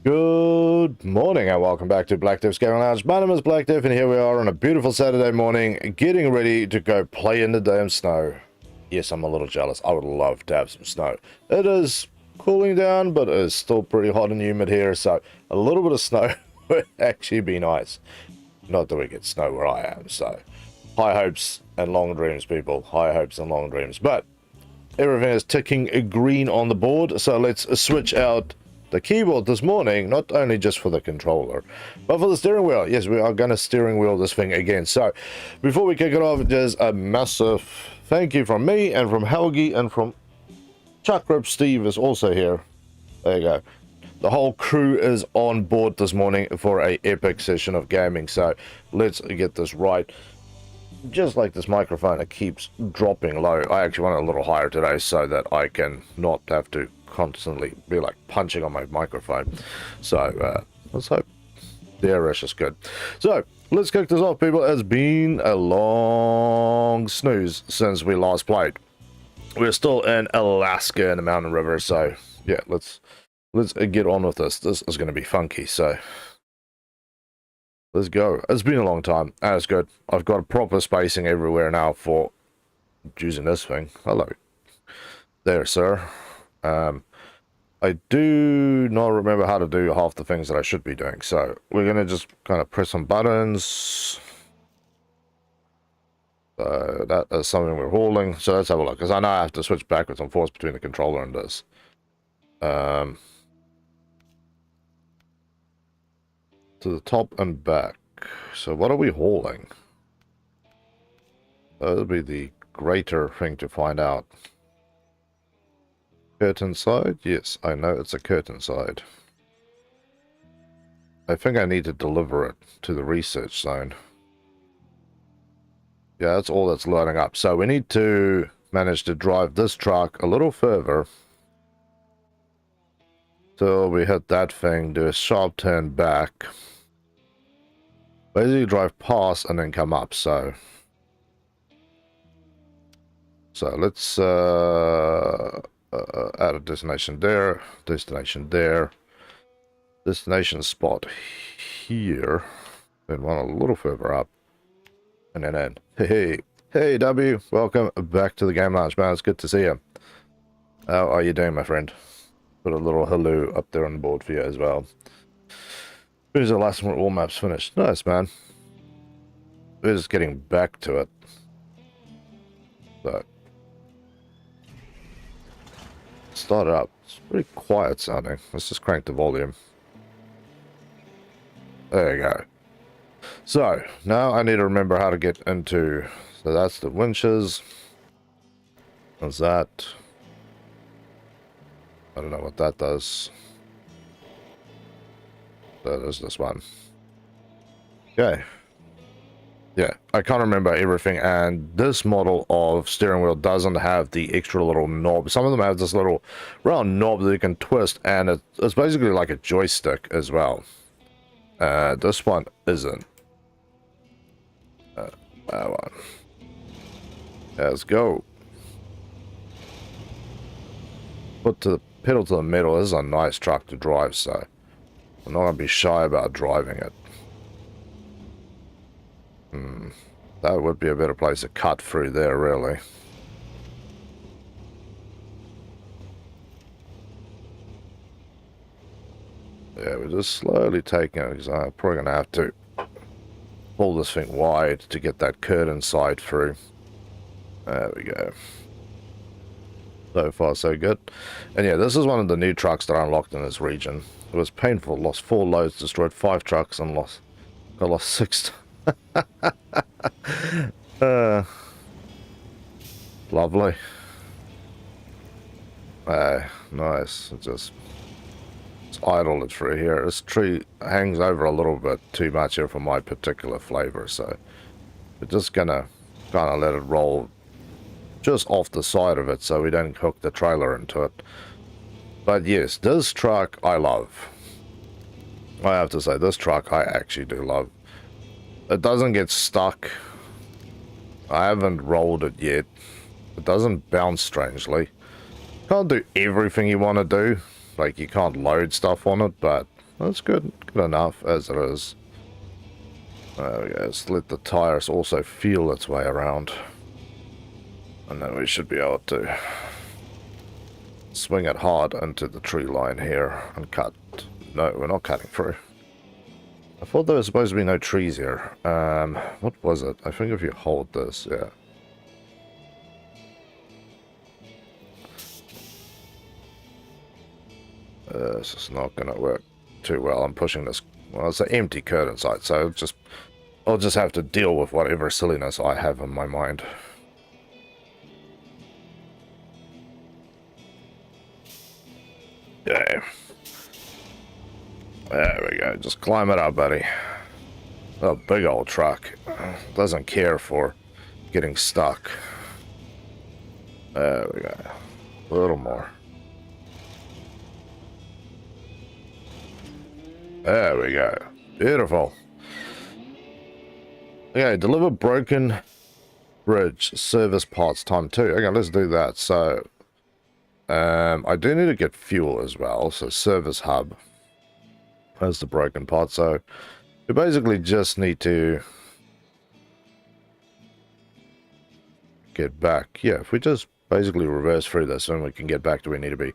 Good morning and welcome back to Black Dev's Gaming Lounge. My name is Black Dev and here we are on a beautiful Saturday morning getting ready to go play in the damn snow. Yes, I'm a little jealous. I would love to have some snow. It is cooling down, but it is still pretty hot and humid here, so a little bit of snow would actually be nice. Not that we get snow where I am, so high hopes and long dreams, people. High hopes and long dreams. But everything is ticking green on the board, so let's switch out the keyboard this morning, not only just for the controller, but for the steering wheel. Yes, we are going to steering wheel this thing again. So before we kick it off, there's a massive thank you from me and from Helgi and from Chuck Rip. Steve is also here. There you go. The whole crew is on board this morning for a epic session of gaming. So let's get this right. Just like this microphone, it keeps dropping low. I actually want it a little higher today so that I can not have to constantly be like punching on my microphone. So let's hope the air rush is good. So let's kick this off, people. It's been a long snooze since we last played. We're still in Alaska in the Mountain River, so yeah, let's get on with this. This is going to be funky, so let's go. It's been a long time. That's good. I've got a proper spacing everywhere now for using this thing. Hello there, sir. I do not remember how to do half the things that I should be doing, so we're going to just kind of press some buttons. So that is something we're holding. So let's have a look, because I know I have to switch backwards and forwards between the controller and this. To the top and back. So what are we holding? That'll be the greater thing to find out. Curtain side? Yes, I know it's a curtain side. I think I need to deliver it to the research zone. Yeah, that's all that's loading up. So we need to manage to drive this truck a little further till we hit that thing, do a sharp turn back. Basically drive past and then come up. So let's add a destination there, destination spot here, then one a little further up, and then in. Hey W, welcome back to the Game Lounge, man. It's good to see you. How are you doing, my friend? Put a little hello up there on the board for you as well. Here's the last one, all maps finished. Nice, man. We're just getting back to it. So start it up. It's pretty quiet sounding. Let's just crank the volume. There you go. So now I need to remember how to get into. So that's the winches. What's that? I don't know what that does. That is this one. Okay. Yeah, I can't remember everything, and this model of steering wheel doesn't have the extra little knob. Some of them have this little round knob that you can twist, and it's basically like a joystick as well. This one isn't. That one. Let's go. Put the pedal to the metal. This is a nice truck to drive, so I'm not going to be shy about driving it. That would be a better place to cut through there, really. Yeah, we're just slowly taking it, because I'm probably going to have to pull this thing wide to get that curtain side through. There we go. So far, so good. And yeah, this is one of the new trucks that I unlocked in this region. It was painful. Lost 4 loads, destroyed 5 trucks, and I lost 6. Lovely. Nice. It's idled it through here. This tree hangs over a little bit too much here for my particular flavor, so we're just gonna kind of let it roll just off the side of it so we don't hook the trailer into it. But yes, this truck I love. I have to say, this truck I actually do love. It doesn't get stuck. I haven't rolled it yet. It doesn't bounce strangely. Can't do everything you want to do. Like, you can't load stuff on it, but That's good. Good enough as it is. There we go. Let's let the tires also feel its way around. And then we should be able to swing it hard into the tree line here and cut. No, we're not cutting through. I thought there was supposed to be no trees here. What was it? I think if you hold this, yeah. This is not going to work too well. I'm pushing this. Well, it's an empty curtain site, so I'll just have to deal with whatever silliness I have in my mind. Yeah. There we go. Just climb it up, buddy. A big old truck. Doesn't care for getting stuck. There we go. A little more. There we go. Beautiful. Okay, deliver broken bridge service parts time 2. Okay, let's do that. So, I do need to get fuel as well. So, service hub. That's the broken part. So, we basically just need to get back. Yeah, if we just basically reverse through this, then we can get back to where we need to be.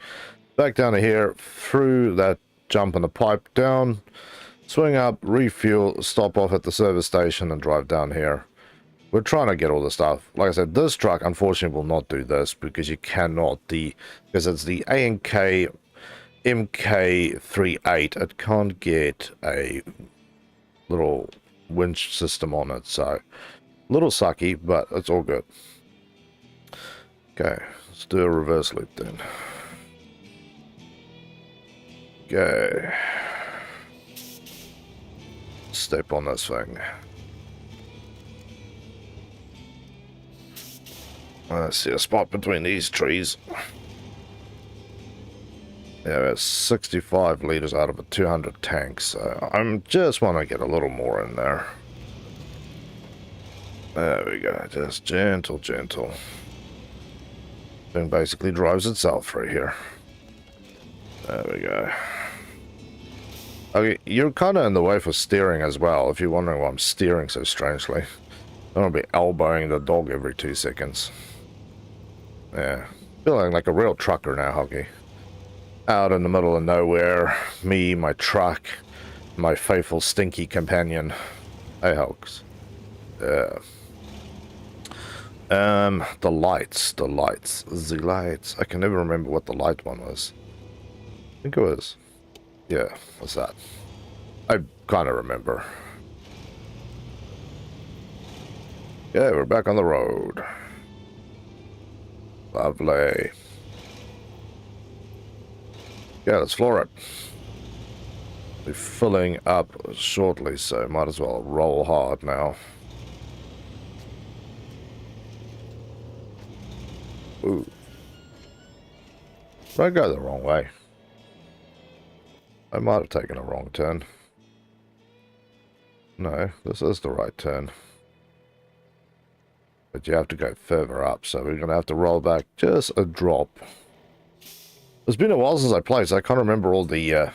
Back down to here, through that jump in the pipe, down, swing up, refuel, stop off at the service station, and drive down here. We're trying to get all the stuff. Like I said, this truck unfortunately will not do this because you cannot, because it's the A&K MK38. It can't get a little winch system on it, so a little sucky, but it's all good. Okay, let's do a reverse loop then. Okay. Step on this thing. Let's see a spot between these trees. Yeah, it's 65 liters out of a 200 tank, so I'm just want to get a little more in there. There we go, just gentle, gentle. Thing basically drives itself through here. There we go. Okay, you're kind of in the way for steering as well, if you're wondering why I'm steering so strangely. I'm going to be elbowing the dog every 2 seconds. Yeah, feeling like a real trucker now, Hoggy. Out in the middle of nowhere, me, my truck, my faithful stinky companion. Hey, Hulks. Yeah. The lights. I can never remember what the light one was. I think it was. Yeah, what's that? I kind of remember. Yeah, we're back on the road. Lovely. Yeah, let's floor it. We're filling up shortly, so might as well roll hard now. Ooh. Did I go the wrong way? I might have taken a wrong turn. No, this is the right turn. But you have to go further up, so we're going to have to roll back just a drop. It's been a while since I played, so I can't remember all the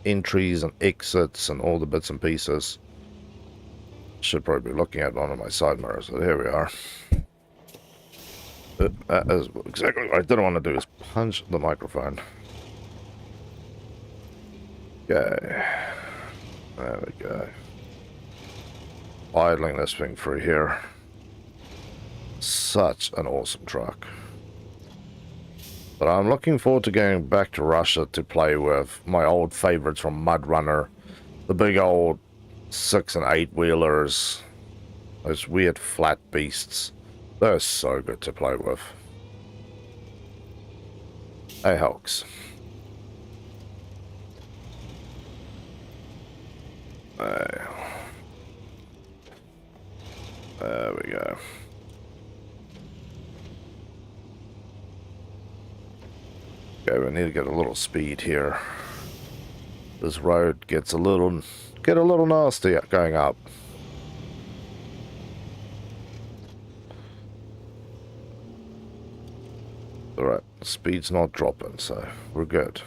entries and exits and all the bits and pieces. Should probably be looking at one of my side mirrors, so here we are. That is exactly what I didn't want to do, is punch the microphone. Okay. There we go. Idling this thing through here. Such an awesome truck. But I'm looking forward to going back to Russia to play with my old favorites from MudRunner. The big old 6 and 8 wheelers. Those weird flat beasts. They're so good to play with. Hey, Hulks. There we go. Okay, we need to get a little speed here. This road gets a little nasty going up. Alright, speed's not dropping, so we're good.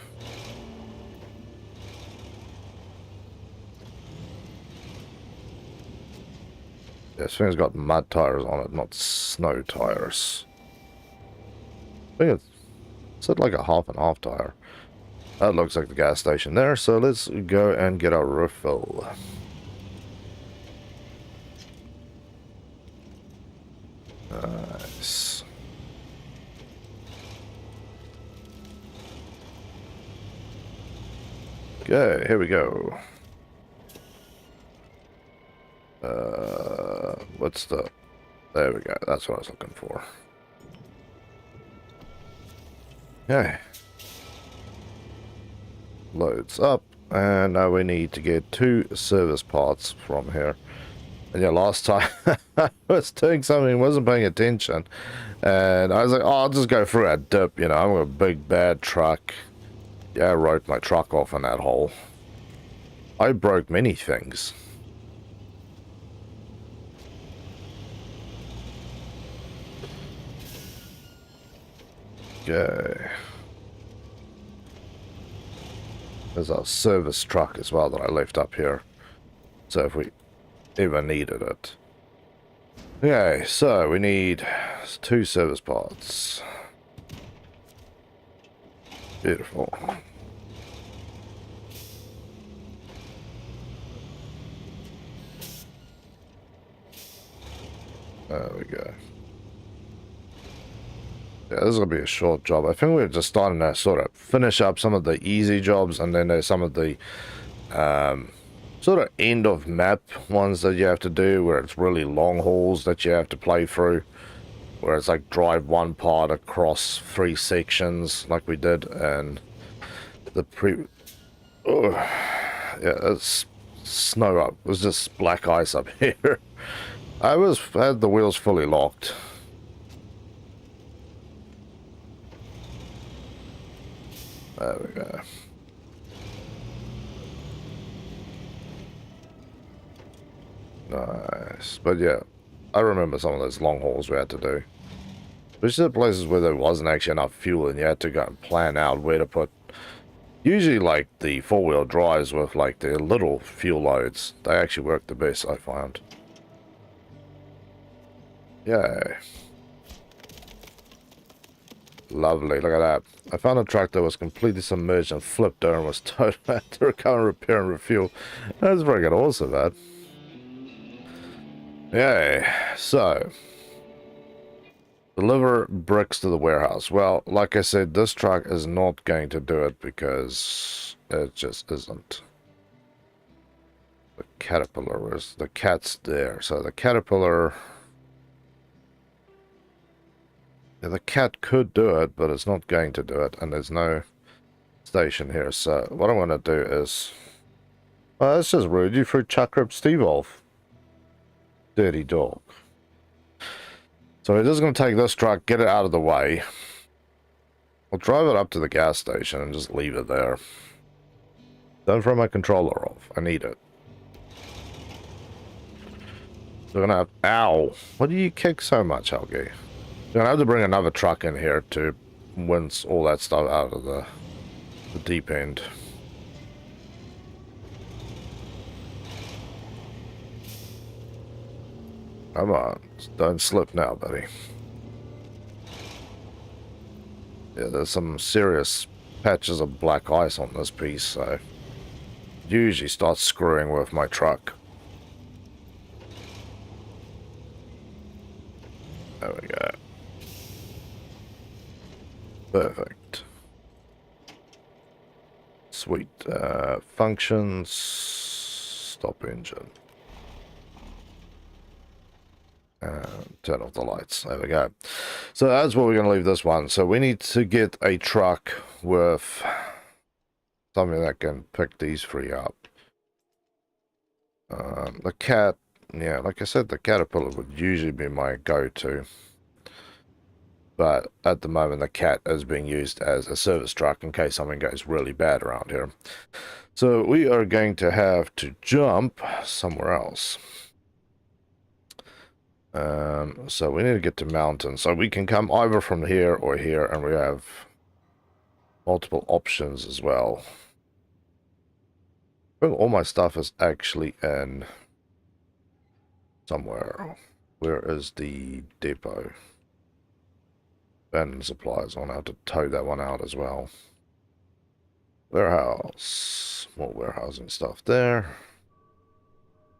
This thing's got mud tires on it, not snow tires. I think it's like a half and half tire. That looks like the gas station there, so let's go and get our refill. Nice. Okay, here we go. What's the... There we go, that's what I was looking for. Okay. Loads up, and now we need to get 2 service parts from here. And yeah, last time I was doing something, wasn't paying attention, and I was like, oh, I'll just go through a dip, you know, I'm a big bad truck. Yeah, I wrote my truck off in that hole. I broke many things. Okay. There's our service truck as well that I left up here. So if we ever needed it. Okay, so we need 2 service parts. Beautiful. There we go. Yeah, this is going to be a short job. I think we're just starting to sort of finish up some of the easy jobs, and then there's some of the sort of end of map ones that you have to do, where it's really long hauls that you have to play through, where it's like drive one part across 3 sections like we did, and the yeah, it's snow up. It was just black ice up here. I had the wheels fully locked. There we go. Nice. But yeah, I remember some of those long hauls we had to do. Especially the places where there wasn't actually enough fuel and you had to go and plan out where to put... Usually like the 4-wheel drives with like the little fuel loads, they actually work the best, I found. Yay. Lovely, look at that. I found a truck that was completely submerged and flipped over and was towed back to recover, repair, and refuel. That's freaking awesome, man. Yay. So, deliver bricks to the warehouse. Well, like I said, this truck is not going to do it because it just isn't. The caterpillar is... The cat's there. So the caterpillar... Yeah, the cat could do it, but it's not going to do it, and there's no station here. So what I'm going to do is... Oh, that's just rude. You threw Chuck Rip Steve off. Dirty dog. So we're just going to take this truck, get it out of the way. We'll drive it up to the gas station and just leave it there. Don't throw my controller off. I need it. We're going to have... Ow! What do you kick so much, Helgi? We're going to have to bring another truck in here to wince all that stuff out of the deep end. Come on, don't slip now, buddy. Yeah, there's some serious patches of black ice on this piece, so usually start screwing with my truck. There we go. Perfect. Sweet. Functions. Stop engine. Turn off the lights. There we go. So that's where we're going to leave this one. So we need to get a truck with something that can pick these 3 up. The cat, yeah, like I said, the caterpillar would usually be my go-to. But at the moment, the cat is being used as a service truck in case something goes really bad around here. So we are going to have to jump somewhere else. So we need to get to mountain. So we can come either from here or here, and we have multiple options as well. I think all my stuff is actually in somewhere. Where is the depot? Abandoned supplies. I'll have to tow that one out as well. Warehouse. More warehousing stuff there.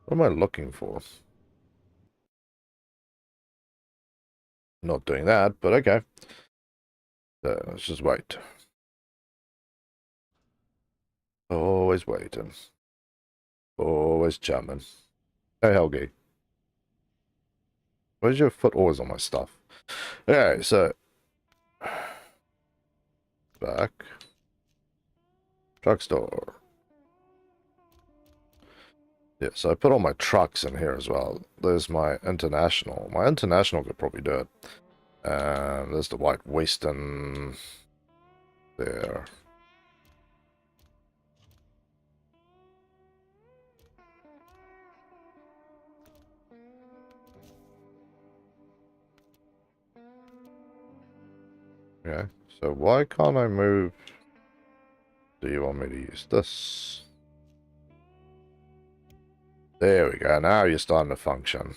What am I looking for? Not doing that, but okay. So let's just wait. Always waiting. Always jamming. Hey, Helgi. Where's your foot always on my stuff? Okay, so back. Truck store. Yeah, so I put all my trucks in here as well. There's my international. My international could probably do it. There's the white Western there. Okay, so why can't I move? Do you want me to use this? There we go. Now you're starting to function.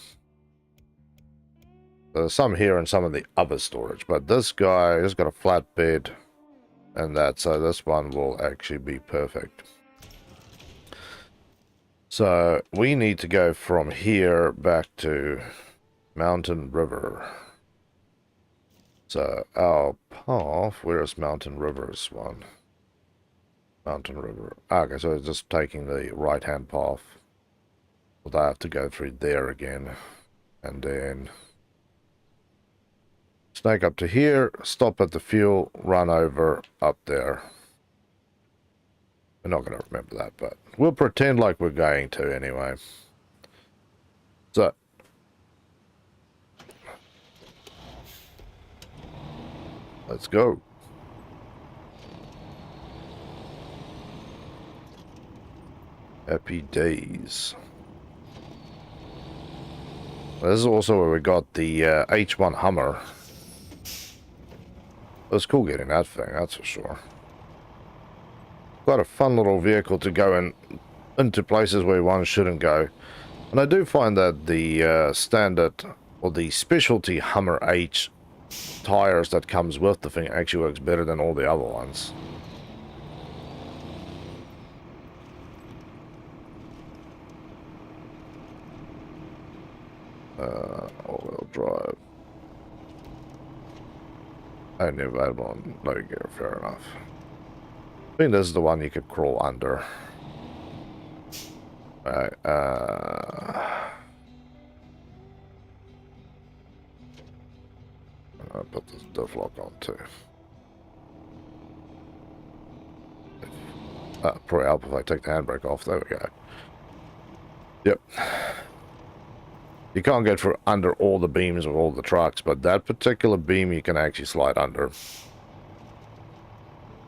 There's some here and some of the other storage, but this guy has got a flat bed and that, so this one will actually be perfect. So we need to go from here back to Mountain River. So our path, where's Mountain River's one? Mountain River. Okay, so it's just taking the right-hand path. Well, I have to go through there again. And then snake up to here, stop at the fuel, run over up there. We're not going to remember that, but we'll pretend like we're going to anyway. So let's go. Happy days. This is also where we got the H1 Hummer. It was cool getting that thing, that's for sure. Quite a fun little vehicle to go into places where one shouldn't go. And I do find that the standard or the specialty Hummer H tires that comes with the thing actually works better than all the other ones. All-wheel drive. Only available on low gear, fair enough. I think this is the one you could crawl under. Right, I'll put this diff lock on too. Probably help if I take the handbrake off. There we go. Yep. You can't get through under all the beams of all the trucks, but that particular beam you can actually slide under.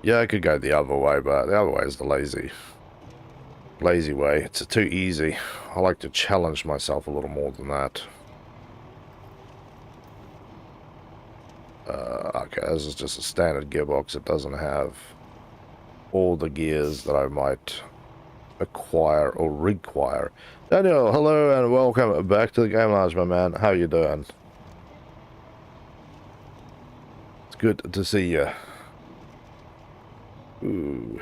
Yeah, I could go the other way, but the other way is the lazy way. It's too easy. I like to challenge myself a little more than that. Okay, this is just a standard gearbox. It doesn't have all the gears that I might acquire or require. Daniel, hello and welcome back to the Game Lounge, my man. How you doing? It's good to see you. Ooh.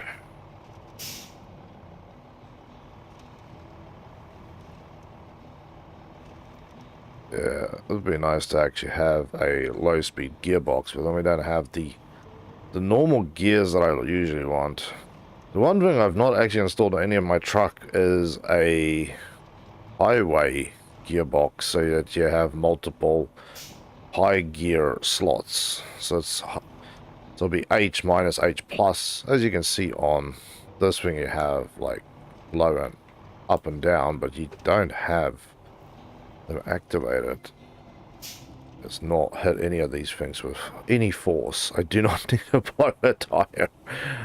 Yeah, it would be nice to actually have a low-speed gearbox, but then we don't have the normal gears that I usually want. The one thing I've not actually installed on any of my truck is a highway gearbox, so that you have multiple high gear slots. So it'll be H minus H plus. As you can see on this thing, you have like low and up and down, but you don't have them activated. Let's not hit any of these things with any force. I do not need to blow a tire.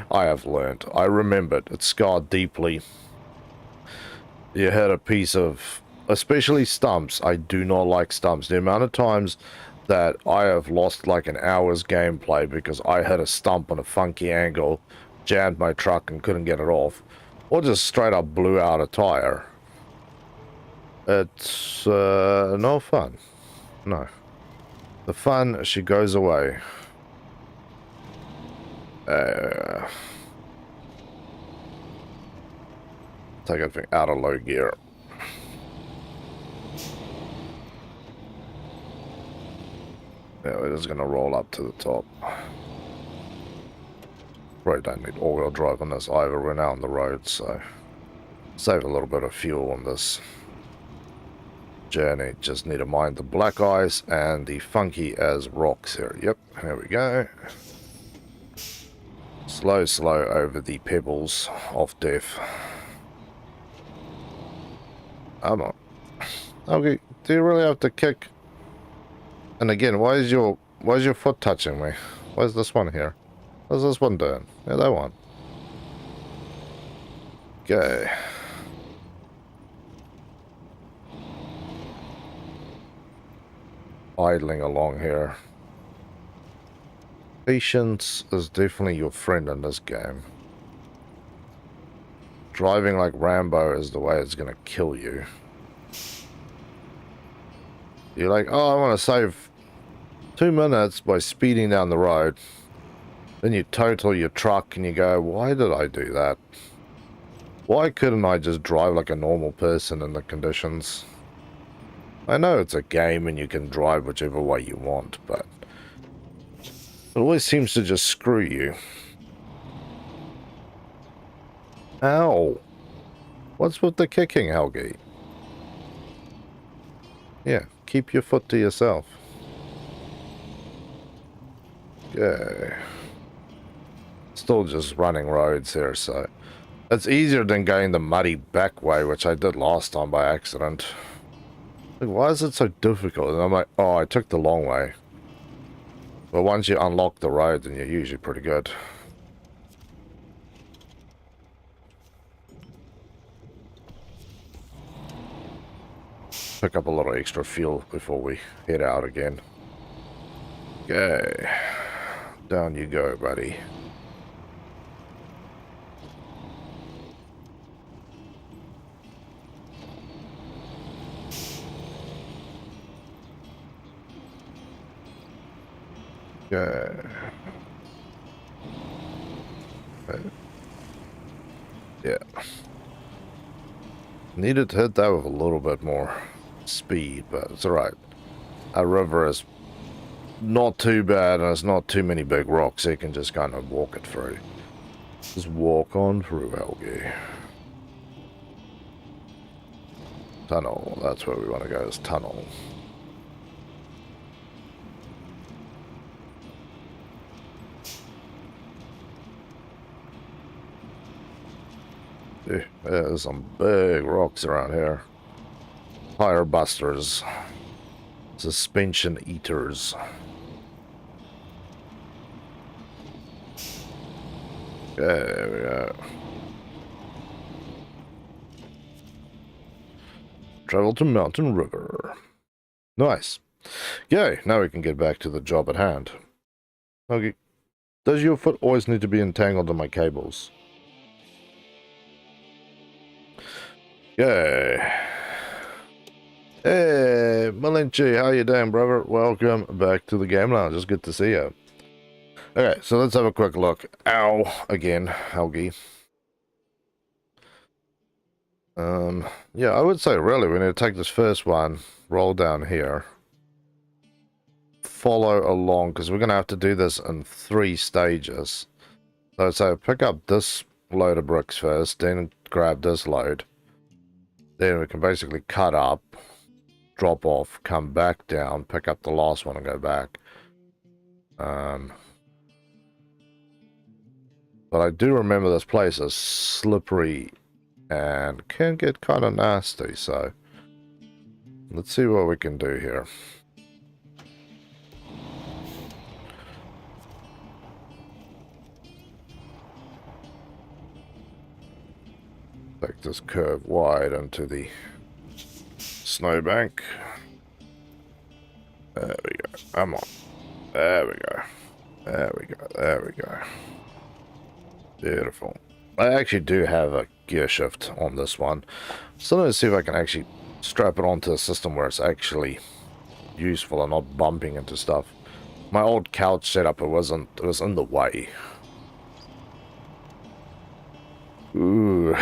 I have learned. I remembered. It's scarred deeply. You hit a piece of, especially stumps. I do not like stumps. The amount of times that I have lost like an hour's gameplay because I hit a stump on a funky angle, jammed my truck and couldn't get it off, or just straight up blew out a tire. It's no fun. No. The fun, she goes away. Take everything out of low gear. Yeah, we're just gonna roll up to the top. Probably don't need all-wheel drive on this either. We're now on the road, so save a little bit of fuel on this journey. Just need to mind the black ice and the funky as rocks here. Yep, here we go. Slow over the pebbles of death. Come on. Okay, do you really have to kick? And again, why is your foot touching me? Where's this one here? What's this one doing? Yeah, that one. Okay. Idling along here. Patience is definitely your friend in this game. Driving like Rambo is the way it's gonna kill you. You're like, oh, I want to save 2 minutes by speeding down the road. Then you total your truck and you go, why did I do that? Why couldn't I just drive like a normal person in the conditions? I know it's a game and you can drive whichever way you want, but it always seems to just screw you. Ow. What's with the kicking, Helgi? Yeah, keep your foot to yourself. Okay. Still just running roads here, so it's easier than going the muddy back way, which I did last time by accident. Like, why is it so difficult? And I'm like, oh, I took the long way. But once you unlock the road, then you're usually pretty good. Pick up a little extra fuel before we head out again. Okay. Down you go, buddy. Okay. Yeah. Needed to hit that with a little bit more speed, but it's alright. Our river is not too bad, and it's not too many big rocks, so you can just kind of walk it through. Just walk on through, Helgi. Tunnel, that's where we want to go, is tunnel. There's some big rocks around here. Tire busters. Suspension eaters. There we go. Travel to Mountain River. Nice. Yay, now we can get back to the job at hand. Okay. Does your foot always need to be entangled in my cables? Yay. Hey, Malinchi, how you doing, brother? Welcome back to the game lounge. It's good to see you. Okay, so let's have a quick look. Ow, again, Helgi. Yeah, I would say really we need to take this first one, roll down here, follow along, because we're going to have to do this in 3 stages. So pick up this load of bricks first, then grab this load. Then we can basically cut up, drop off, come back down, pick up the last one and go back. But I do remember this place is slippery and can get kind of nasty, so let's see what we can do here. Take this curve wide into the snowbank. There we go. Come on. There we go. There we go. There we go. Beautiful. I actually do have a gear shift on this one. So let's see if I can actually strap it onto a system where it's actually useful and not bumping into stuff. My old couch setup, it was in the way. Ooh.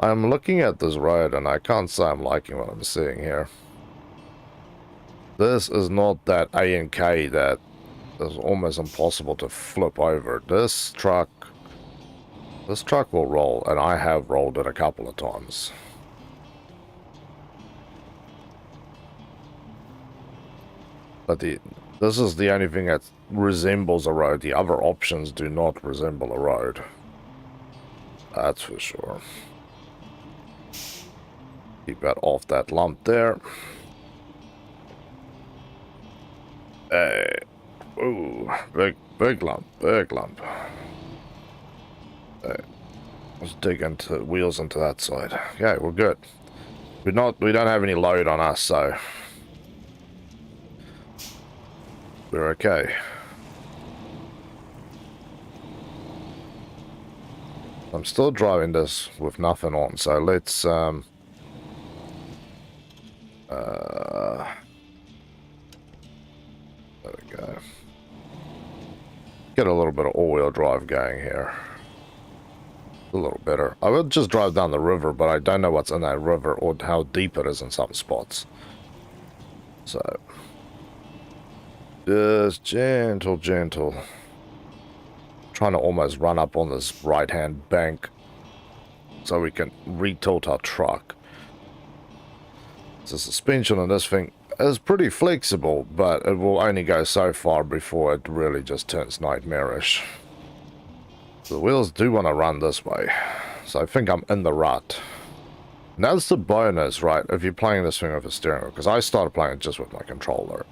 I'm looking at this road and I can't say I'm liking what I'm seeing here. This is not that A and K that is almost impossible to flip over. This truck will roll, and I have rolled it a couple of times. But this is the only thing that resembles a road. The other options do not resemble a road. That's for sure. Keep that off that lump there. Hey. Ooh, big lump, big lump. Hey. Let's dig into wheels into that side. Okay, we're good. We don't have any load on us, so we're okay. I'm still driving this with nothing on, so let's there we go. Get a little bit of all-wheel drive going here. A little better. I would just drive down the river, but I don't know what's in that river or how deep it is in some spots. So just gentle. Trying to almost run up on this right-hand bank so we can retilt our truck. The suspension on this thing is pretty flexible, but it will only go so far before it really just turns nightmarish. The wheels do want to run this way, so I think I'm in the rut. Now that's the bonus, right, if you're playing this thing with a steering wheel, because I started playing it just with my controller.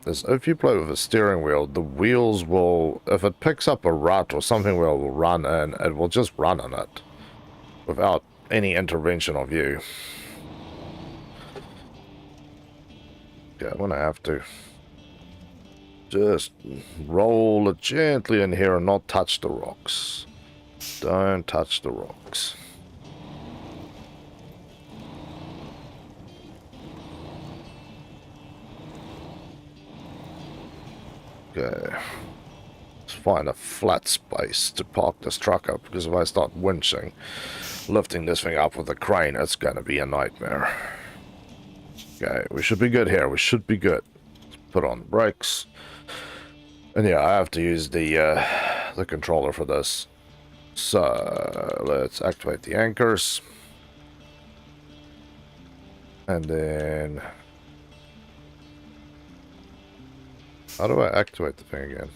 Is if you play with a steering wheel, the wheels will, if it picks up a rut or something will run in, it will just run in it without any intervention of you. Yeah, I'm gonna have to just roll it gently in here and not touch the rocks. Don't touch the rocks. Okay. Let's find a flat space to park this truck up, because if I start winching, lifting this thing up with a crane, it's gonna be a nightmare. Okay, we should be good here. We should be good. Let's put on the brakes. And yeah, I have to use the controller for this. So let's activate the anchors. And then how do I activate the thing again?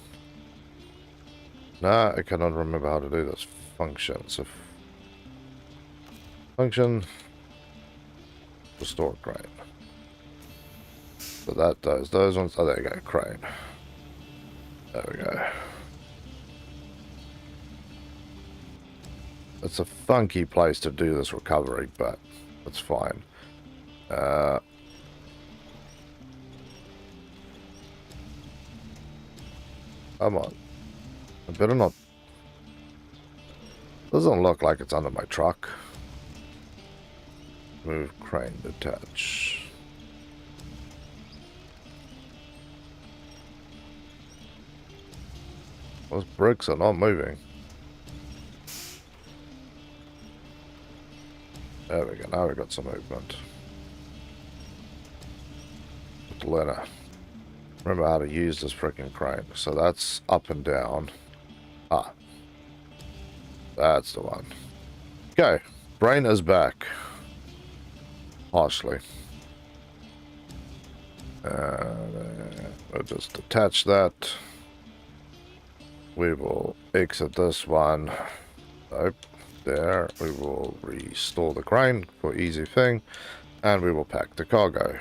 Nah, I cannot remember how to do this. Functions. If function restore crane. So that does those ones. Oh, there you go, crane. There we go. It's a funky place to do this recovery, but it's fine. Come on. I better not. Doesn't look like it's under my truck. Move crane detach. Those bricks are not moving. There we go. Now we got some movement. Learner. Remember how to use this freaking crane. So that's up and down. Ah. That's the one. Okay. Brain is back. Partially. We'll just attach that. We will exit this one. Nope. There. We will restore the crane for easy thing. And we will pack the cargo.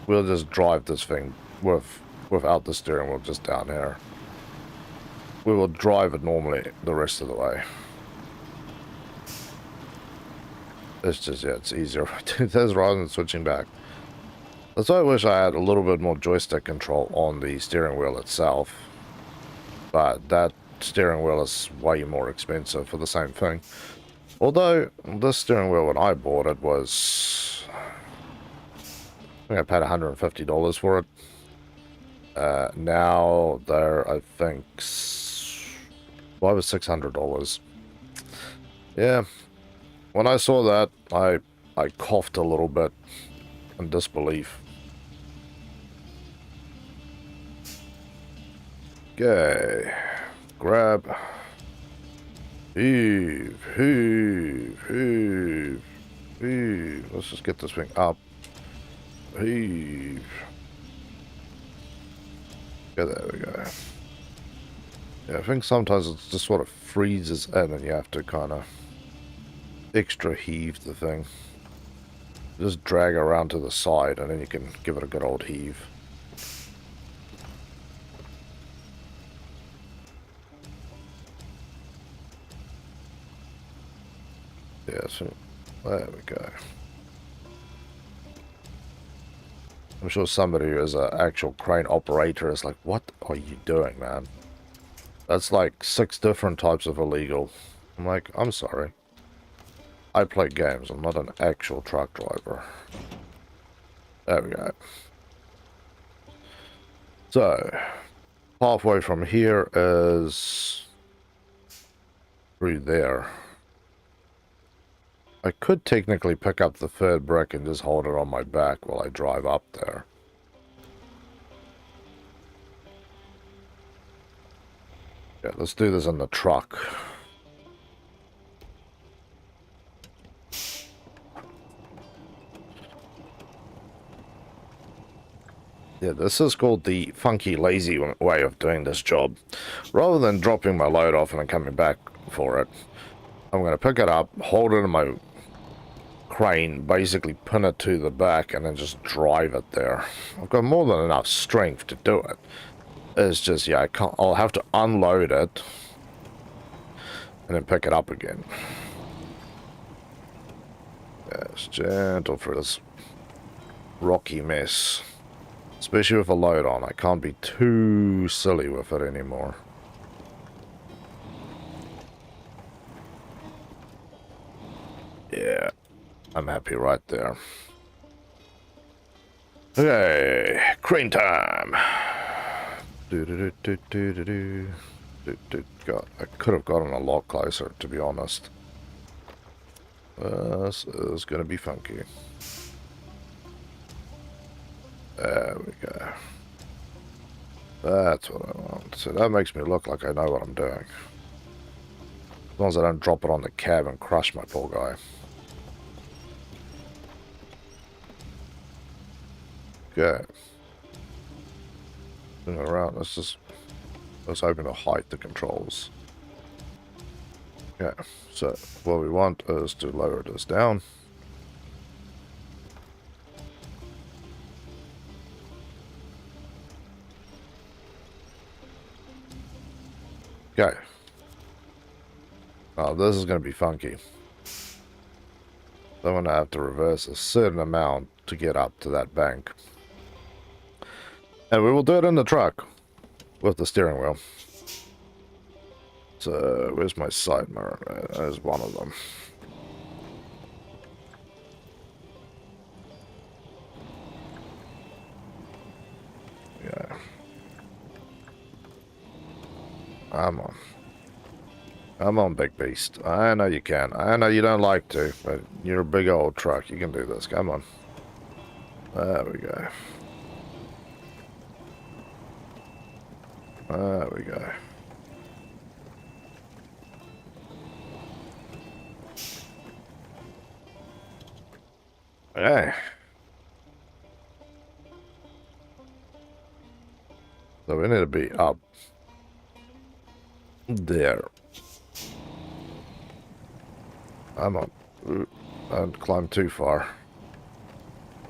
We'll just drive this thing without the steering wheel just down here. We will drive it normally the rest of the way. It's just, yeah, it's easier to do this rather than switching back. That's why I wish I had a little bit more joystick control on the steering wheel itself. But that steering wheel is way more expensive for the same thing. Although, this steering wheel when I bought it was... I think I paid $150 for it. Now they're, I think, $500 or $600. Yeah, when I saw that, I coughed a little bit in disbelief. Okay, grab, heave, heave, heave, heave. Let's just get this thing up. Heave. Yeah, there we go. Yeah, I think sometimes it just sort of freezes in and you have to kind of extra heave the thing. Just drag around to the side and then you can give it a good old heave. Yeah, so there we go. I'm sure somebody who is an actual crane operator is like, what are you doing, man? That's like 6 different types of illegal. I'm like, I'm sorry. I play games, I'm not an actual truck driver. There we go. So, halfway from here is through there. I could technically pick up the 3rd brick and just hold it on my back while I drive up there. Yeah, let's do this in the truck. Yeah, this is called the funky, lazy way of doing this job. Rather than dropping my load off and then coming back for it, I'm going to pick it up, hold it in my crane, basically pin it to the back, and then just drive it there. I've got more than enough strength to do it. It's just, yeah, I'll have to unload it and then pick it up again. Yes, gentle for this rocky mess. Especially with a load on. I can't be too silly with it anymore. Yeah, I'm happy right there. Okay, crane time. God, I could have gotten a lot closer, to be honest. This is going to be funky. There we go. That's what I want. So that makes me look like I know what I'm doing. As long as I don't drop it on the cab and crush my poor guy. Okay. Turn it around. Let's open to hide the controls. Okay. So what we want is to lower this down. Okay. Now this is going to be funky. I'm going to have to reverse a certain amount to get up to that bank. And we will do it in the truck with the steering wheel. So, where's my side mirror? There's one of them. Yeah. Come on. Come on, big beast. I know you can. I know you don't like to, but you're a big old truck. You can do this. Come on. There we go. There we go. Okay. So we need to be up there. I'm on. Don't climb too far.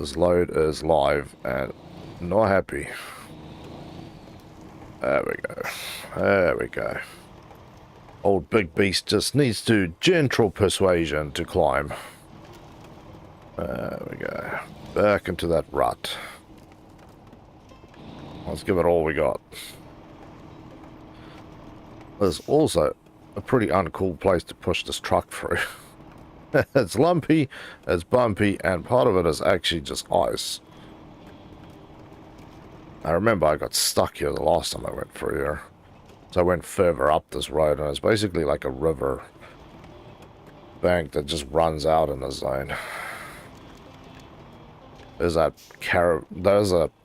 This load is live and not happy. There we go. There we go. Old big beast just needs to gentle persuasion to climb. There we go. Back into that rut. Let's give it all we got. There's also a pretty uncool place to push this truck through. It's lumpy, it's bumpy, and part of it is actually just ice. I remember I got stuck here the last time I went through here. So I went further up this road, and it's basically like a river bank that just runs out in the zone. There's a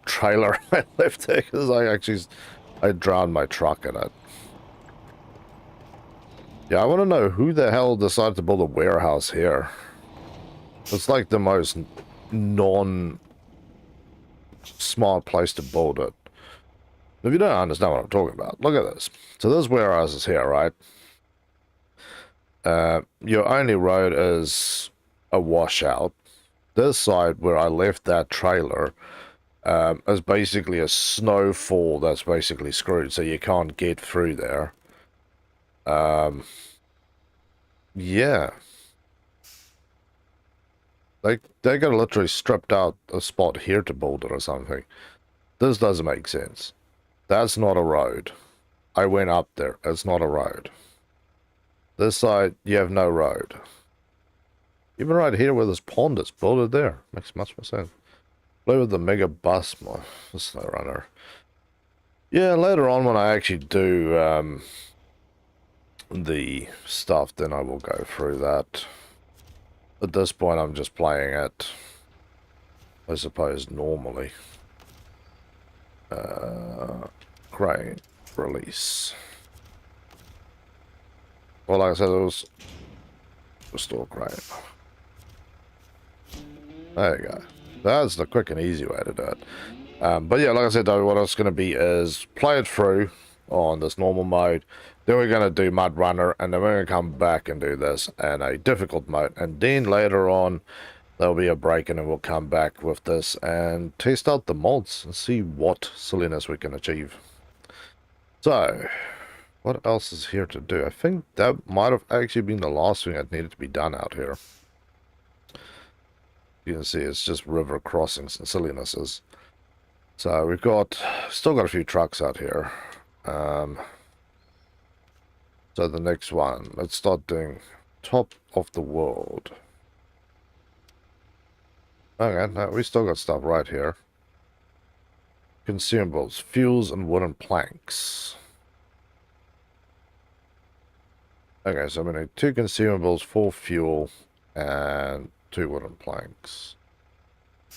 trailer I left there because I drowned my truck in it. Yeah, I want to know who the hell decided to build a warehouse here. It's like the most non-smart place to build it. If you don't understand what I'm talking about, look at this. So this warehouse is here, right? Your only road is a washout. This side where I left that trailer is basically a snowfall that's basically screwed, so you can't get through there. Yeah. They got literally stripped out a spot here to build it or something. This doesn't make sense. That's not a road. I went up there. It's not a road. This side, you have no road. Even right here where this pond is, build it there. Makes much more sense. Play with the mega bus, my SnowRunner. Yeah, later on when I actually do the stuff, then I will go through that. At this point, I'm just playing it, I suppose, normally. Crane release. Well, like I said, it was restore crane. There you go. That's the quick and easy way to do it. But yeah, like I said, though, what it's going to be is play it through on this normal mode. Then we're going to do Mud Runner, and then we're going to come back and do this in a difficult mode. And then later on, there'll be a break, and then we'll come back with this and test out the mods and see what silliness we can achieve. So, what else is here to do? I think that might have actually been the last thing that needed to be done out here. You can see it's just river crossings and sillinesses. So we've still got a few trucks out here. So the next one, let's start doing top of the world. Okay, no, we still got stuff right here. Consumables, fuels and wooden planks. Okay, so I'm going to need 2 consumables, 4 fuel, and 2 wooden planks.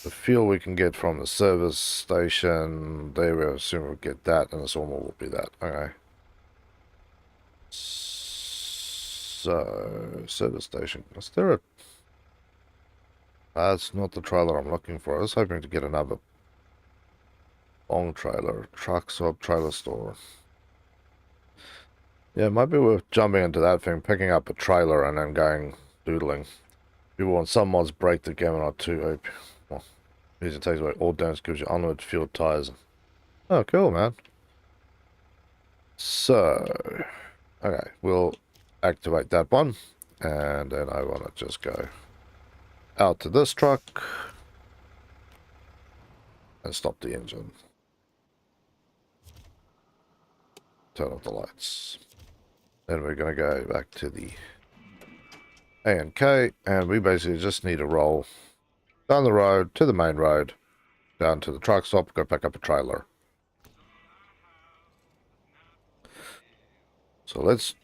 The fuel we can get from the service station. There we assume we'll get that, and the sawmill will be that. Okay. So, service station. Is there a... That's not the trailer I'm looking for. I was hoping to get another long trailer. Truck swap trailer store. Yeah, it might be worth jumping into that thing, picking up a trailer, and then going doodling. People want some mods break the game or too OP. Well, it takes away all damage, gives you unlimited fuel tires. Oh, cool, man. So, okay, we'll activate that one, and then I want to just go out to this truck and stop the engine. Turn off the lights. Then we're going to go back to the A and K, and we basically just need to roll down the road to the main road, down to the truck stop, go pick up a trailer. So let's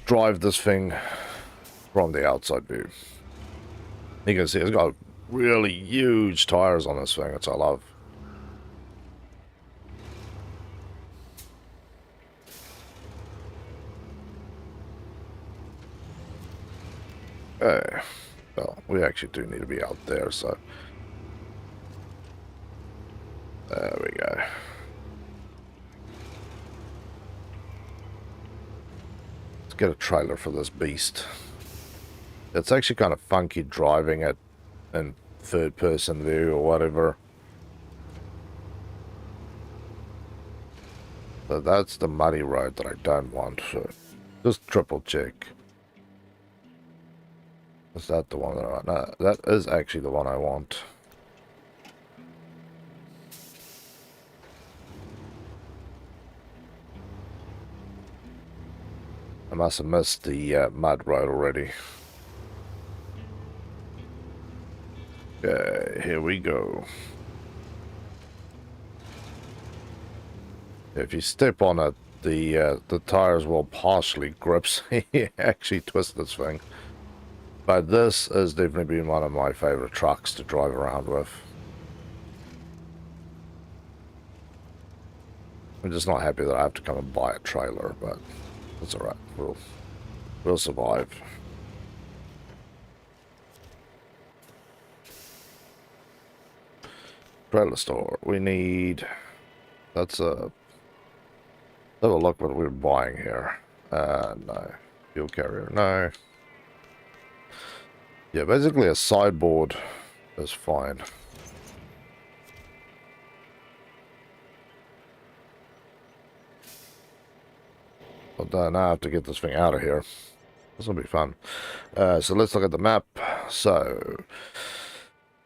drive this thing from the outside view. You can see it's got really huge tires on this thing, which I love. Okay. Well, we actually do need to be out there, so there we go. Let's get a trailer for this beast. It's actually kind of funky driving it in third-person view or whatever. So that's the muddy road that I don't want, so just triple check. Is that the one that I want? No, that is actually the one I want. must have missed the mud road already. Okay, here we go. If you step on it, the tires will partially grip. He actually twist this thing. But this has definitely been one of my favorite trucks to drive around with. I'm just not happy that I have to come and buy a trailer, but that's alright. We'll survive. Trailer store. We need... Let's have a look what we're buying here. No. Fuel carrier, no. Yeah, basically a sideboard is fine. But then I have to get this thing out of here. This will be fun. So let's look at the map. So,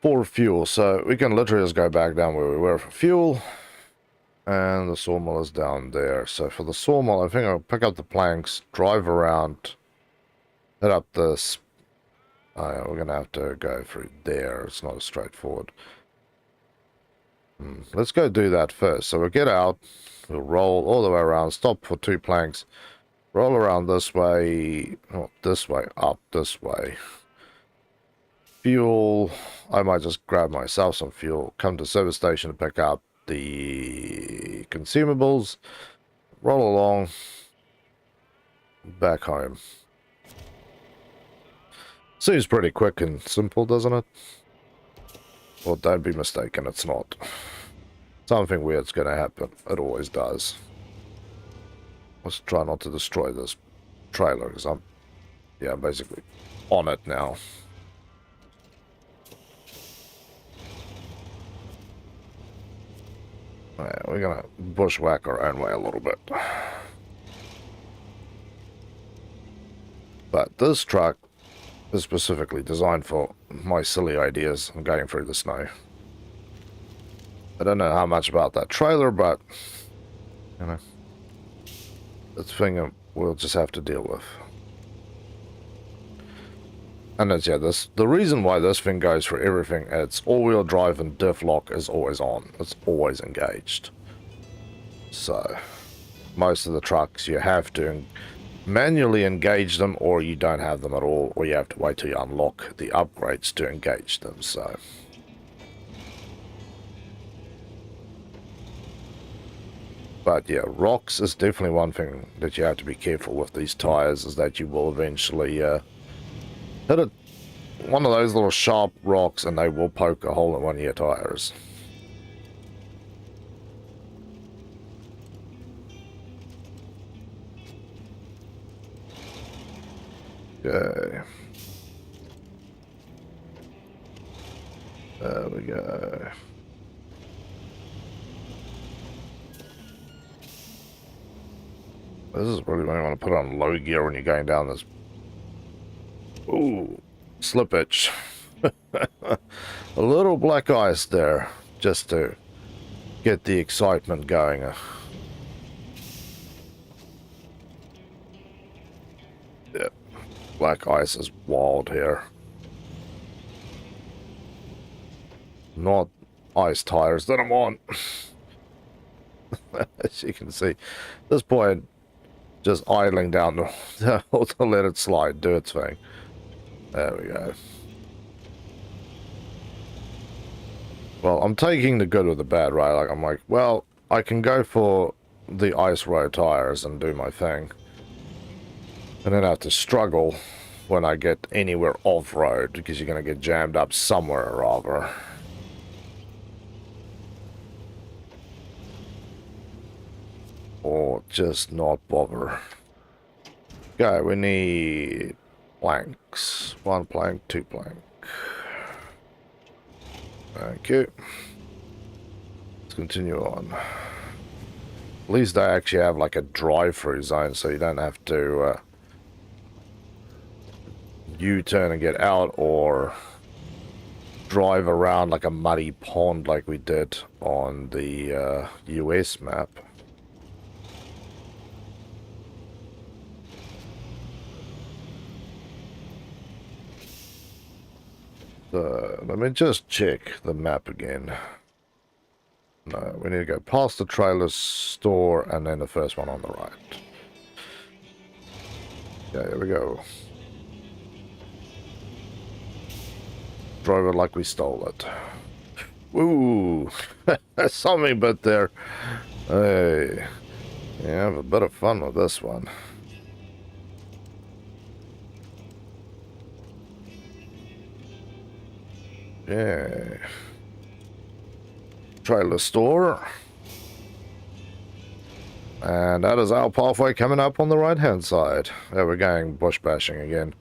for fuel. So we can literally just go back down where we were for fuel. And the sawmill is down there. So for the sawmill, I think I'll pick up the planks, drive around, head up this. We're going to have to go through there. It's not as straightforward. Let's go do that first. So we'll get out. We'll roll all the way around. Stop for 2 planks. Roll around this way. Not this way. Up this way. Fuel. I might just grab myself some fuel. Come to service station to pick up the consumables. Roll along. Back home. Seems pretty quick and simple, doesn't it? Well, don't be mistaken, it's not. Something weird's going to happen. It always does. Let's try not to destroy this trailer, because I'm basically on it now. Alright, we're going to bushwhack our own way a little bit. But this truck is specifically designed for my silly ideas of going through the snow. I don't know how much about that trailer, but, you know, it's a thing we'll just have to deal with. And it's, the reason why this thing goes for everything, it's all-wheel drive and diff lock is always on. It's always engaged. So, most of the trucks you have to manually engage them, or you don't have them at all, or you have to wait till you unlock the upgrades to engage them. So but yeah, rocks is definitely one thing that you have to be careful with these tires, is that you will eventually hit one of those little sharp rocks and they will poke a hole in one of your tires. Okay. There we go. This is really when you want to put on low gear when you're going down this. Ooh, slippage. A little black ice there, just to get the excitement going. Yeah. Black ice is wild here. Not ice tires that I'm on. As you can see, at this point, just idling down to let it slide, do its thing. There we go. Well, I'm taking the good with the bad, right? Like, I'm like, well, I can go for the ice road tires and do my thing. And then I have to struggle when I get anywhere off-road, because you're going to get jammed up somewhere or other. Or just not bother. Okay, we need planks. 1 plank, 2 plank. Thank you. Let's continue on. At least I actually have like a drive-through zone, so you don't have to U-turn and get out, or drive around like a muddy pond like we did on the US map. Let me just check the map again. No, we need to go past the trailer store and then the first one on the right. Yeah, here we go. Drove it like we stole it. Ooh, something but there. Hey, yeah, have a bit of fun with this one. Yeah. Trailer store. And that is our pathway coming up on the right hand side. There we're going bush bashing again.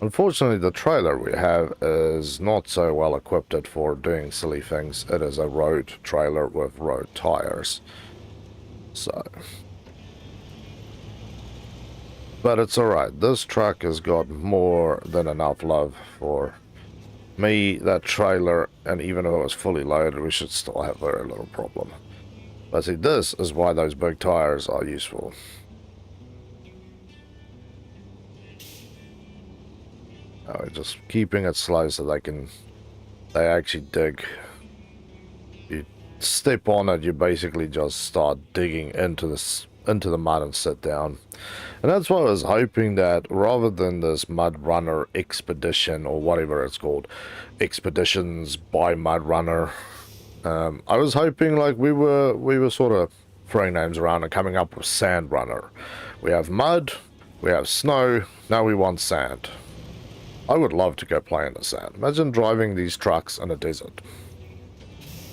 Unfortunately, the trailer we have is not so well equipped for doing silly things. It is a road trailer with road tires. So. But it's alright. This truck has got more than enough love for me, that trailer, and even if it was fully loaded, we should still have very little problem. But see, this is why those big tires are useful. Just keeping it slow so they actually dig. You step on it, you basically just start digging into the mud and sit down. And that's why I was hoping that rather than this Mud Runner expedition or whatever it's called, expeditions by Mud Runner, I was hoping like we were sort of throwing names around and coming up with Sand Runner. We have mud, we have snow, now we want sand. I would love to go play in the sand. Imagine driving these trucks in a desert.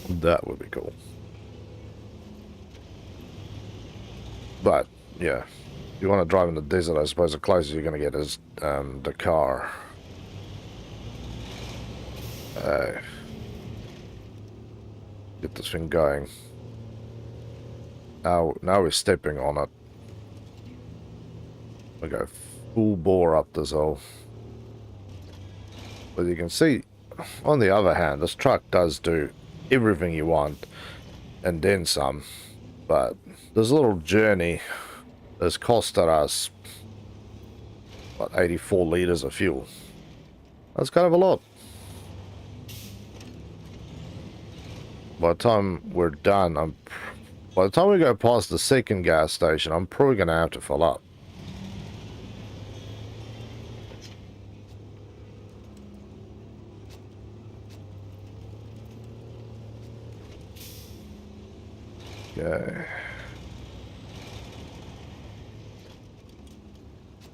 That would be cool. But, yeah. If you want to drive in the desert, I suppose the closest you're going to get is the car. Get this thing going. Now we're stepping on it. We go full bore up this hill. But you can see, on the other hand, this truck does do everything you want, and then some. But this little journey has costed us, what, 84 litres of fuel. That's kind of a lot. By the time we're done, by the time we go past the second gas station, I'm probably going to have to fill up. Okay.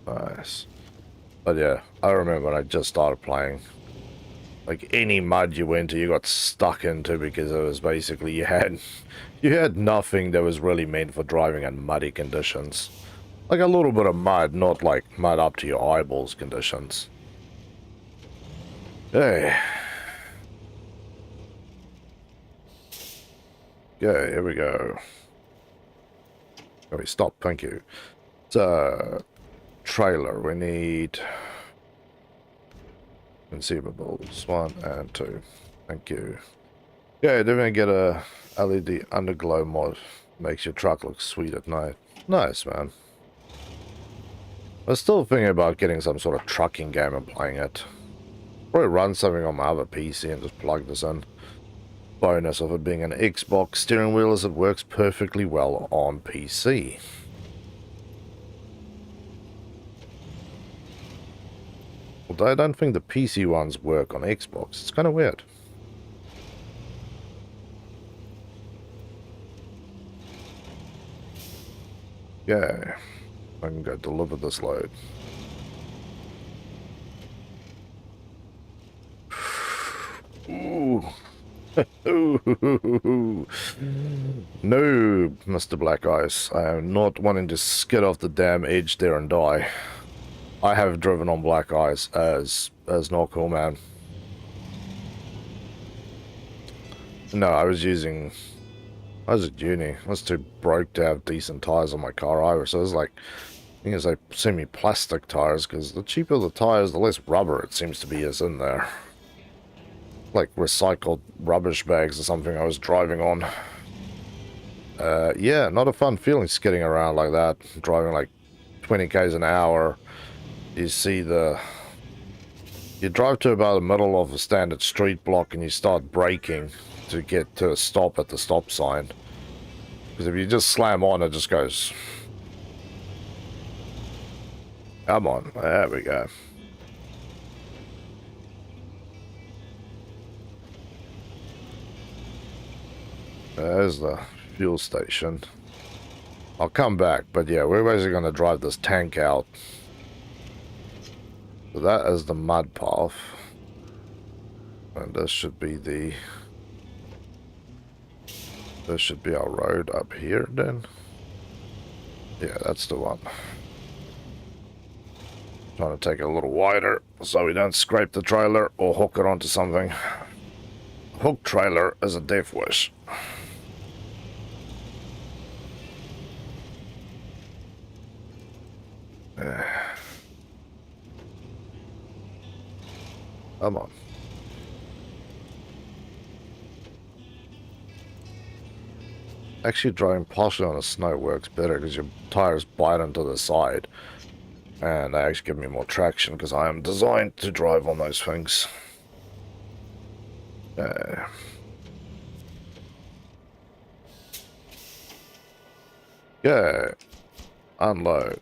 Nice. But yeah, I remember when I just started playing. Like any mud you went to, you got stuck into because it was basically you had nothing that was really meant for driving in muddy conditions. Like a little bit of mud, not like mud up to your eyeballs conditions. Hey. Okay, here we go. Okay, stop, thank you. So, trailer, we need consumables, 1 and 2. Thank you. Yeah, then we get a LED underglow mod. Makes your truck look sweet at night. Nice, man. I'm still thinking about getting some sort of trucking game and playing it. Probably run something on my other PC and just plug this in. Bonus of it being an Xbox steering wheel is it works perfectly well on PC. Although I don't think the PC ones work on Xbox. It's kind of weird. Yeah, I can go deliver this load. Ooh. No, Mr. Black Ice. I am not wanting to skid off the damn edge there and die. I have driven on black ice as not cool, man. No, I was at uni. I was too broke to have decent tires on my car either, so it was like, I think it's like semi-plastic tires, because the cheaper the tires, the less rubber it seems to be is in there. Like recycled rubbish bags or something I was driving on. Yeah, not a fun feeling skidding around like that, driving like 20 k's an hour. You see the You drive to about the middle of a standard street block and you start braking to get to a stop at the stop sign. Because if you just slam on, it just goes. Come on, there we go. There's the fuel station. I'll come back, but yeah, we're basically going to drive this tank out. So that is the mud path. And this should be the... This should be our road up here then. Yeah, that's the one. Trying to take it a little wider so we don't scrape the trailer or hook it onto something. Hook trailer is a death wish. Come on. Actually, driving partially on the snow works better because your tires bite onto the side. And they actually give me more traction because I am designed to drive on those things. Yeah. Unload.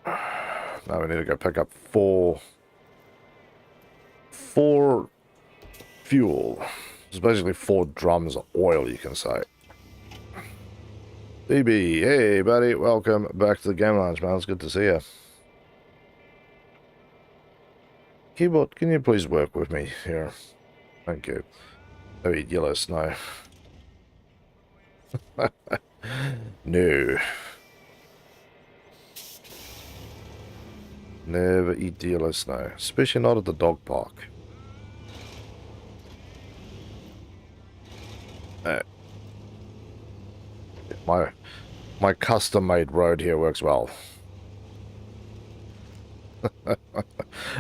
Now we need to go pick up four fuel. It's basically 4 drums of oil, you can say. BB, hey buddy, welcome back to the game lounge, man. It's good to see you. Keyboard, can you please work with me here? Thank you. Oh, eat yellow snow. No. Never eat the yellow snow, especially not at the dog park. My custom-made road here works well. If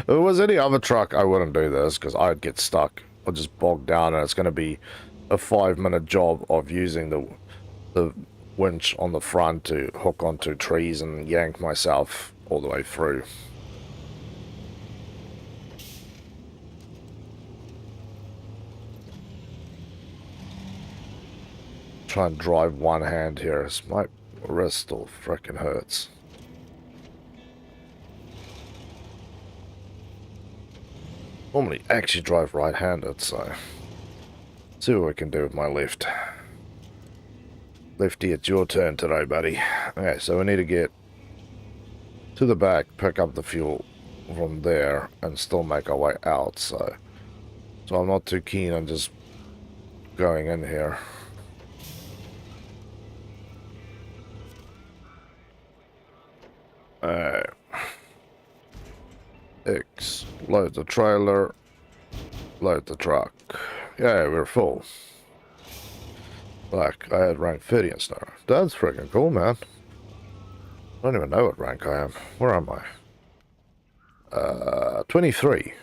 it was any other truck, I wouldn't do this because I'd get stuck or just bogged down, and it's going to be a 5-minute job of using the winch on the front to hook onto trees and yank myself all the way through. Try and drive one hand here. My wrist still frickin' hurts. Normally actually drive right-handed, so see what we can do with my left. Lefty, it's your turn today, buddy. Okay, so we need to get to the back, pick up the fuel from there, and still make our way out, so I'm not too keen on just going in here. X, load the trailer, load the truck. Yeah, we're full. Like, I had rank 30 in SnowRunner. That's freaking cool, man. I don't even know what rank I am. Where am I? 23.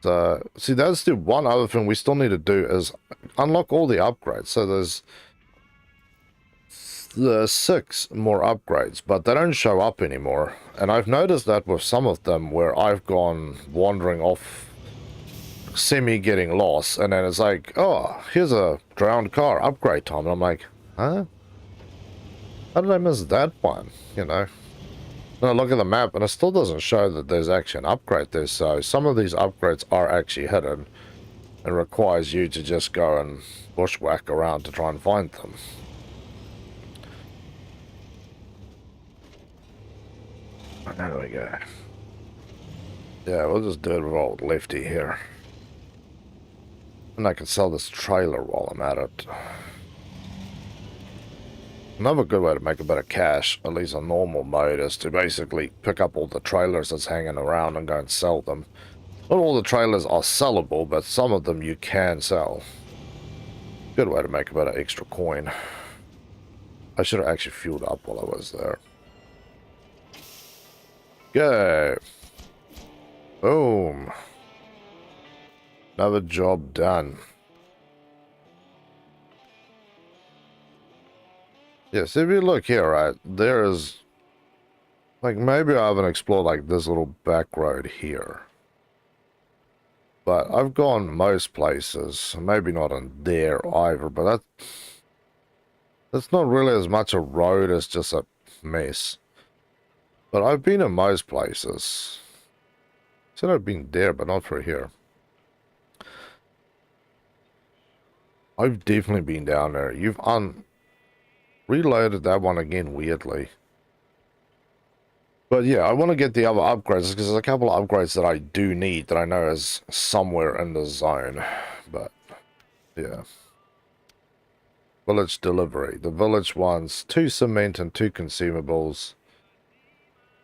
So, see, that's the one other thing we still need to do is unlock all the upgrades. So there's 6 more upgrades, but they don't show up anymore. And I've noticed that with some of them where I've gone wandering off, getting lost, and then it's like, oh, here's a drowned car, upgrade time. And I'm like, huh? How did I miss that one? You know? And I look at the map and it still doesn't show that there's actually an upgrade there. So some of these upgrades are actually hidden and requires you to just go and bushwhack around to try and find them. There we go. Yeah, we'll just do it with old Lefty here. And I can sell this trailer while I'm at it. Another good way to make a bit of cash, at least on normal mode, is to basically pick up all the trailers that's hanging around and go and sell them. Not all the trailers are sellable, but some of them you can sell. Good way to make a bit of extra coin. I should have actually fueled up while I was there. Go. Boom. Another job done. Yes, if you look here, right, there is... Like, maybe I haven't explored, like, this little back road here. But I've gone most places. Maybe not in there either, but that's not really as much a road as just a mess. But I've been in most places. Said I've been there, but not for here. I've definitely been down there. You've reloaded that one again weirdly. But yeah, I want to get the other upgrades because there's a couple of upgrades that I do need that I know is somewhere in the zone. But yeah. Village delivery. The village wants 2 cement and 2 consumables.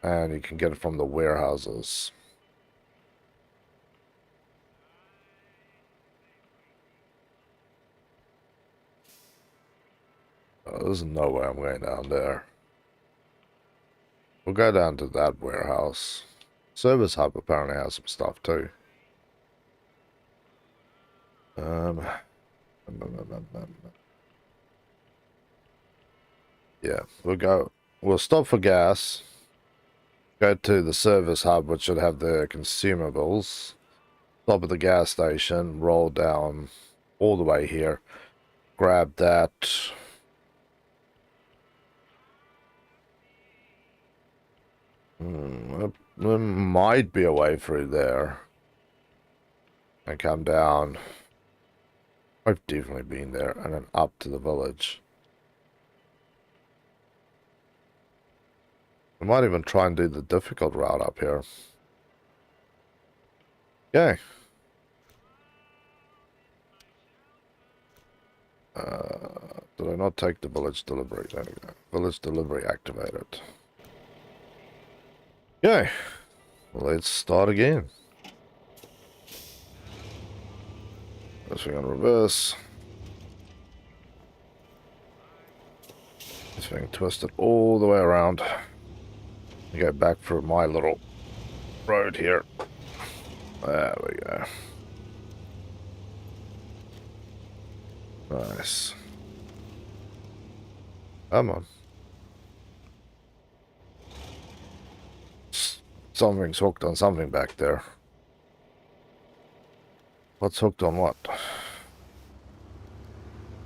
And you can get it from the warehouses. Oh, there's no way I'm going down there. We'll go down to that warehouse. Service hub apparently has some stuff too. Yeah, we'll stop for gas. Go to the service hub, which should have the consumables. Stop at the gas station, roll down all the way here. Grab that. There might be a way through there. And come down. I've definitely been there. And then up to the village. I might even try and do the difficult route up here. Okay. Did I not take the village delivery? There we go. Village delivery activated. Okay. Well, let's start again. This thing on reverse. This thing twisted all the way around. Go back through my little road here. There we go. Nice. Come on. Something's hooked on something back there. What's hooked on what?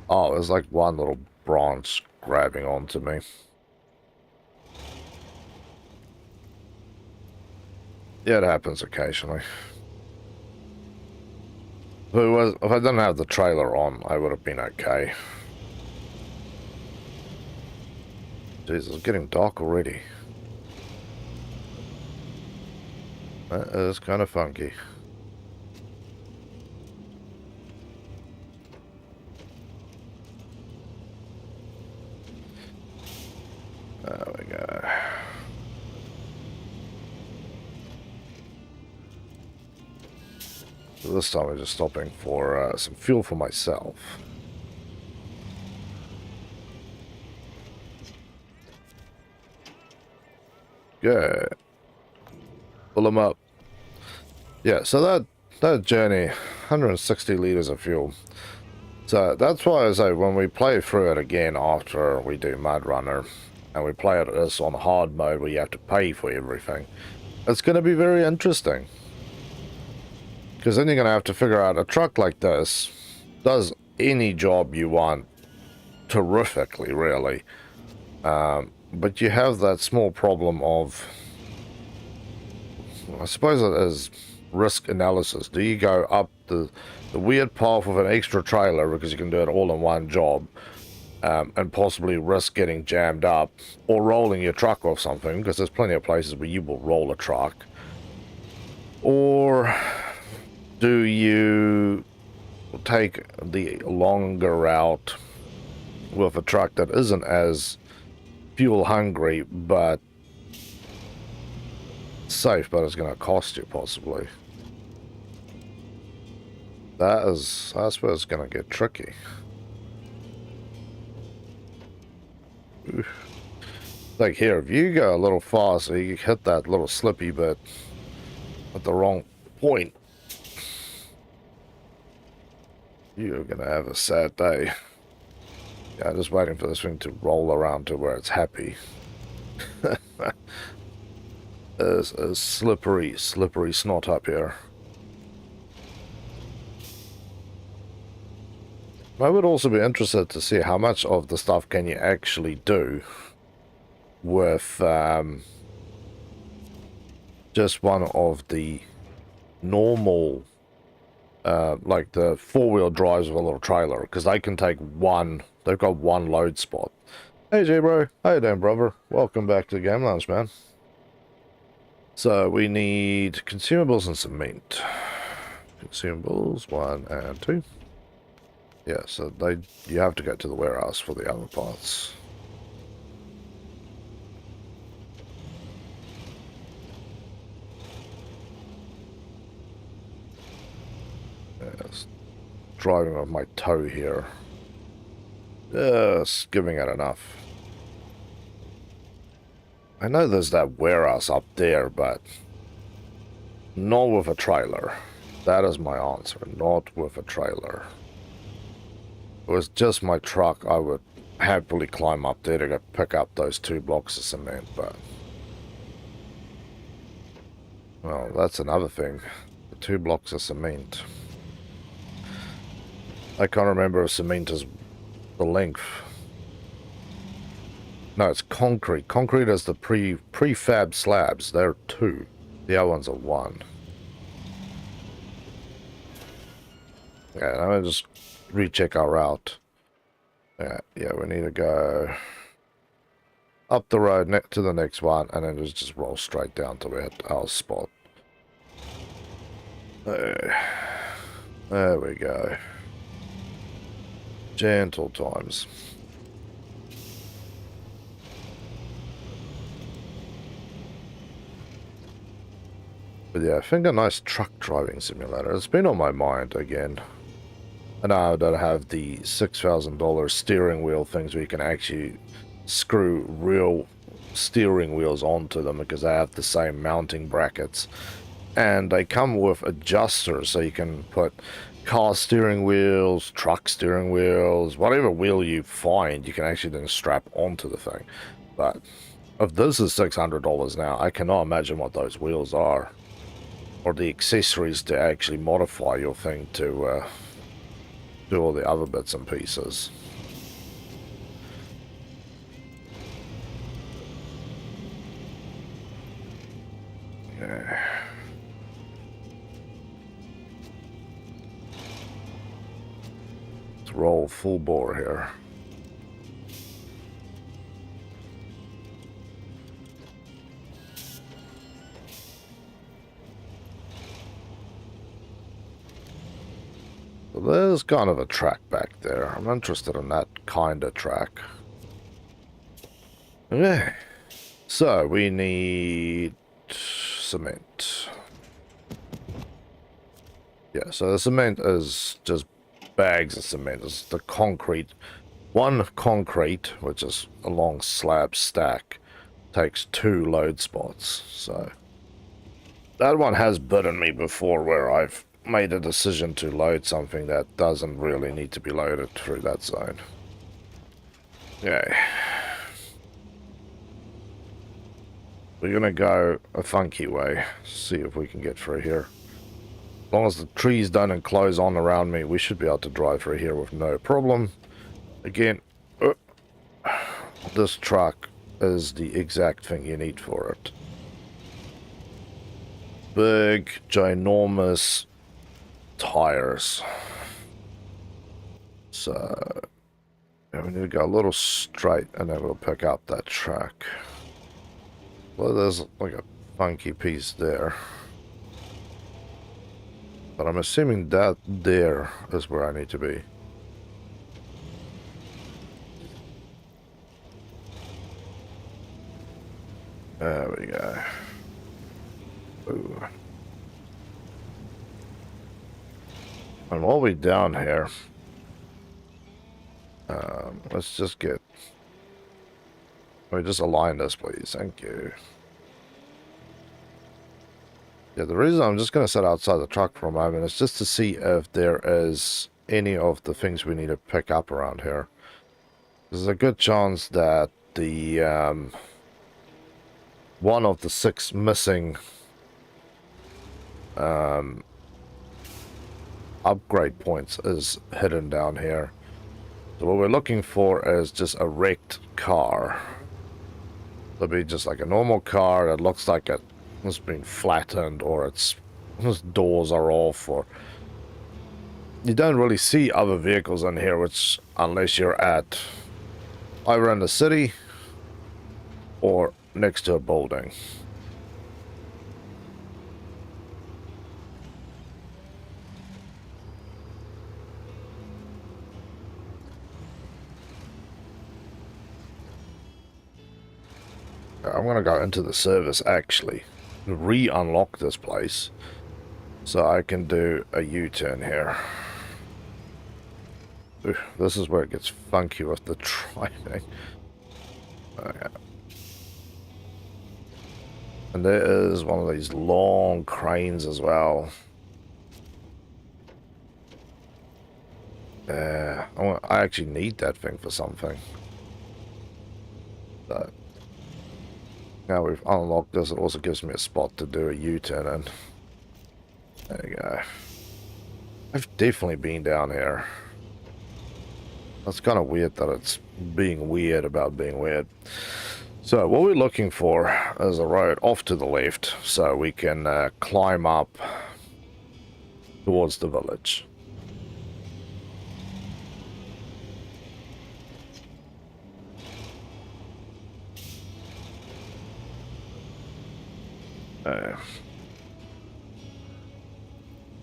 Oh, there's like one little branch grabbing onto me. Yeah, it happens occasionally. If I didn't have the trailer on, I would have been okay. Jeez, it's getting dark already. That is kind of funky. There we go. So this time I'm just stopping for some fuel for myself. Good. Pull them up. Yeah, so that journey, 160 liters of fuel. So that's why I say when we play through it again after we do MudRunner, and we play this on hard mode where you have to pay for everything, it's going to be very interesting. Because then you're going to have to figure out a truck like this does any job you want terrifically, really. But you have that small problem of, I suppose it is risk analysis. Do you go up the weird path with an extra trailer because you can do it all in one job, and possibly risk getting jammed up, or rolling your truck off something, because there's plenty of places where you will roll a truck? Or do you take the longer route with a truck that isn't as fuel hungry but safe, but it's going to cost you possibly? That is, I suppose, going to get tricky. Oof. Like here, if you go a little faster, you hit that little slippy bit at the wrong point, you're going to have a sad day. Yeah, I'm just waiting for this thing to roll around to where it's happy. is a slippery snot up here. I would also be interested to see how much of the stuff can you actually do with just one of the normal like the four-wheel drives with a little trailer, because they can take one, they've got one load spot. Hey J bro, how you doing brother? Welcome back to the Game Lounge, man. So we need consumables and cement. Consumables 1 and 2. Yeah, so you have to go to the warehouse for the other parts. Yes. Driving with my toe here. Just giving it enough. I know there's that warehouse up there, but not with a trailer. That is my answer. Not with a trailer. If it was just my truck, I would happily climb up there to go pick up those 2 blocks of cement, but... well, that's another thing. The 2 blocks of cement. I can't remember if cement is the length. No, it's concrete. Concrete is the prefab slabs. They're 2. The other ones are 1. Yeah, I'm gonna just recheck our route. Yeah, we need to go up the road to the next one, and then just roll straight down to our spot. There we go. Gentle times. But yeah, I think a nice truck driving simulator. It's been on my mind again. And now that I have the $6,000 steering wheel things where you can actually screw real steering wheels onto them, because they have the same mounting brackets. And they come with adjusters, so you can put car steering wheels, truck steering wheels, whatever wheel you find, you can actually then strap onto the thing. But if this is $600 now, I cannot imagine what those wheels are. Or the accessories to actually modify your thing to do all the other bits and pieces. Yeah. Let's roll full bore here. So there's kind of a track back there. I'm interested in that kind of track. Okay. So we need cement. Yeah, so the cement is just bags of cement. It's the concrete. One concrete, which is a long slab stack, takes 2 load spots. So that one has bitten me before, where I've made a decision to load something that doesn't really need to be loaded through that zone. Okay. We're gonna go a funky way. See if we can get through here. As long as the trees don't enclose on around me, we should be able to drive through here with no problem. Again, this truck is the exact thing you need for it. Big, ginormous tires. So yeah, we need to go a little straight, and then we'll pick up that track. Well, there's like a funky piece there, but I'm assuming that there is where I need to be. There we go. Ooh. And while we're down here, let's just get... Let me just align this, please. Thank you. Yeah, the reason I'm just going to sit outside the truck for a moment is just to see if there is any of the things we need to pick up around here. There's a good chance that the one of the 6 missing upgrade points is hidden down here. So what we're looking for is just a wrecked car. It'll be just like a normal car that looks like it's been flattened, or its doors are off, or you don't really see other vehicles in here, which unless you're at either in the city or next to a building. I'm going to go into the service, actually, re-unlock this place so I can do a U-turn here. Ooh, this is where it gets funky with the driving. Okay. And there is one of these long cranes as well. I actually need that thing for something. So now we've unlocked this, it also gives me a spot to do a U-turn in. There you go. I've definitely been down here. That's kind of weird that it's being weird about being weird. So what we're looking for is a road off to the left so we can climb up towards the village.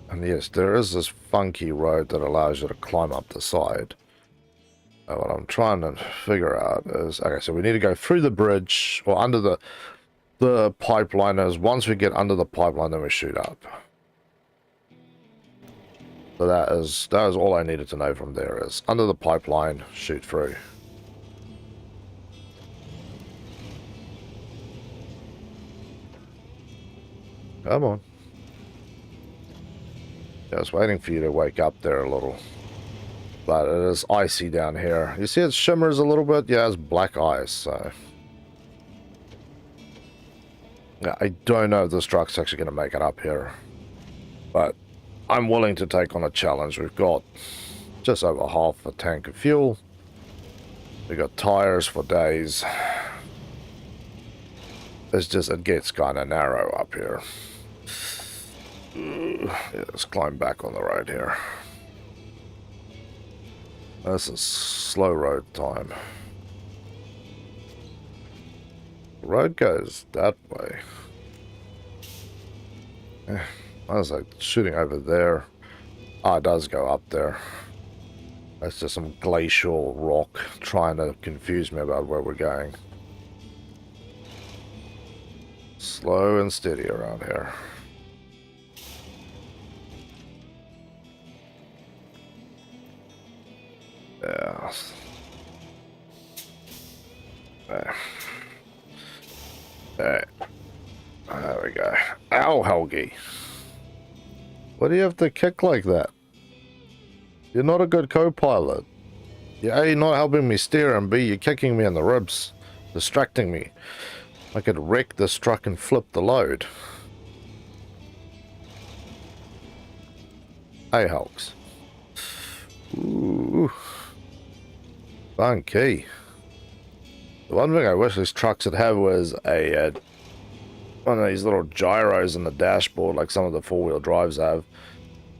And yes, there is this funky road that allows you to climb up the side. What I'm trying to figure out is, okay, so we need to go through the bridge, or under the pipeline. Is once we get under the pipeline, then we shoot up. So that is all I needed to know from there, is under the pipeline, shoot through. Come on. I was waiting for you to wake up there a little. But it is icy down here. You see it shimmers a little bit? Yeah, it's black ice, so... yeah, I don't know if this truck's actually going to make it up here. But I'm willing to take on a challenge. We've got just over half a tank of fuel. We've got tires for days. It's just, it gets kind of narrow up here. Yeah, let's climb back on the road here. This is slow road time. The road goes that way. I was like shooting over there. Ah, it does go up there. That's just some glacial rock trying to confuse me about where we're going. Slow and steady around here. Yeah. There we go. Ow, Helgi. Why do you have to kick like that? You're not a good co-pilot. You're A, not helping me steer, and B, you're kicking me in the ribs, distracting me. I could wreck this truck and flip the load. Hey, Hulks. Ooh. Funky. The one thing I wish these trucks would have was a one of these little gyros in the dashboard, like some of the four-wheel drives have,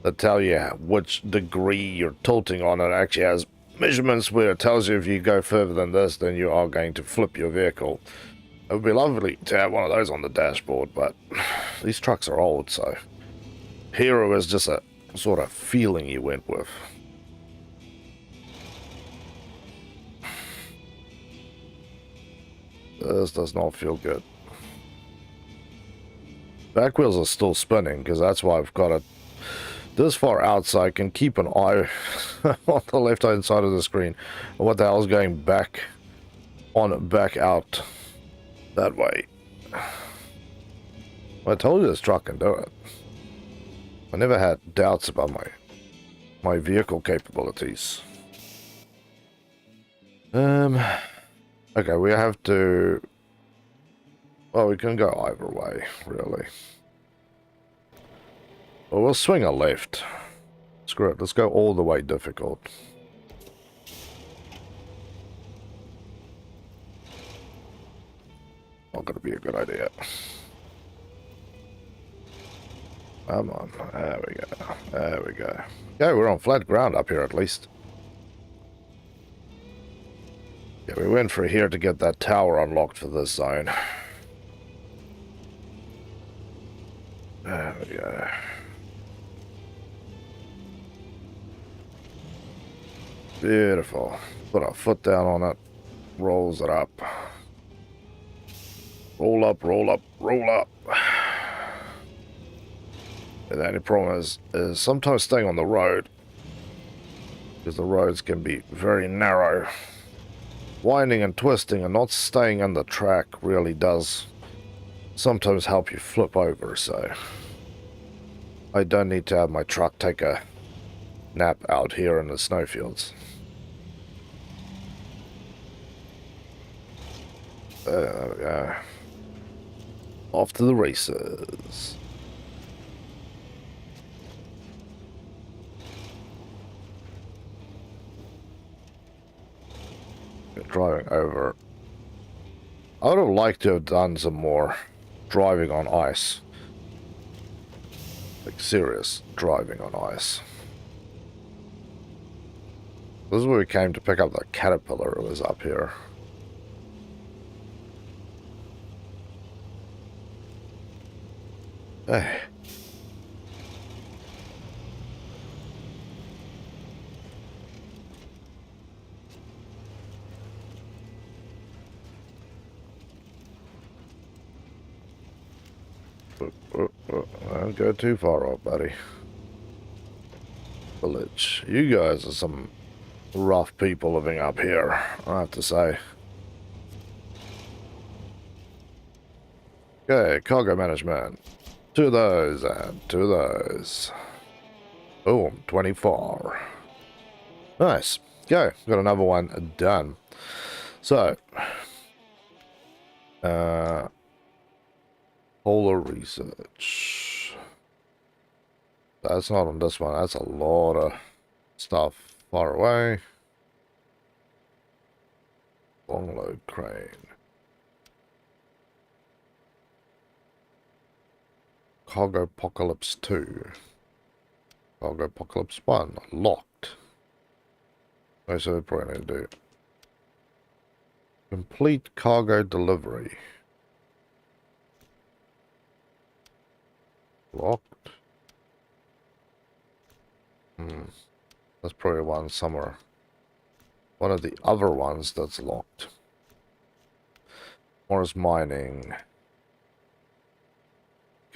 that tell you which degree you're tilting on. It actually has measurements where it tells you if you go further than this, then you are going to flip your vehicle. It would be lovely to have one of those on the dashboard, but these trucks are old, so Hero is just a sort of feeling you went with. This does not feel good. Back wheels are still spinning, because that's why I've got it this far out, so I can keep an eye on the left-hand side of the screen. What the hell is going back out that way? I told you this truck can do it. I never had doubts about my vehicle capabilities. Okay, we have to Well, we can go either way, really. Well, we'll swing a left. Screw it, let's go all the way difficult. Not gonna be a good idea. Come on, there we go, there we go. Okay, we're on flat ground up here at least. Yeah, we went for here to get that tower unlocked for this zone. There we go. Beautiful. Put our foot down on it. Rolls it up. Roll up, roll up, roll up. And the only problem is sometimes staying on the road, because the roads can be very narrow. Winding and twisting and not staying on the track really does sometimes help you flip over, so I don't need to have my truck take a nap out here in the snowfields. There we go. Off to the races. Driving over. I would have liked to have done some more driving on ice. Like serious driving on ice. This is where we came to pick up that caterpillar. It was up here. Hey. Don't go too far off, buddy. Village. You guys are some rough people living up here, I have to say. Okay, cargo management. To those and to those. Boom, 24. Nice. Okay, got another one done. So, polar research. That's not on this one. That's a lot of stuff far away. Long load crane. Cargo Apocalypse 2. Cargo Apocalypse 1. Locked. Okay, so we probably need to do complete cargo delivery. Locked. That's probably one somewhere. One of the other ones that's locked. Mars mining.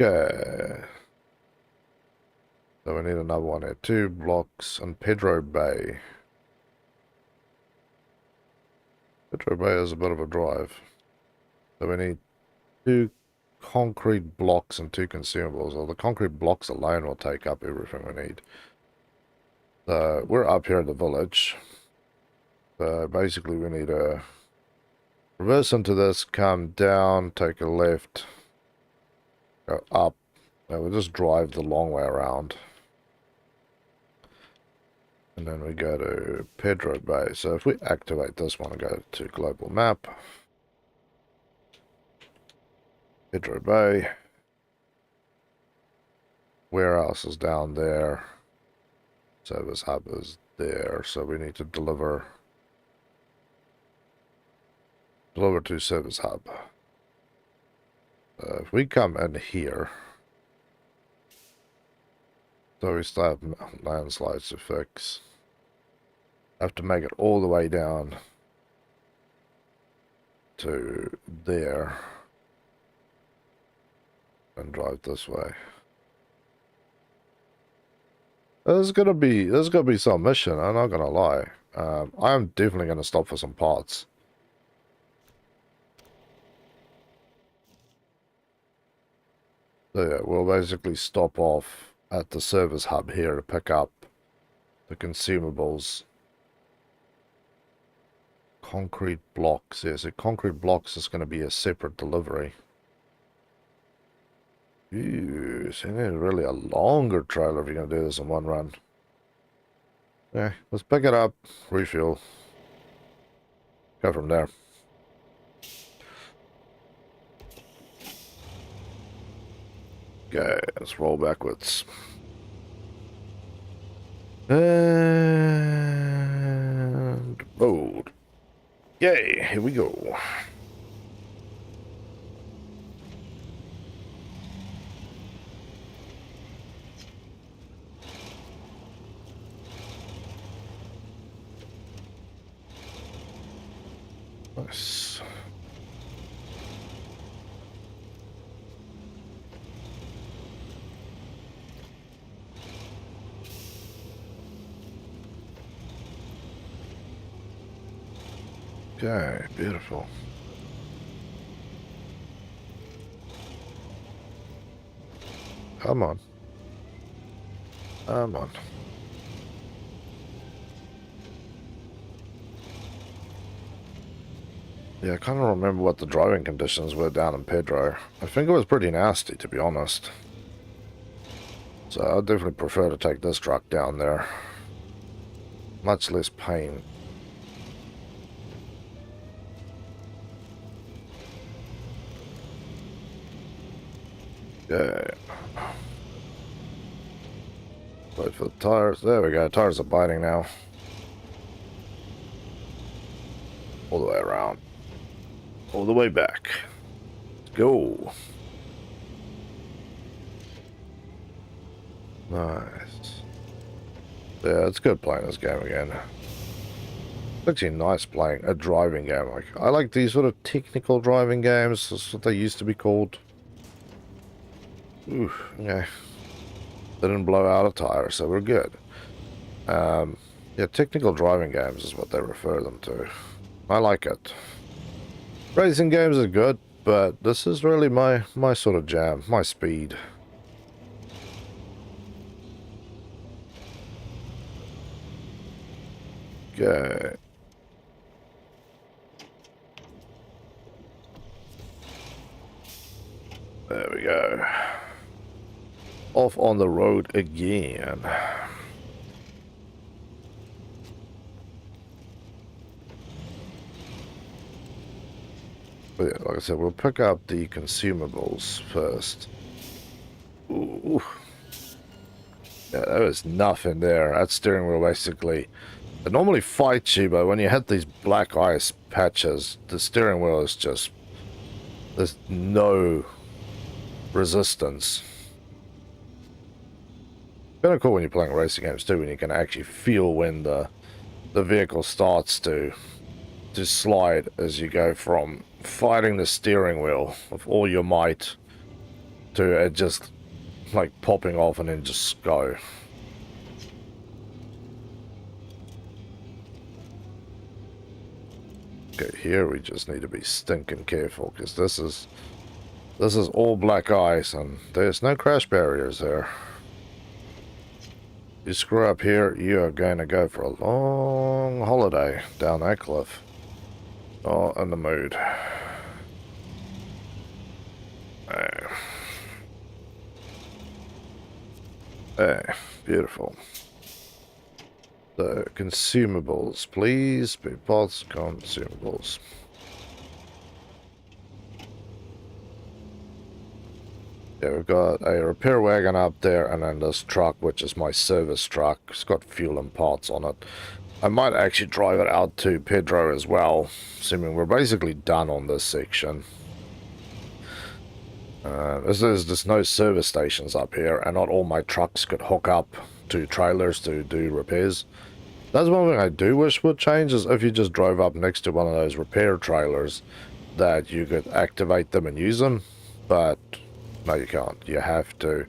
Okay. So we need another one here. 2 blocks and Pedro Bay. Pedro Bay is a bit of a drive. So we need 2 concrete blocks and 2 consumables. Well, the concrete blocks alone will take up everything we need. So we're up here in the village. So basically we need to reverse into this, come down, take a left, go up, and we'll just drive the long way around. And then we go to Pedro Bay. So if we activate this one and go to global map, Pedro Bay, warehouse is down there, service hub is there, so we need to deliver to service hub. If we come in here, so we still have landslides to fix. I have to make it all the way down to there and drive this way. There's gonna be some mission, I'm not gonna lie. I'm definitely gonna stop for some parts. So yeah, we'll basically stop off at the service hub here to pick up the consumables. Concrete blocks. Yeah, so concrete blocks is going to be a separate delivery. Ooh, so you need really a longer trailer if you're going to do this in one run. Yeah, let's pick it up, refuel, go from there. Okay, let's roll backwards. And road. Yay, here we go. Nice. Okay, beautiful. Come on. Come on. Yeah, I kind of remember what the driving conditions were down in Pedro. I think it was pretty nasty, to be honest. So I'd definitely prefer to take this truck down there. Much less pain. Yeah. Wait for the tires. There we go. Tires are biting now. All the way around. All the way back. Let's go. Nice. Yeah, it's good playing this game again. It's actually nice playing a driving game. Like, I like these sort of technical driving games. That's what they used to be called. Ooh, yeah. Didn't blow out a tire, so we're good. Yeah, technical driving games is what they refer them to. I like it. Racing games are good, but this is really my sort of jam, my speed. Okay. There we go. Off on the road again. But yeah, like I said, we'll pick up the consumables first. Ooh. Yeah, there was nothing there. That steering wheel basically... It normally fights you, but when you hit these black ice patches, the steering wheel is just... There's no resistance. Kind of cool when you're playing racing games too, when you can actually feel when the vehicle starts to slide as you go from fighting the steering wheel with all your might to it just like popping off and then just go. Okay, here we just need to be stinking careful because this is all black ice and there's no crash barriers there. You screw up here, you are going to go for a long holiday down that cliff. Oh, in the mood. There, beautiful. So, consumables, please. People's consumables. Yeah, we've got a repair wagon up there, and then this truck, which is my service truck. It's got fuel and parts on it. I might actually drive it out to Pedro as well, assuming we're basically done on this section. There's no service stations up here, and not all my trucks could hook up to trailers to do repairs. That's one thing I do wish would change, is if you just drove up next to one of those repair trailers, that you could activate them and use them, but no, you can't. You have to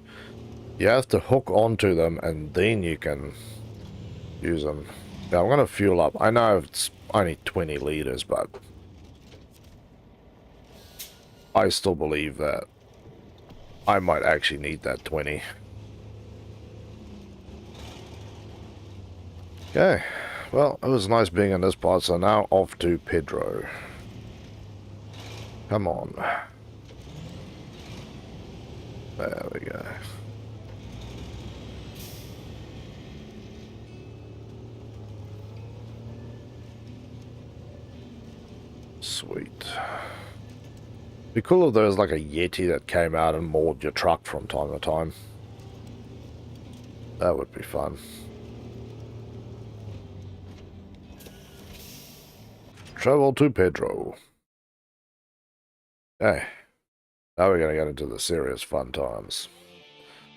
hook onto them, and then you can use them. Now, I'm going to fuel up. I know it's only 20 liters, but I still believe that I might actually need that 20. Okay, well, it was nice being in this part, so now off to Pedro. Come on. There we go. Sweet. Be cool if there was like a Yeti that came out and mauled your truck from time to time. That would be fun. Travel to Pedro. Hey. Now we're gonna get into the serious fun times.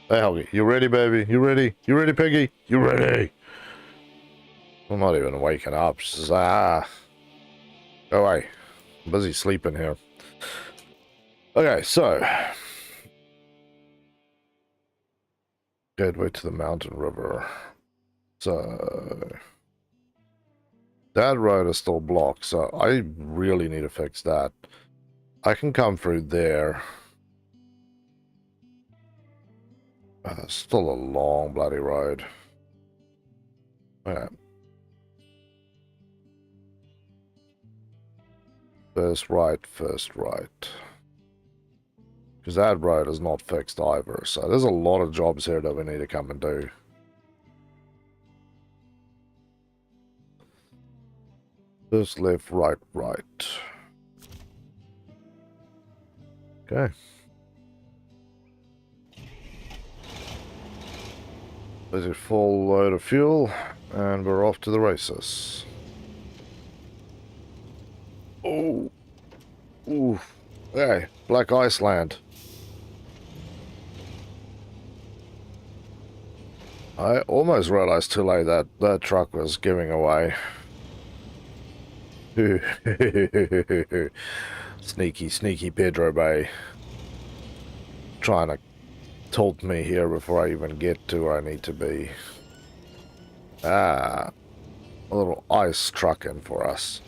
Hey, Helgi, you ready, baby? You ready? You ready, Piggy? You ready? I'm not even waking up. She's like, go away. I'm busy sleeping here. Okay, so. Gateway to the mountain river. So. That road is still blocked, so I really need to fix that. I can come through there. Still a long bloody road. Okay. First right, first right. Because that road is not fixed either. So there's a lot of jobs here that we need to come and do. First left, right, right. Okay. There's a full load of fuel, and we're off to the races. Oh. Ooh. Hey, Black Iceland. I almost realized too late that that truck was giving away. Sneaky, sneaky Pedro Bay. Trying to tilt me here before I even get to where I need to be. Ah, a little ice truck in for us.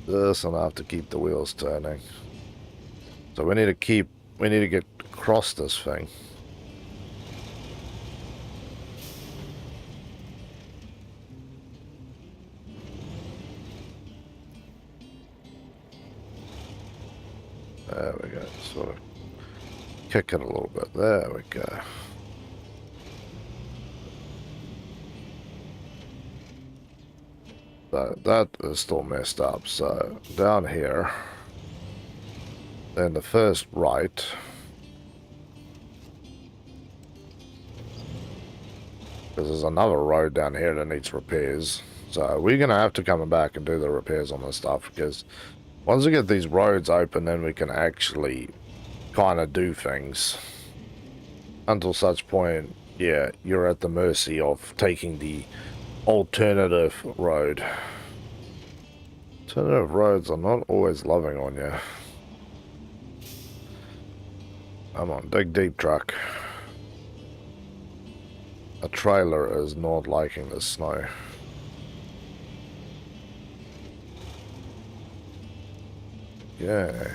Just enough to keep the wheels turning. So we need to get across this thing. There we go. Sort of kick it a little bit. There we go. That is still messed up. So down here, then the first right. Because there's another road down here that needs repairs. So we're going to have to come back and do the repairs on this stuff. Because once we get these roads open, then we can actually kind of do things. Until such point, yeah, you're at the mercy of taking the alternative road. Alternative roads are not always loving on you. Come on, dig deep, truck. A trailer is not liking the snow. Yeah.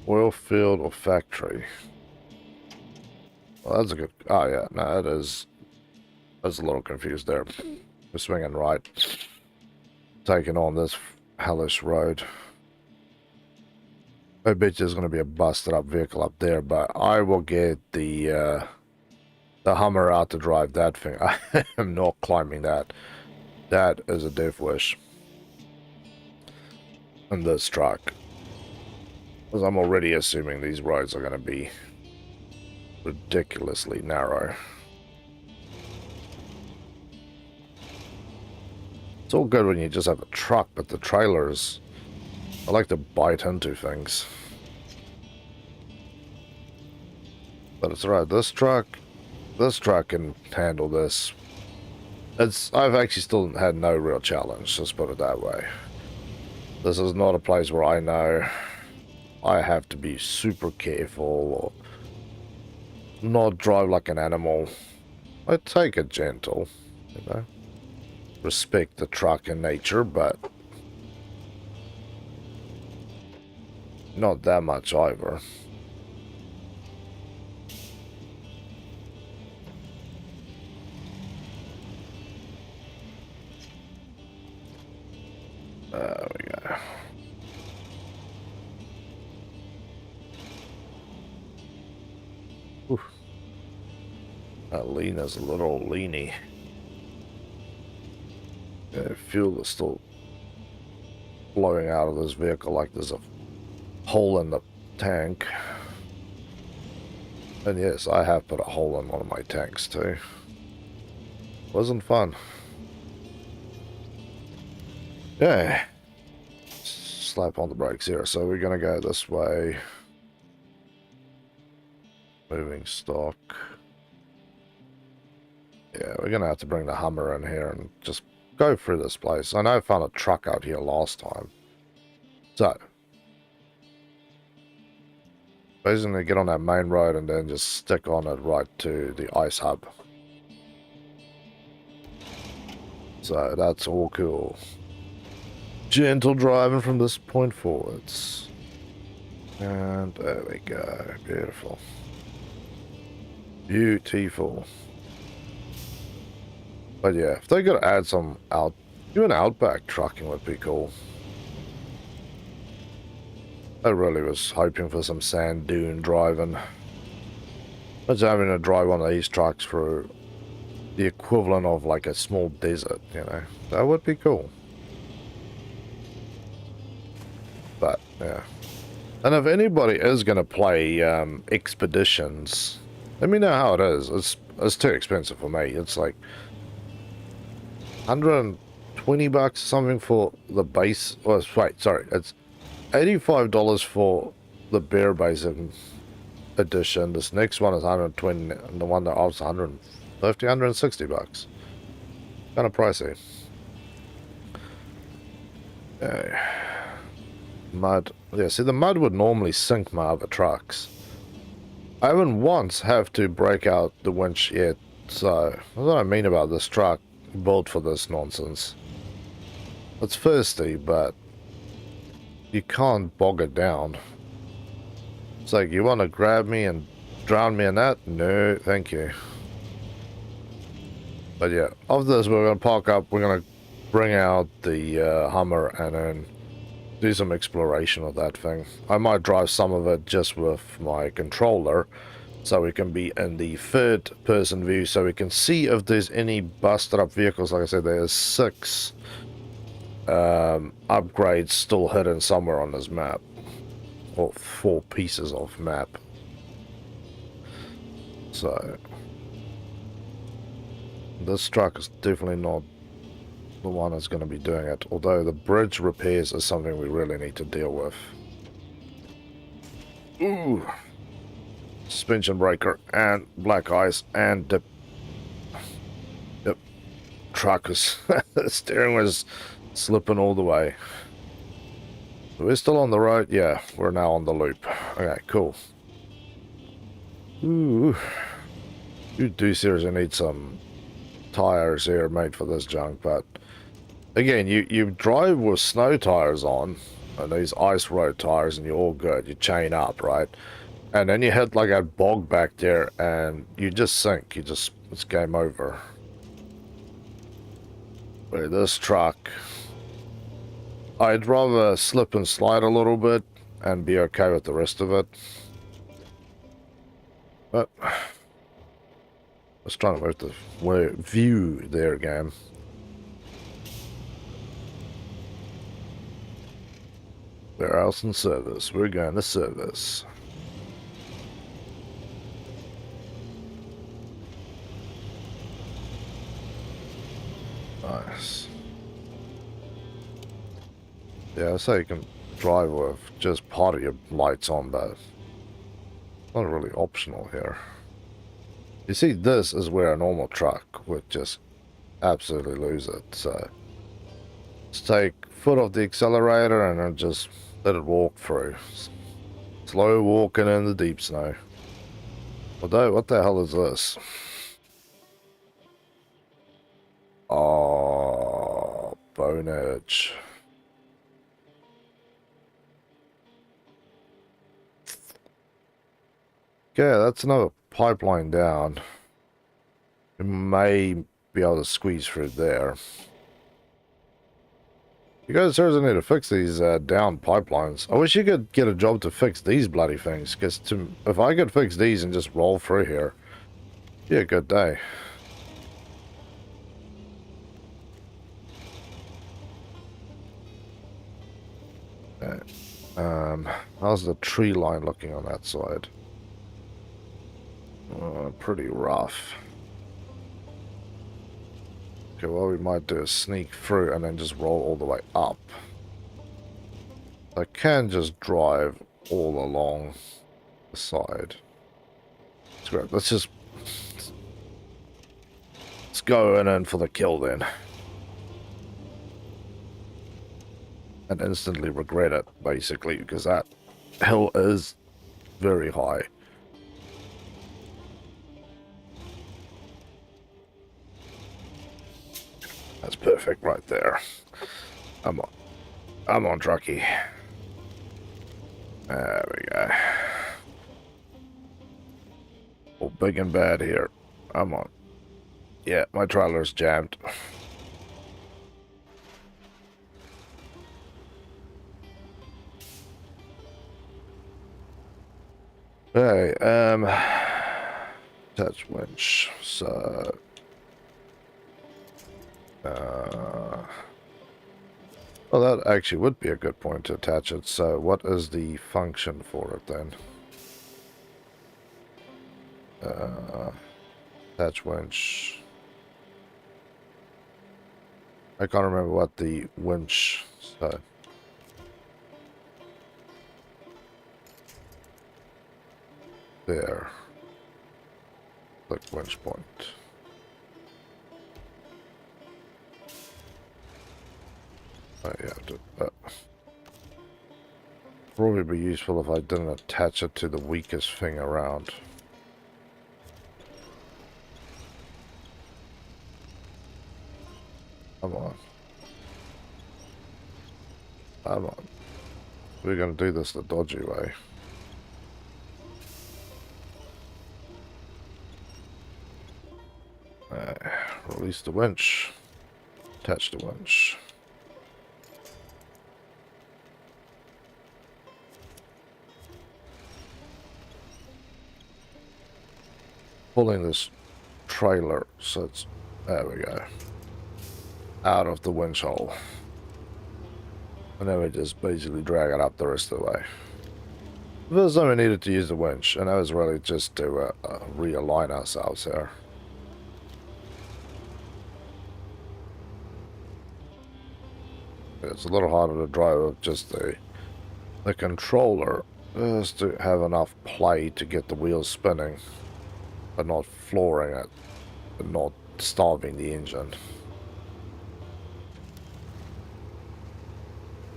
Oil field or factory? Well, that's a good... Oh, yeah. No, it is... I was a little confused there. We're swinging right. Taking on this hellish road. I bet there's going to be a busted up vehicle up there, but I will get the Hummer out to drive that thing. I am not climbing that. That is a death wish. And this truck. Because I'm already assuming these roads are going to be ridiculously narrow. It's all good when you just have a truck, but the trailers, I like to bite into things. But it's right, this truck can handle this. I've actually still had no real challenge, let's put it that way. This is not a place where I know I have to be super careful or not drive like an animal. I take it gentle, you know. Respect the truck and nature, but not that much either. Oof. That lean is a little leany. Yeah, fuel is still blowing out of this vehicle like there's a hole in the tank. And yes, I have put a hole in one of my tanks too. Wasn't fun. Yeah. Slap on the brakes here. So we're going to go this way. Moving stock. Yeah, we're going to have to bring the Hummer in here and just go through this place. I know I found a truck out here last time. So, basically get on that main road and then just stick on it right to the ice hub. So, that's all cool. Gentle driving from this point forwards. And there we go. Beautiful. Beautiful. But yeah, if they could add some even outback trucking would be cool. I really was hoping for some sand dune driving. Imagine having to drive one of these trucks through the equivalent of like a small desert, you know. That would be cool. But yeah. And if anybody is going to play Expeditions, let me know how it is. It's too expensive for me. It's like 120 bucks something for the base. Oh, wait, sorry. It's $85 for the bare basic edition. This next one is 120, and the one that offers 150, 160 bucks. Kind of pricey. Mud. Yeah, see, the mud would normally sink my other trucks. I haven't once have to break out the winch yet, so that's what I mean about this truck built for this nonsense. It's thirsty, but you can't bog it down. It's like, you want to grab me and drown me in that? No, thank you. But yeah, after this we're going to park up, we're going to bring out the Hummer and then do some exploration of that thing. I might drive some of it just with my controller, so we can be in the third person view, so we can see if there's any busted up vehicles. Like I said, there's 6 upgrades still hidden somewhere on this map, or 4 pieces of map. So this truck is definitely not the one that's going to be doing it, although the bridge repairs is something we really need to deal with. Ooh, suspension breaker and black ice and dip. Yep, truck is the steering was slipping all the way. So we're still on the road. Yeah, we're now on the loop. Okay, cool. Ooh, you do seriously need some tires here made for this junk, but again, you drive with snow tires on and these ice road tires and you're all good. You chain up, right? And then you hit like a bog back there and you just sink. It's game over. But this truck, I'd rather slip and slide a little bit and be okay with the rest of it. But I was trying to move the view there again. Warehouse and service. We're going to service. Nice. Yeah, so you can drive with just part of your lights on, but not really optional here. You see, this is where a normal truck would just absolutely lose it. So let's take foot off the accelerator and then just let it walk through. Slow walking in the deep snow. Although, what the hell is this? Oh, bone edge. Okay, that's another pipeline down. We may be able to squeeze through there. You guys seriously need to fix these down pipelines. I wish you could get a job to fix these bloody things, because if I could fix these and just roll through here, yeah, a good day. How's the tree line looking on that side? Pretty rough. Okay, what we might do is sneak through and then just roll all the way up. I can just drive all along the side. That's great. Let's go in for the kill then. And instantly regret it, basically, because that hill is very high. That's perfect right there. I'm on Truckee. There we go. Oh, big and bad here. I'm on. Yeah, my trailer's jammed. Hey, touch winch. So, well, that actually would be a good point to attach it. So, what is the function for it then? Attach winch. I can't remember what the winch said. There. Click winch point. You have to. Probably be useful if I didn't attach it to the weakest thing around. Come on. Come on. We're gonna do this the dodgy way. Release the winch. Attach the winch. Pulling this trailer, so it's, there we go, out of the winch hole. And then we just basically drag it up the rest of the way. The first time we needed to use the winch, and that was really just to realign ourselves here. It's a little harder to drive with just the controller, just to have enough play to get the wheels spinning, but not flooring it, but not starving the engine.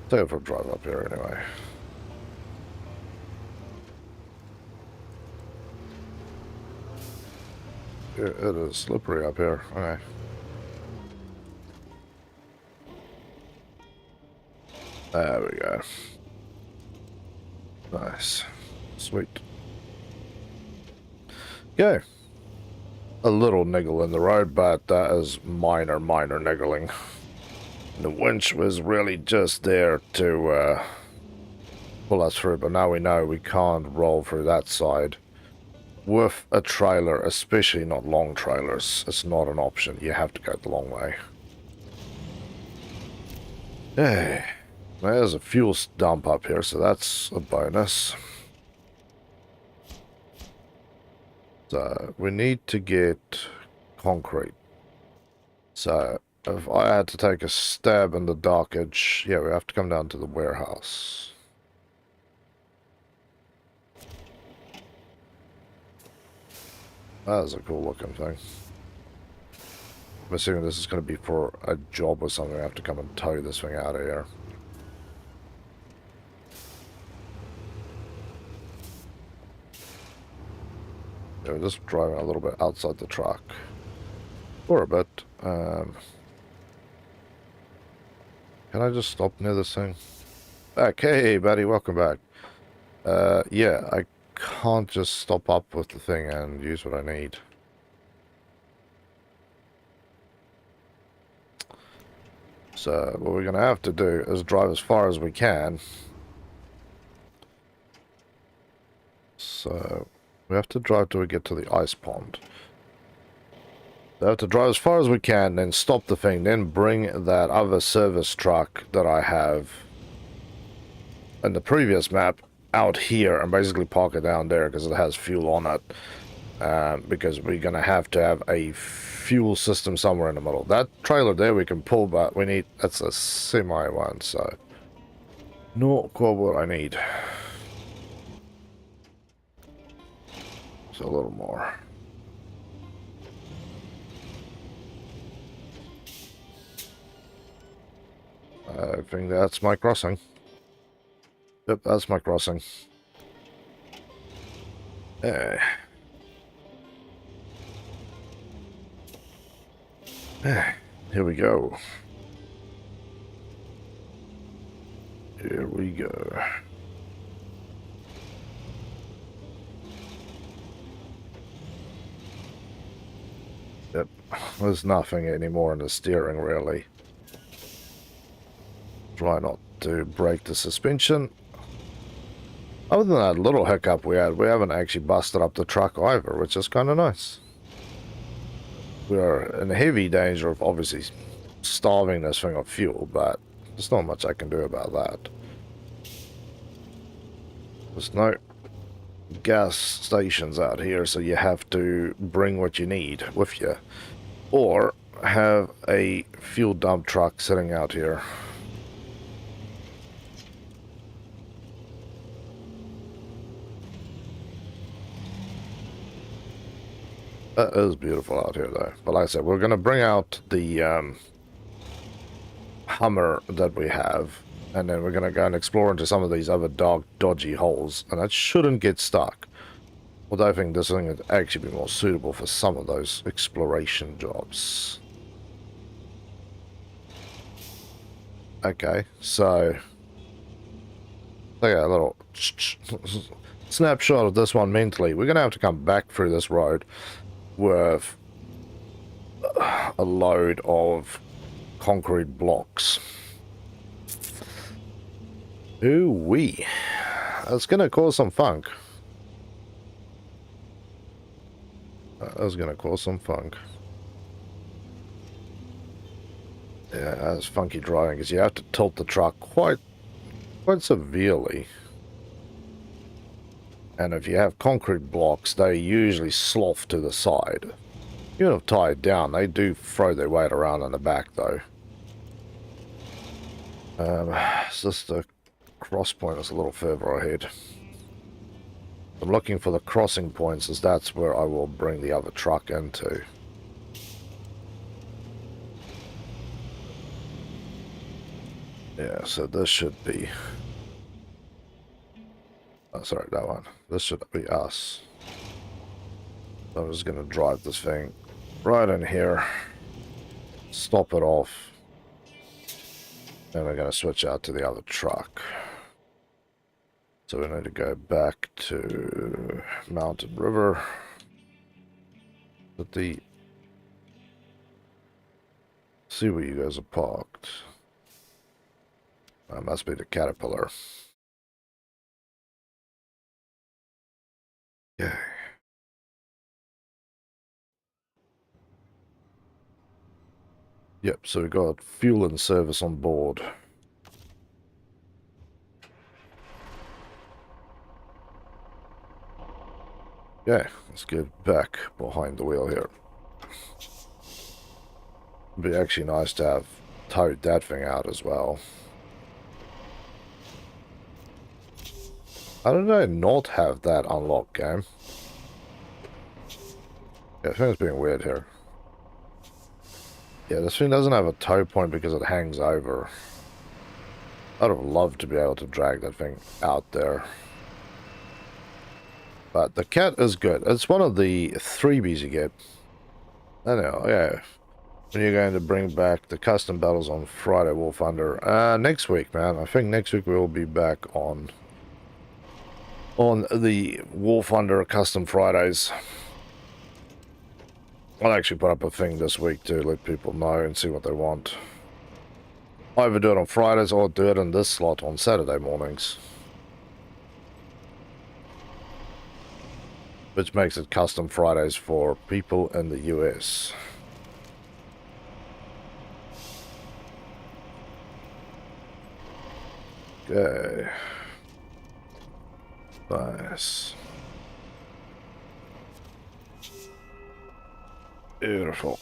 Take it for a drive up here anyway. It is slippery up here. Okay. There we go. Nice. Sweet. Okay. A little niggle in the road, but that is minor niggling. The winch was really just there to pull us through, but now we know we can't roll through that side with a trailer, especially not long trailers. It's not an option. You have to go the long way. Hey. There's a fuel dump up here, so that's a bonus. So, we need to get concrete. So, if I had to take a stab in the darkage, yeah, we have to come down to the warehouse. That is a cool looking thing. I'm assuming this is going to be for a job or something. I have to come and tow this thing out of here. Yeah, just driving a little bit outside the truck. For a bit. Can I just stop near this thing? Okay, buddy, welcome back. Yeah, I can't just stop up with the thing and use what I need. So what we're going to have to do is drive as far as we can. So we have to drive till we get to the ice pond. We have to drive as far as we can, then stop the thing, then bring that other service truck that I have in the previous map out here and basically park it down there because it has fuel on it. Because we're going to have a fuel system somewhere in the middle. That trailer there we can pull, but we need, that's a semi one, so not quite what I need. So a little more. I think that's my crossing. Yep, that's my crossing. Here we go. Here we go. Yep, there's nothing anymore in the steering, really. Try not to break the suspension. Other than that little hiccup we had, we haven't actually busted up the truck either, which is kind of nice. We are in heavy danger of obviously starving this thing of fuel, but there's not much I can do about that. There's no gas stations out here, so you have to bring what you need with you, or have a fuel dump truck sitting out here. That is beautiful out here, though. But like I said, we're going to bring out the Hummer that we have, and then we're going to go and explore into some of these other dark, dodgy holes, and that shouldn't get stuck. Although I think this thing would actually be more suitable for some of those exploration jobs. Okay, so take a little snapshot of this one mentally. We're going to have to come back through this road with a load of concrete blocks. Ooh-wee. That's going to cause some funk. That's going to cause some funk. Yeah, that's funky driving because you have to tilt the truck quite severely. And if you have concrete blocks, they usually slough to the side. Even if tied down, they do throw their weight around in the back, though. It's just the cross point is a little further ahead. I'm looking for the crossing points, as that's where I will bring the other truck into. Yeah, so this should be... Oh, sorry, that one. This should be us. I'm just going to drive this thing right in here. Stop it off. And we're going to switch out to the other truck. So we need to go back to Mountain River. But see where you guys are parked. That must be the Caterpillar. Okay. Yep, so we got fuel and service on board. Okay, let's get back behind the wheel here. It'd be actually nice to have towed that thing out as well. How did I not have that unlocked, game? Yeah, I think it's being weird here. Yeah, this thing doesn't have a tow point because it hangs over. I'd have loved to be able to drag that thing out there. But the cat is good. It's one of the freebies you get. I know, yeah. When you're going to bring back the custom battles on Friday, Wolf Hunter. Next week, man. I think next week we will be back on the Wolf Hunter Custom Fridays. I'll actually put up a thing this week to let people know and see what they want. either do it on Fridays or do it in this slot on Saturday mornings. Which makes it custom Fridays for people in the US. Okay. Nice. Beautiful.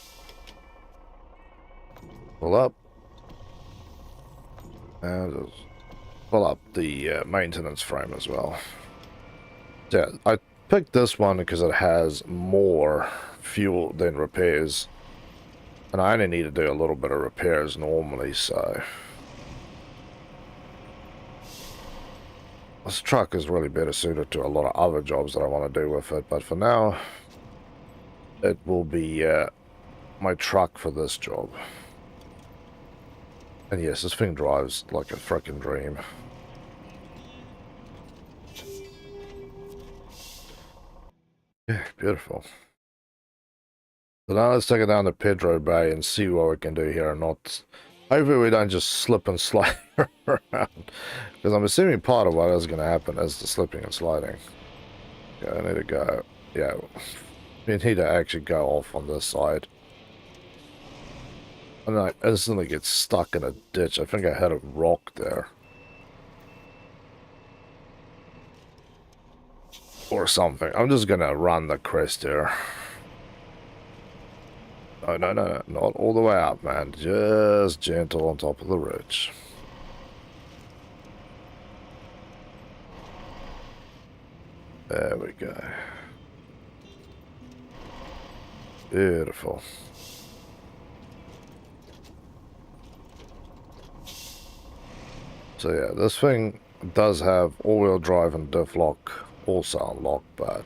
Pull up. And just pull up the maintenance frame as well. Yeah, I picked this one because it has more fuel than repairs. And I only need to do a little bit of repairs normally, so... This truck is really better suited to a lot of other jobs that I want to do with it, but for now, it will be my truck for this job. And yes, this thing drives like a freaking dream. Yeah, beautiful. So now let's take it down to Pedro Bay and see what we can do here and not... Hopefully we don't just slip and slide around. Because I'm assuming part of what is going to happen is the slipping and sliding. Yeah, I need to go... Yeah, we need to actually go off on this side. And I instantly get stuck in a ditch. I think I had a rock there. Or something. I'm just going to run the crest here. No, no, no, no, not all the way up, man. Just gentle on top of the ridge. There we go. Beautiful. So yeah, this thing does have all-wheel drive and diff lock also unlocked, but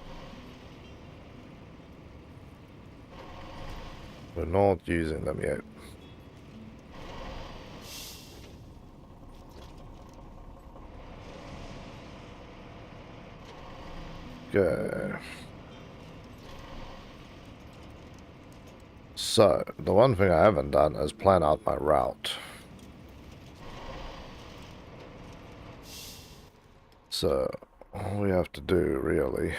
we're not using them yet. Okay. So, the one thing I haven't done is plan out my route. So, all we have to do, really...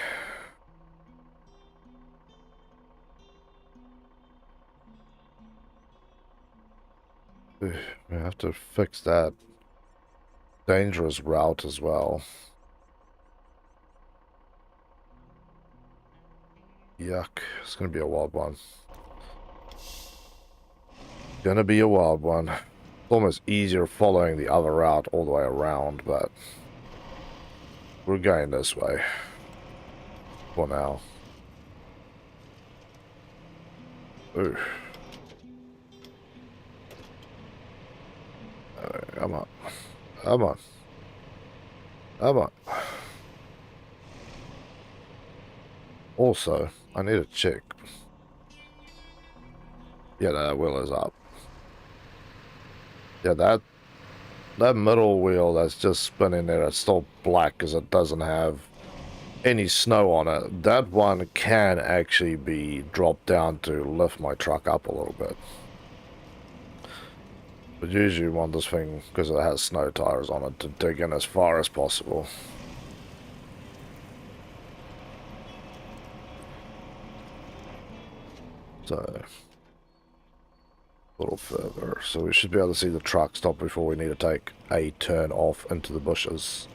We have to fix that dangerous route as well. Yuck. It's gonna be a wild one. Gonna be a wild one. It's almost easier following the other route all the way around, but we're going this way for now. Ooh. Come on. Come on. Come on. Also, I need to check. Yeah, that wheel is up. Yeah, that middle wheel that's just spinning there, it's still black because it doesn't have any snow on it. That one can actually be dropped down to lift my truck up a little bit. But usually you want this thing, because it has snow tires on it, to dig in as far as possible. So, a little further. So we should be able to see the truck stop before we need to take a turn off into the bushes.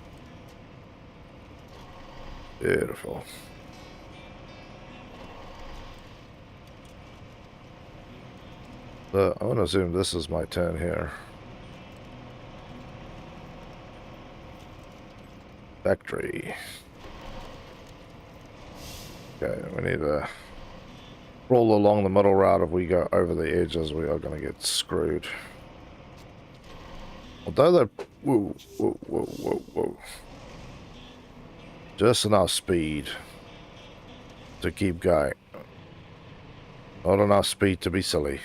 Beautiful. I want to assume this is my turn here. Factory. Okay, we need to roll along the middle route. If we go over the edges, we are going to get screwed. Although they're... Whoa, whoa, whoa, whoa, whoa. Just enough speed to keep going. Not enough speed to be silly.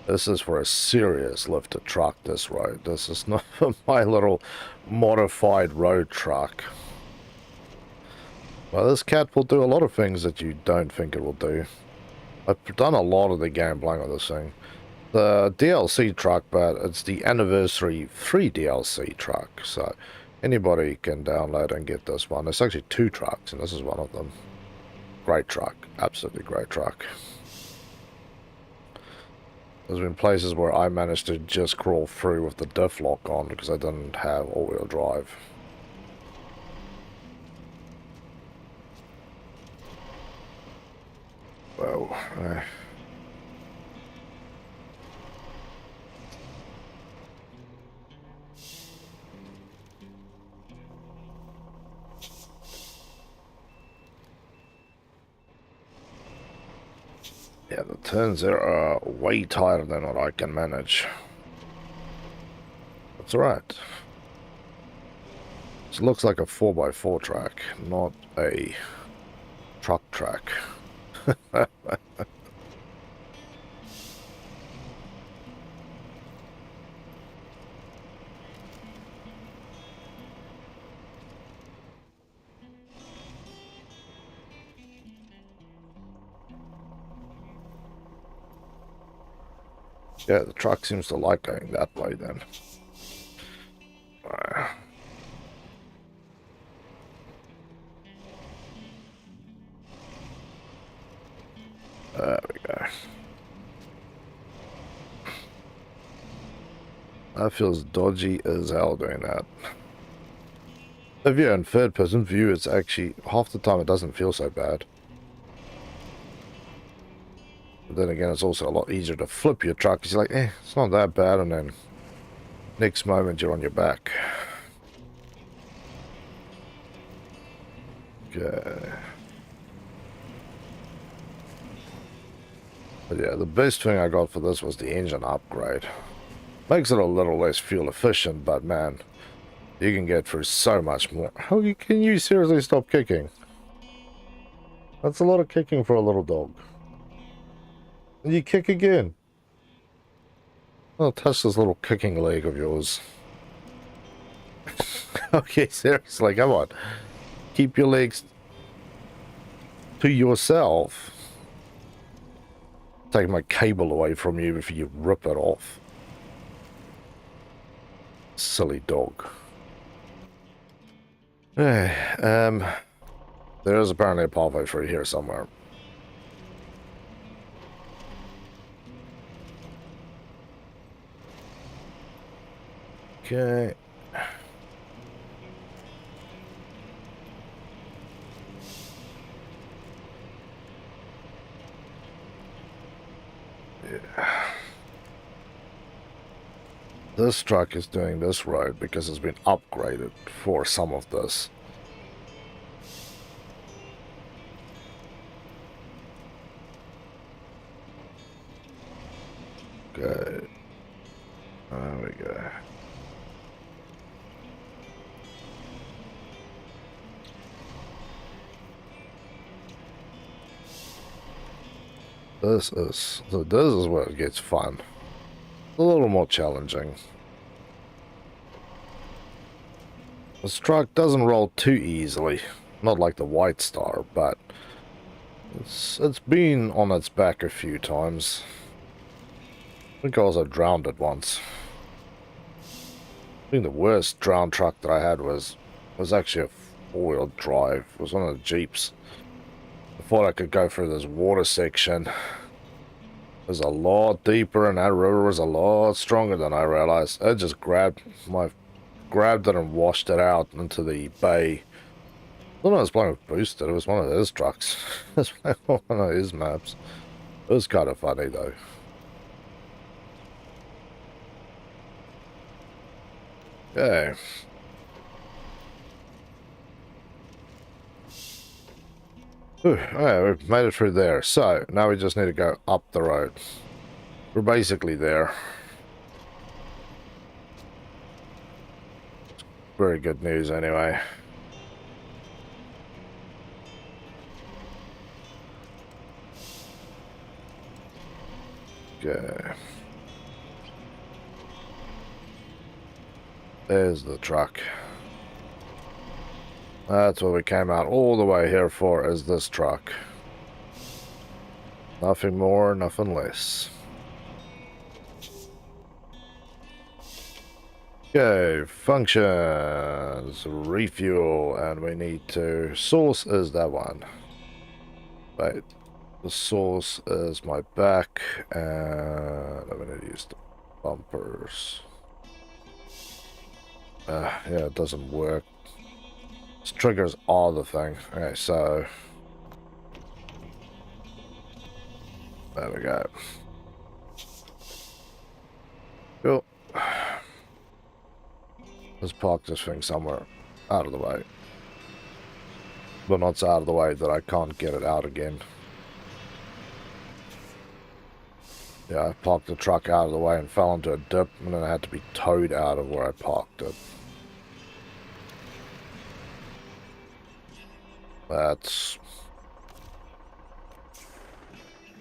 This is for a serious lifted truck, this road. This is not for my little modified road truck. Well, this cat will do a lot of things that you don't think it will do. I've done a lot of the game playing with this thing. the DLC truck, but it's the anniversary free DLC truck, so anybody can download and get this one. There's actually 2 trucks, and this is one of them. Great truck, absolutely great truck. There's been places where I managed to just crawl through with the diff lock on because I didn't have all-wheel drive. Whoa. Yeah, the turns there are way tighter than what I can manage. That's alright. This looks like a 4x4 track, not a truck track. Yeah, the truck seems to like going that way then. There we go. That feels dodgy as hell doing that. If you're in third person view, it's actually, half the time it doesn't feel so bad. But then again, it's also a lot easier to flip your truck because you're like, it's not that bad, and then next moment you're on your back. Okay. But yeah, the best thing I got for this was the engine upgrade. Makes it a little less fuel efficient, but man, you can get through so much more. How can you seriously stop kicking? That's a lot of kicking for a little dog. And you kick again. I'll touch this little kicking leg of yours. Okay, seriously, come on. Keep your legs to yourself. Take my cable away from you before you rip it off. Silly dog. There is apparently a pathway through here somewhere. Okay. Yeah. This truck is doing this road because it's been upgraded for some of this. Good. There we go. This is where it gets fun. A little more challenging. This truck doesn't roll too easily. Not like the White Star, but it's been on its back a few times. I think I also drowned it once. I think the worst drowned truck that I had was actually a four-wheel drive. It was one of the Jeeps. I thought I could go through this water section. It was a lot deeper and that river was a lot stronger than I realized. I just grabbed it and washed it out into the bay. I thought I was playing with Boosted. It was one of his trucks. It was one of his maps. It was kind of funny though. Okay. Alright, we've made it through there. So, now we just need to go up the road. We're basically there. Very good news anyway. Okay. There's the truck. That's what we came out all the way here for, is this truck. Nothing more, nothing less. Okay, functions, refuel, and we need to, source is that one. Wait, the source is my back, and I'm gonna use the bumpers. Yeah, it doesn't work. Its triggers are the thing. Okay, so there we go. Cool. Let's park this thing somewhere out of the way. But not so out of the way that I can't get it out again. Yeah, I parked the truck out of the way and fell into a dip, and then I had to be towed out of where I parked it. That's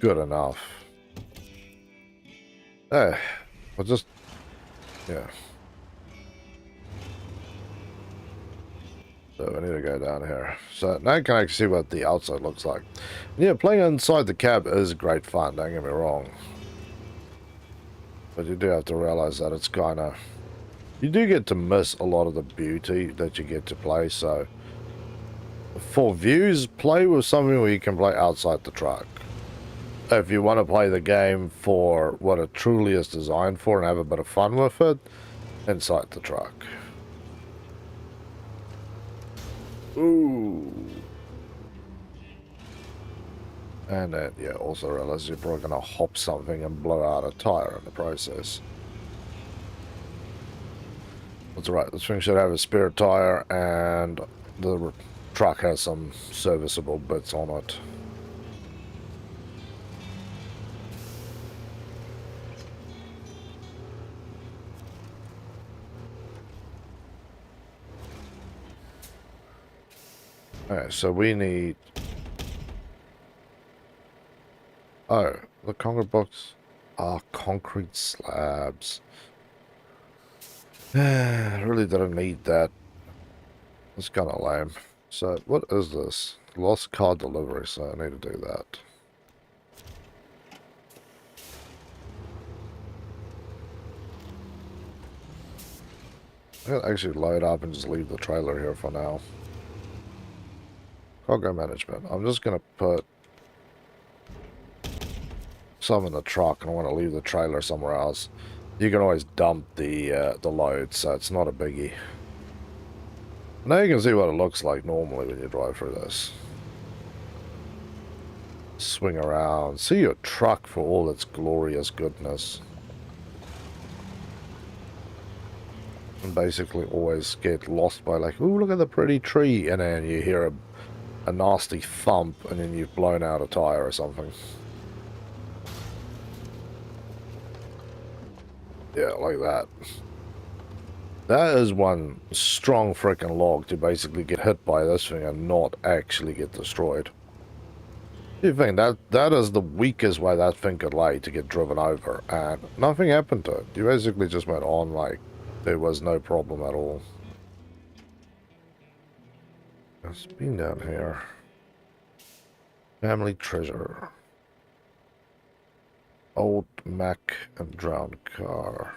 good enough. Hey, I'll just, yeah. So I need to go down here. So now I can actually see what the outside looks like. Yeah, playing inside the cab is great fun, don't get me wrong. But you do have to realize that it's kind of... You do get to miss a lot of the beauty that you get to play, so... For views, play with something where you can play outside the truck. If you want to play the game for what it truly is designed for and have a bit of fun with it, inside the truck. Ooh. And then, yeah, also realize you're probably going to hop something and blow out a tire in the process. That's right, this thing should have a spare tire, and the truck has some serviceable bits on it. Alright, so we need... Oh, the concrete box are concrete slabs. I really didn't need that. It's kind of lame. So, what is this? Lost car delivery, so I need to do that. I can actually load up and just leave the trailer here for now. Cargo management. I'm just going to put some in the truck, and I want to leave the trailer somewhere else. You can always dump the load, so it's not a biggie. Now you can see what it looks like normally when you drive through this. Swing around. See your truck for all its glorious goodness. And basically always get lost by like, ooh, look at the pretty tree. And then you hear a nasty thump, and then you've blown out a tire or something. Yeah, like that. That is one strong freaking log to basically get hit by this thing and not actually get destroyed. You think that is the weakest way that thing could lay to get driven over, and nothing happened to it. You basically just went on like there was no problem at all. It's been down here. Family treasure. Old Mac and drowned car.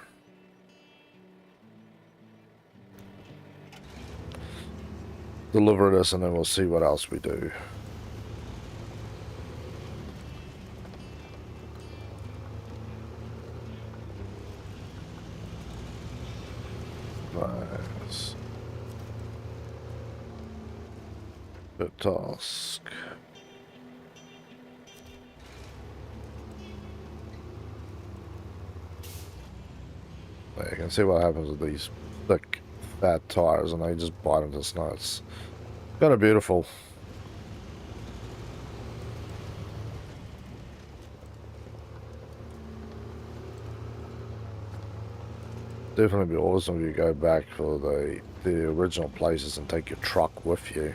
Deliver this and then we'll see what else we do. Nice. Good task. There, you can see what happens with these thick, fat tires, and they just bite into snow. It's kind of beautiful. Definitely be awesome if you go back for the original places and take your truck with you.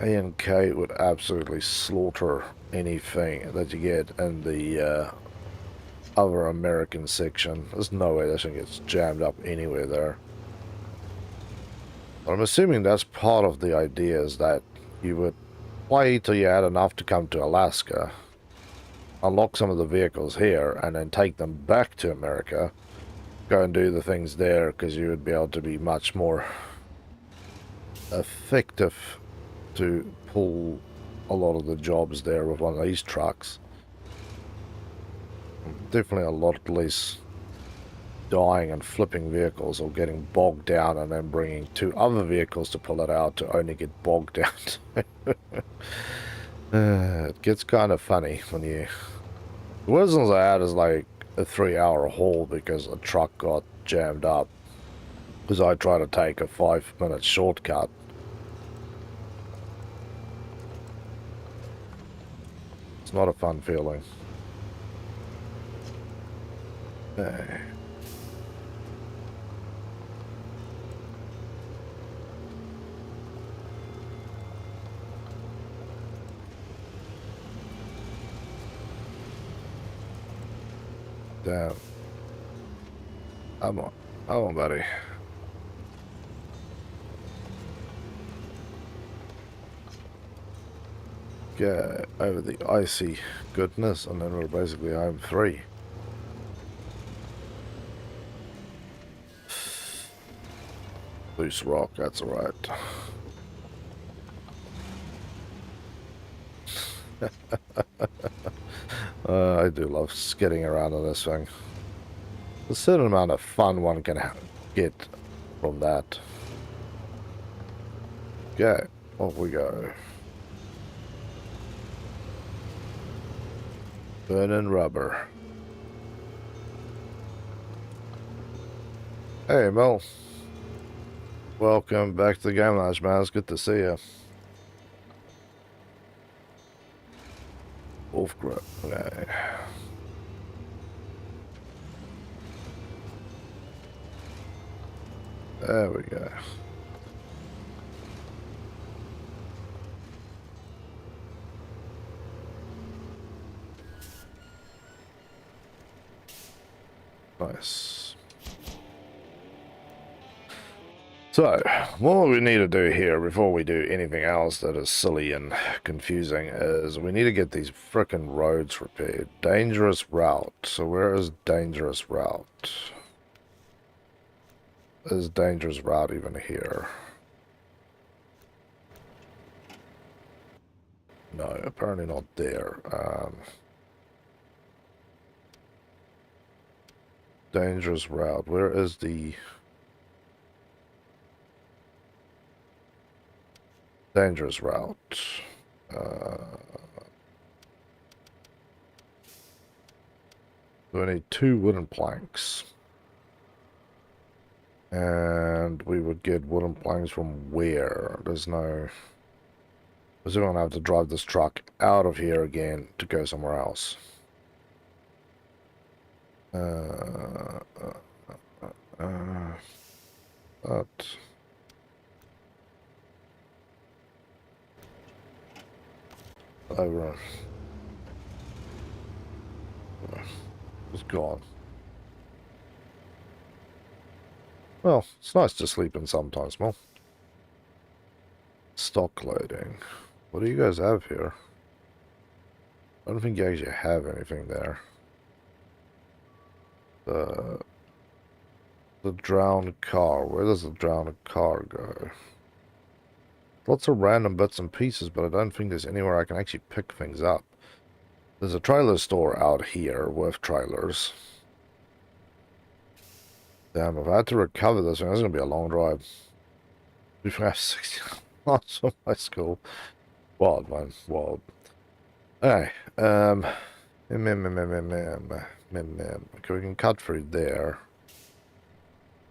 A and K would absolutely slaughter anything that you get in the other American section. There's no way this thing gets jammed up anywhere there. But I'm assuming that's part of the idea, is that you would play till you had enough to come to Alaska. unlock some of the vehicles here and then take them back to America, go and do the things there, because you would be able to be much more effective to pull a lot of the jobs there with one of these trucks. Definitely a lot less dying and flipping vehicles or getting bogged down and then bringing 2 other vehicles to pull it out to only get bogged down. It gets kind of funny when you... The worst ones I had is like a 3-hour haul because a truck got jammed up because I tried to take a 5-minute shortcut. It's not a fun feeling. Hey. Damn. Come on, buddy. Get over the icy goodness, and then we're basically home free. Loose rock, that's alright. I do love skidding around on this thing. A certain amount of fun one can get from that. Okay, off we go. Burning rubber. Hey, Mel. Welcome back to the game lounge, man. It's good to see you. Wolf grip. Okay. There we go. Nice. So, what we need to do here before we do anything else that is silly and confusing is we need to get these frickin' roads repaired. Dangerous route. So where is dangerous route? Is dangerous route even here? No, apparently not there. Dangerous route. Where is the... dangerous route? We need 2 wooden planks. And we would get wooden planks from where? There's no... We're going to have to drive this truck out of here again to go somewhere else. But... over. It's gone. Well, it's nice to sleep in sometimes, Mel. Stock loading. What do you guys have here? I don't think you actually have anything there. The drowned car. Where does the drowned car go? Lots of random bits and pieces, but I don't think there's anywhere I can actually pick things up. There's a trailer store out here with trailers. Damn, if I had to recover this thing, that's going to be a long drive. We have 60 miles from my school. Wild, man. Wild. Alright. Okay, we can cut through there.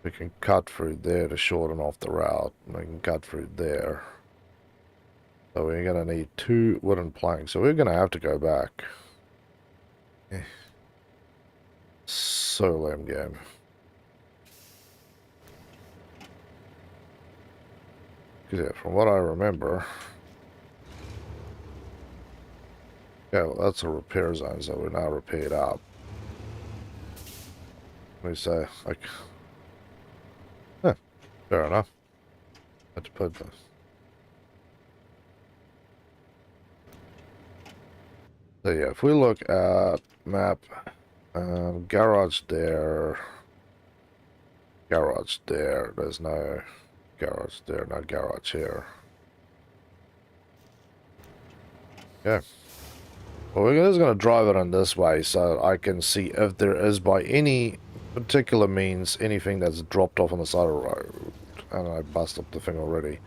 We can cut through there to shorten off the route. We can cut through there. So we're going to need 2 wooden planks. So we're going to have to go back. So lame game. Because yeah, from what I remember... Yeah, well, that's a repair zone, so we're now repaired up. Let me say, like... Huh, fair enough. Had to put this. So yeah, if we look at map, garage there, there's no garage there, no garage here. Yeah. Well, we're just going to drive it in this way so I can see if there is by any particular means anything that's dropped off on the side of the road. And I bust up the thing already.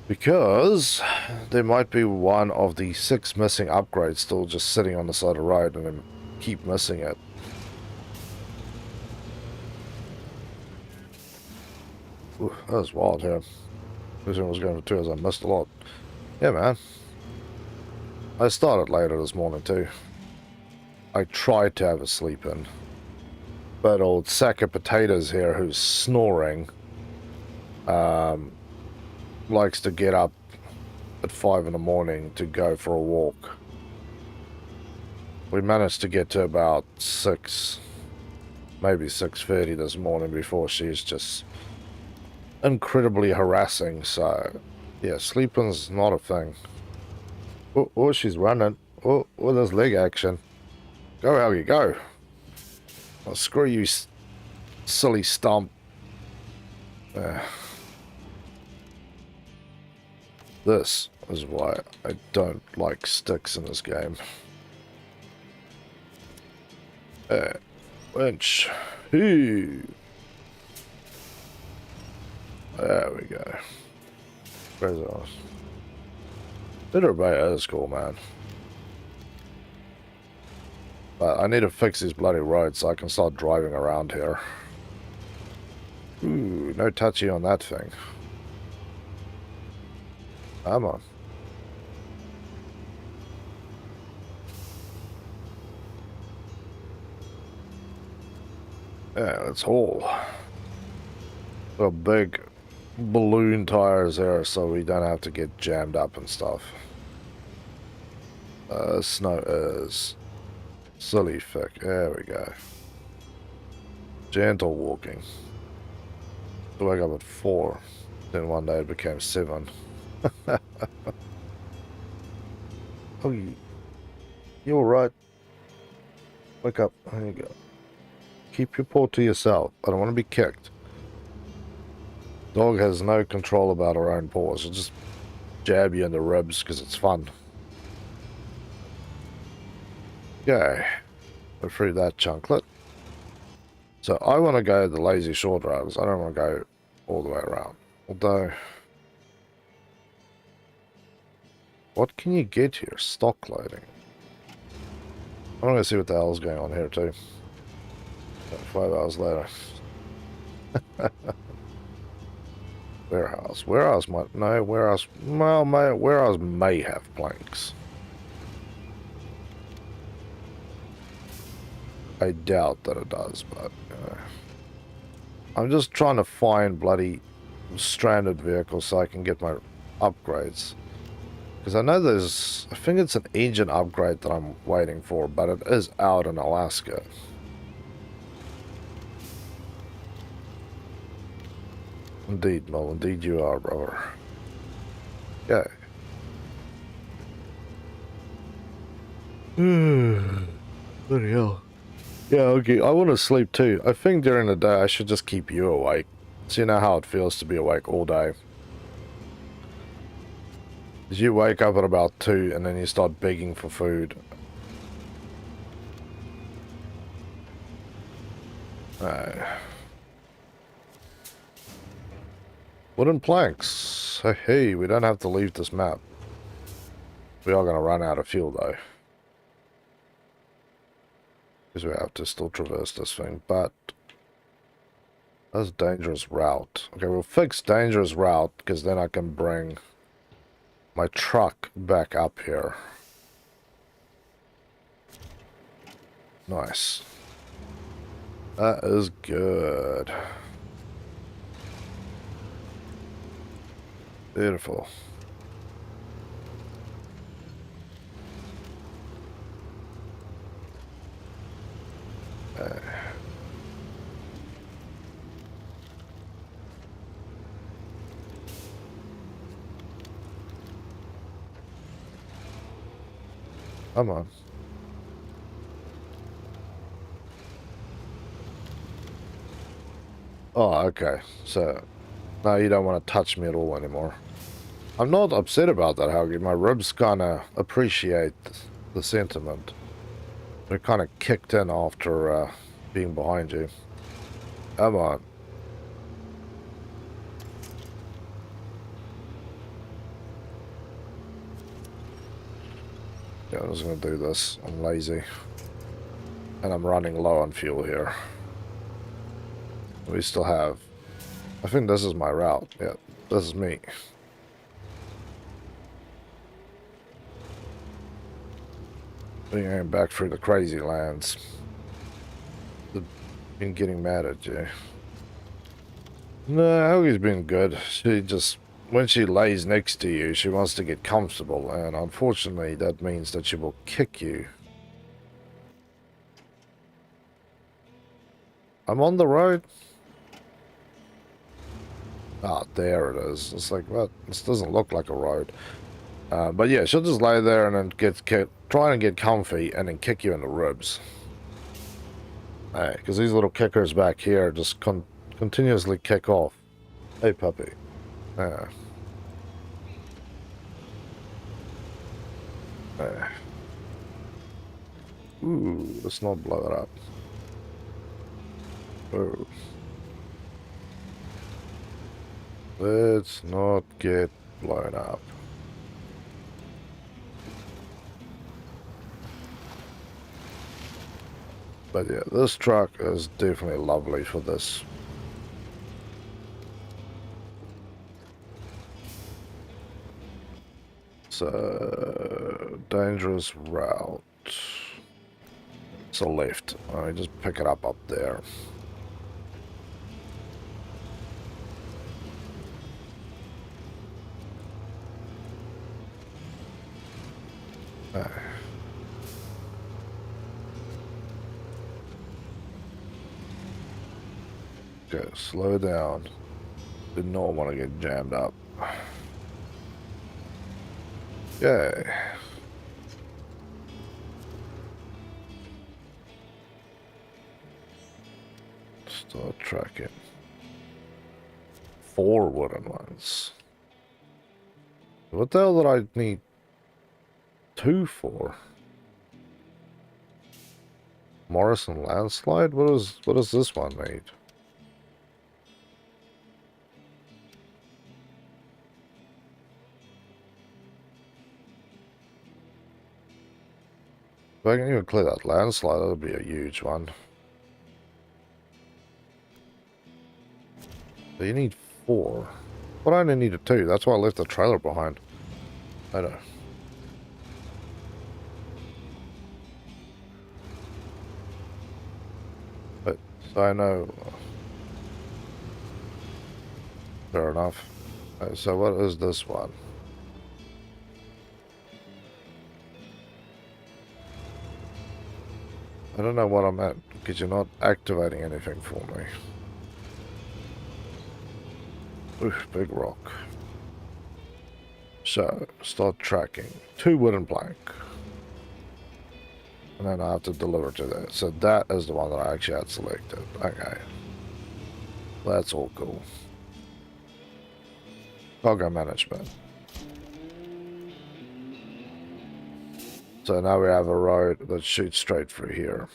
Because there might be one of the 6 missing upgrades still just sitting on the side of the road and then keep missing it. Ooh, that was wild here. This one was going for 2 as I missed a lot. Yeah, man. I started later this morning too. I tried to have a sleep in. But old sack of potatoes here who's snoring likes to get up at 5 in the morning to go for a walk. We managed to get to about 6, maybe 6:30 this morning before she's just incredibly harassing. So yeah, sleeping's not a thing. Oh, she's running. Oh, there's leg action. Go, Helgi, go. Oh, screw you, silly stump. This is why I don't like sticks in this game. Winch. There we go. Where's ours? Bitter Bay is cool, man. But I need to fix these bloody roads so I can start driving around here. Ooh, no touchy on that thing. Come on. Yeah, let's haul. Got big balloon tires there so we don't have to get jammed up and stuff. Snow is silly thick. There we go. Gentle walking. I wake up at 4. Then one day it became 7. Oh, you're alright. Wake up. There you go. Keep your paw to yourself. I don't want to be kicked. Dog has no control about her own paws. She'll just jab you in the ribs because it's fun. Okay. We're through that chunklet. So I want to go the lazy short routes. I don't want to go all the way around. Although, what can you get here? Stock loading. I'm going to see what the hell's going on here too. 5 hours later. Warehouse. Warehouse might... No, warehouse... Well, warehouse may have planks. I doubt that it does, but... I'm just trying to find bloody stranded vehicles so I can get my upgrades. Because I know there's... I think it's an engine upgrade that I'm waiting for, but it is out in Alaska. Indeed, Mel. Indeed you are, brother. Okay. Bloody hell. Yeah, okay. I want to sleep too. I think during the day I should just keep you awake. So you know how it feels to be awake all day. Because you wake up at about 2 and then you start begging for food. Wooden planks. Hey, we don't have to leave this map. We are going to run out of fuel though. Because we have to still traverse this thing, but... That's dangerous route. Okay, we'll fix dangerous route, because then I can bring my truck back up here. Nice. That is good. Beautiful. Come on. Oh, okay. So, now you don't want to touch me at all anymore. I'm not upset about that, Haugie. My ribs kind of appreciate the sentiment. They're kind of kicked in after being behind you. Come on. Yeah, I'm just going to do this. I'm lazy. And I'm running low on fuel here. We still have... I think this is my route. Yeah, this is me. We're going back through the crazy lands. Been getting mad at you. No, Haugie's been good. She just... When she lays next to you, she wants to get comfortable. And unfortunately, that means that she will kick you. I'm on the road. Ah, there it is. It's like, what? This doesn't look like a road. But yeah, she'll just lay there and then try and get comfy and then kick you in the ribs. Hey, because these little kickers back here just continuously kick off. Hey, puppy. Yeah. Ooh, let's not blow it up. Oh. Let's not get blown up. But yeah, this truck is definitely lovely for this. So, dangerous route. It's a left. I just pick it up there. Okay, slow down. Did not want to get jammed up. Yay. Start tracking. 4 wooden ones. What the hell did I need 2 for? Morrison landslide? What does this one need? If I can even clear that landslide, that'll be a huge one. So you need 4. But I only needed 2. That's why I left the trailer behind. I don't know. But I know. Fair enough. So what is this one? I don't know what I'm at because you're not activating anything for me. Oof, big rock. So, start tracking. 2 wooden plank. And then I have to deliver to that. So that is the one that I actually had selected. Okay. That's all cool. Cargo management. So now we have a road that shoots straight through here.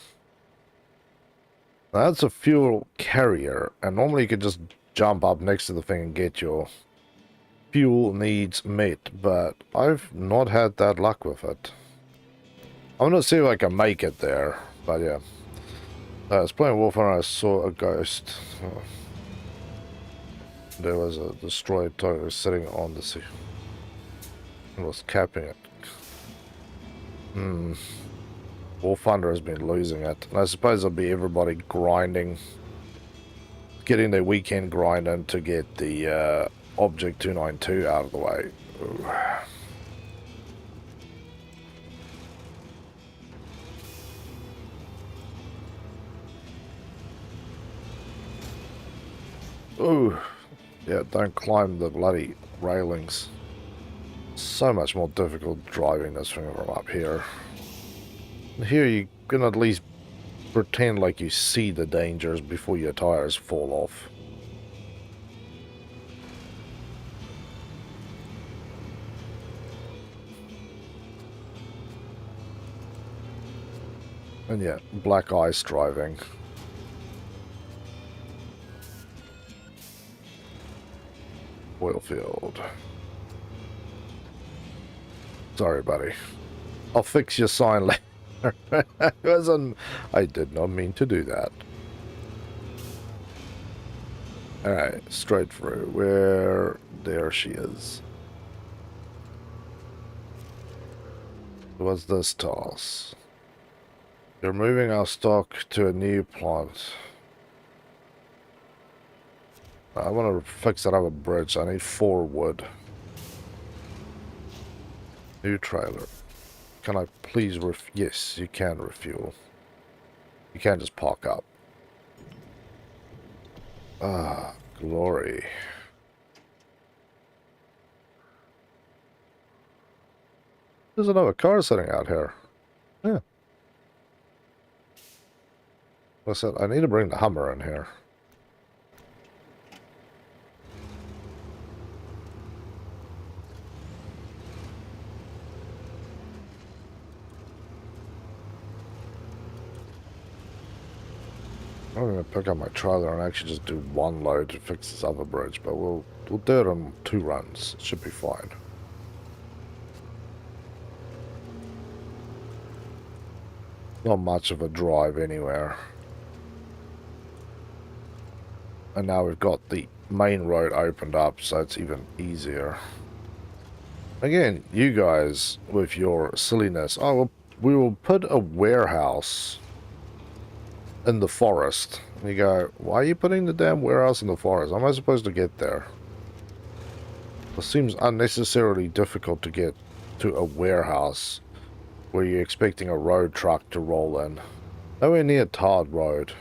Now that's a fuel carrier, and normally you could just jump up next to the thing and get your fuel needs met, but I've not had that luck with it. I'm gonna see if I can make it there, but yeah. I was playing Warfare and I saw a ghost. Oh. There was a destroyed tower sitting on the sea. It was capping it. War Thunder has been losing it. And I suppose it'll be everybody grinding, getting their weekend grind in to get the Object 292 out of the way. Ooh. Yeah, don't climb the bloody railings. So much more difficult driving this thing from up here. Here you can at least pretend like you see the dangers before your tires fall off. And yeah, black ice driving. Oil field. Sorry, buddy. I'll fix your sign later. I did not mean to do that. Alright, straight through. There she is. What's this toss? You're moving our stock to a new plant. I want to fix another bridge. I need 4 wood. New trailer. Can I please yes, you can refuel. You can't just park up. Ah, glory. There's another car sitting out here. Yeah. I said, I need to bring the Hummer in here. I'm going to pick up my trailer and actually just do 1 load to fix this other bridge, but we'll do it on 2 runs. It should be fine. Not much of a drive anywhere. And now we've got the main road opened up, so it's even easier. Again, you guys, with your silliness, oh, well, we will put a warehouse in the forest. And you go, why are you putting the damn warehouse in the forest? How am I supposed to get there? It seems unnecessarily difficult to get to a warehouse where you're expecting a road truck to roll in. Nowhere near tarred road.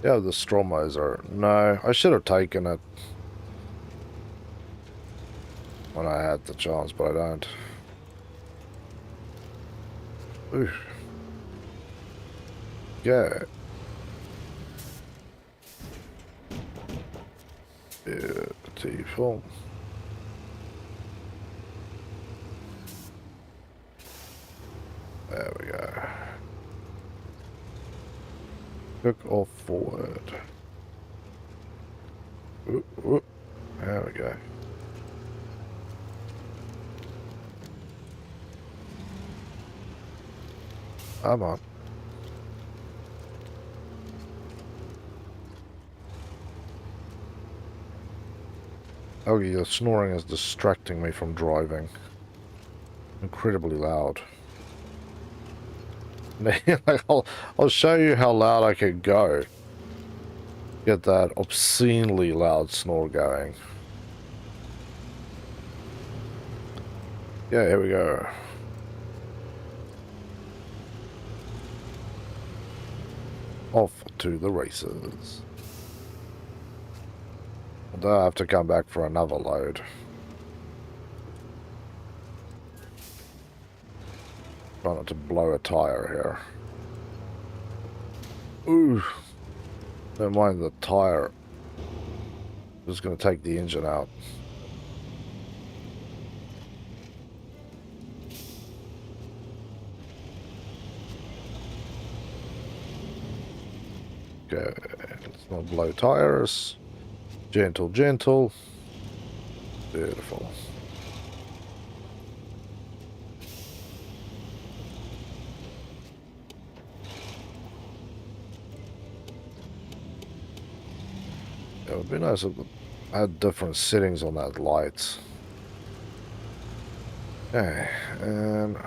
Yeah, the straw mower. No, I should have taken it when I had the chance, but I don't. Ooh. Yeah. Beautiful. There we go. Hook off forward. Ooh, ooh. There we go. Come on. Oh, your snoring is distracting me from driving. Incredibly loud. I'll show you how loud I can go. Get that obscenely loud snore going. Yeah, here we go. Off to the races. I have to come back for another load. Try not to blow a tire here. Ooh. Don't mind the tire. Just going to take the engine out. Okay, let's not blow tires. Gentle, gentle. Beautiful. It would be nice if I had different settings on that light. Okay, and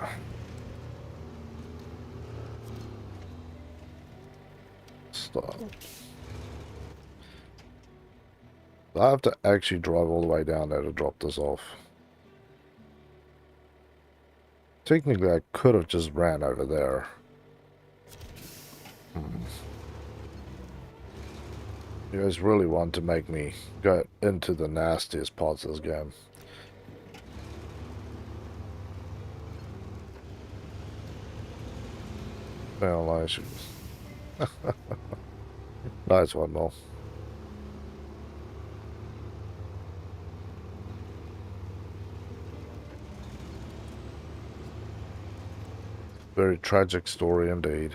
stop. I have to actually drive all the way down there to drop this off. Technically, I could have just ran over there. You guys really want to make me go into the nastiest parts of this game. Ventilation. Nice one, Mel. Very tragic story indeed.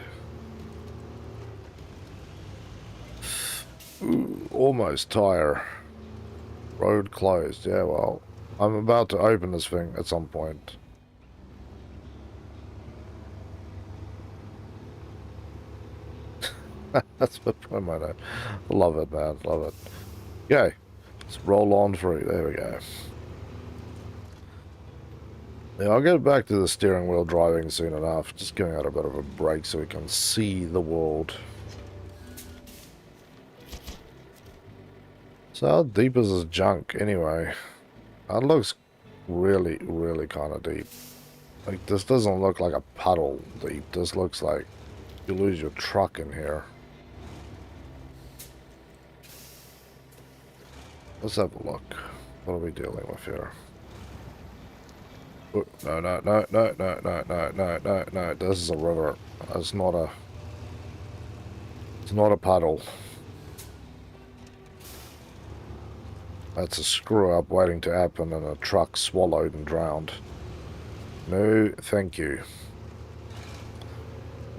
Ooh, almost tire. Road closed. Yeah, well, I'm about to open this thing at some point. That's the promo. Love it, man. Love it. Okay, let's roll on through. There we go. Yeah, I'll get back to the steering wheel driving soon enough. Just giving it a bit of a break so we can see the world. So how deep is this junk anyway? That looks really, really kind of deep. Like, this doesn't look like a puddle deep. This looks like you lose your truck in here. Let's have a look. What are we dealing with here? Oh, no, no, no, no, no, no, no, no, no, no. This is a river. It's not a puddle. That's a screw up waiting to happen and a truck swallowed and drowned. No, thank you.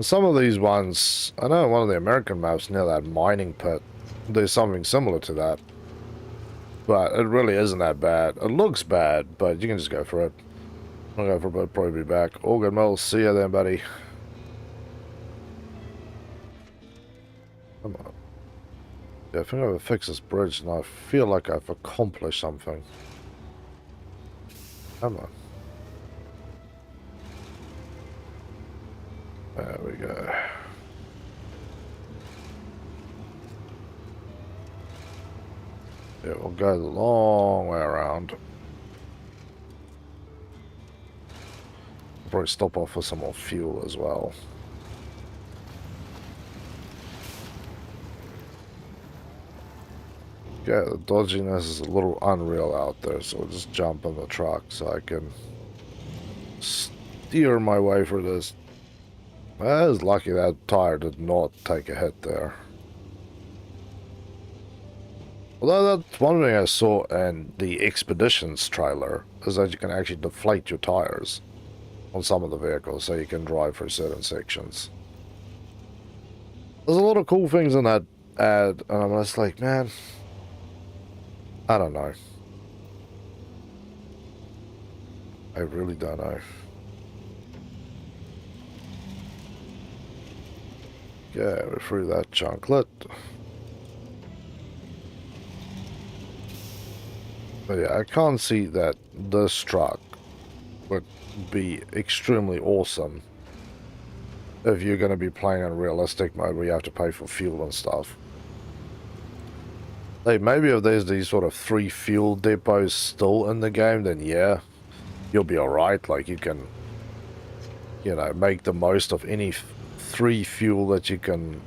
Some of these ones, I know one of the American maps near that mining pit, there's something similar to that. But it really isn't that bad. It looks bad, but you can just go for it. I'll go for a bit, probably be back. All good, Mel. See you then, buddy. Come on. Yeah, I think I've fixed this bridge and I feel like I've accomplished something. Come on. There we go. Yeah, we'll go the long way around. Probably stop off for some more fuel as well. Yeah, the dodginess is a little unreal out there, so we'll just jump in the truck so I can steer my way for this. I was lucky that tire did not take a hit there. Although that's one thing I saw in the Expeditions trailer, is that you can actually deflate your tires on some of the vehicles so you can drive for certain sections. There's a lot of cool things in that ad, and I'm just like, man, I don't know. I really don't know. Yeah, we're through that chunklet. But yeah, I can't see that this truck would be extremely awesome if you're going to be playing in realistic mode where you have to pay for fuel and stuff. Like, maybe if there's these sort of 3 fuel depots still in the game, then yeah, you'll be alright. Like, you can, you know, make the most of any 3 fuel that you can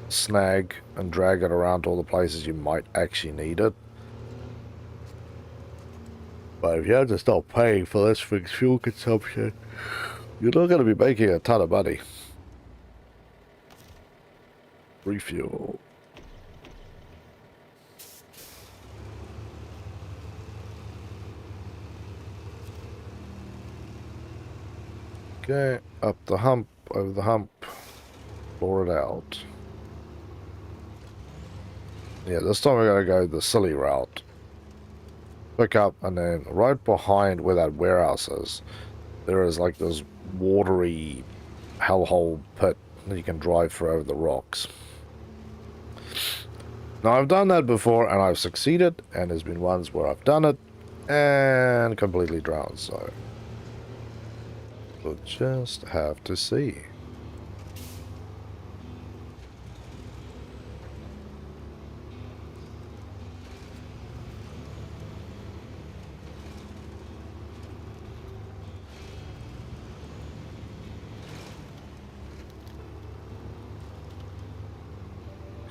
snag and drag it around to all the places you might actually need it. But if you have to start paying for this thing's fuel consumption, you're not going to be making a ton of money. Refuel. Okay, up the hump, over the hump, floor it out. Yeah, this time we're going to go the silly route. Pick up, and then right behind where that warehouse is, there is like this watery hellhole pit that you can drive through over the rocks. Now, I've done that before, and I've succeeded, and there's been ones where I've done it and completely drowned, so we'll just have to see.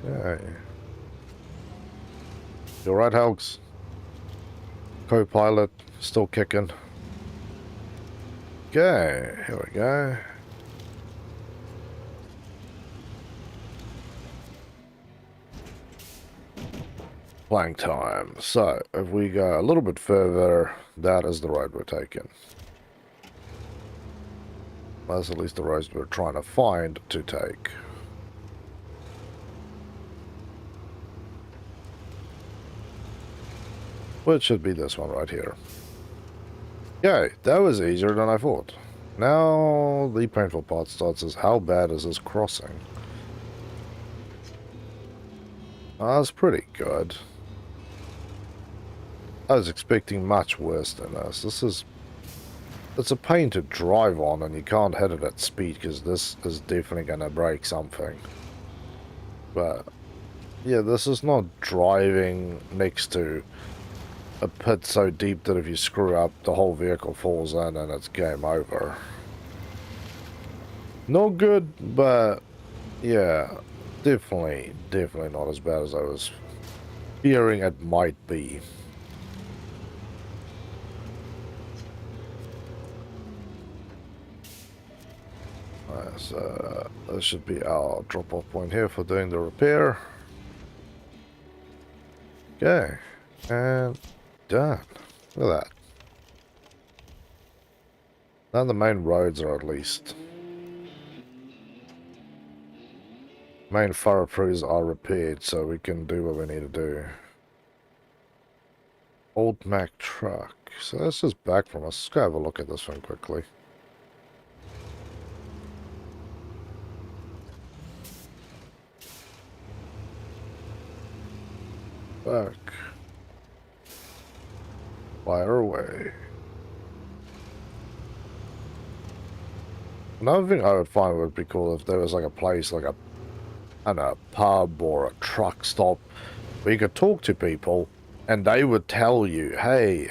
Okay. You're right, Helgs. Co-pilot, still kicking. Okay, here we go. playing time. So, if we go a little bit further, that is the road we're taking. That's at least the roads we're trying to find to take. Which should be this one right here. Okay, that was easier than I thought. Now the painful part starts is how bad is this crossing? That's pretty good. I was expecting much worse than this. It's a pain to drive on and you can't hit it at speed because this is definitely going to break something. But yeah, this is not driving next to a pit so deep that if you screw up, the whole vehicle falls in and it's game over. Not good, but yeah, definitely not as bad as I was fearing it might be. Alright, so this should be our drop-off point here for doing the repair. Okay, and done. Look at that. Now the main roads are at least. Main thoroughfares are repaired, so we can do what we need to do. Old Mac truck. So this is back from us. Let's go have a look at this one quickly. Back. Fire away. Another thing I would find would be cool if there was like a place, like a, I don't know, a pub or a truck stop where you could talk to people and they would tell you, hey,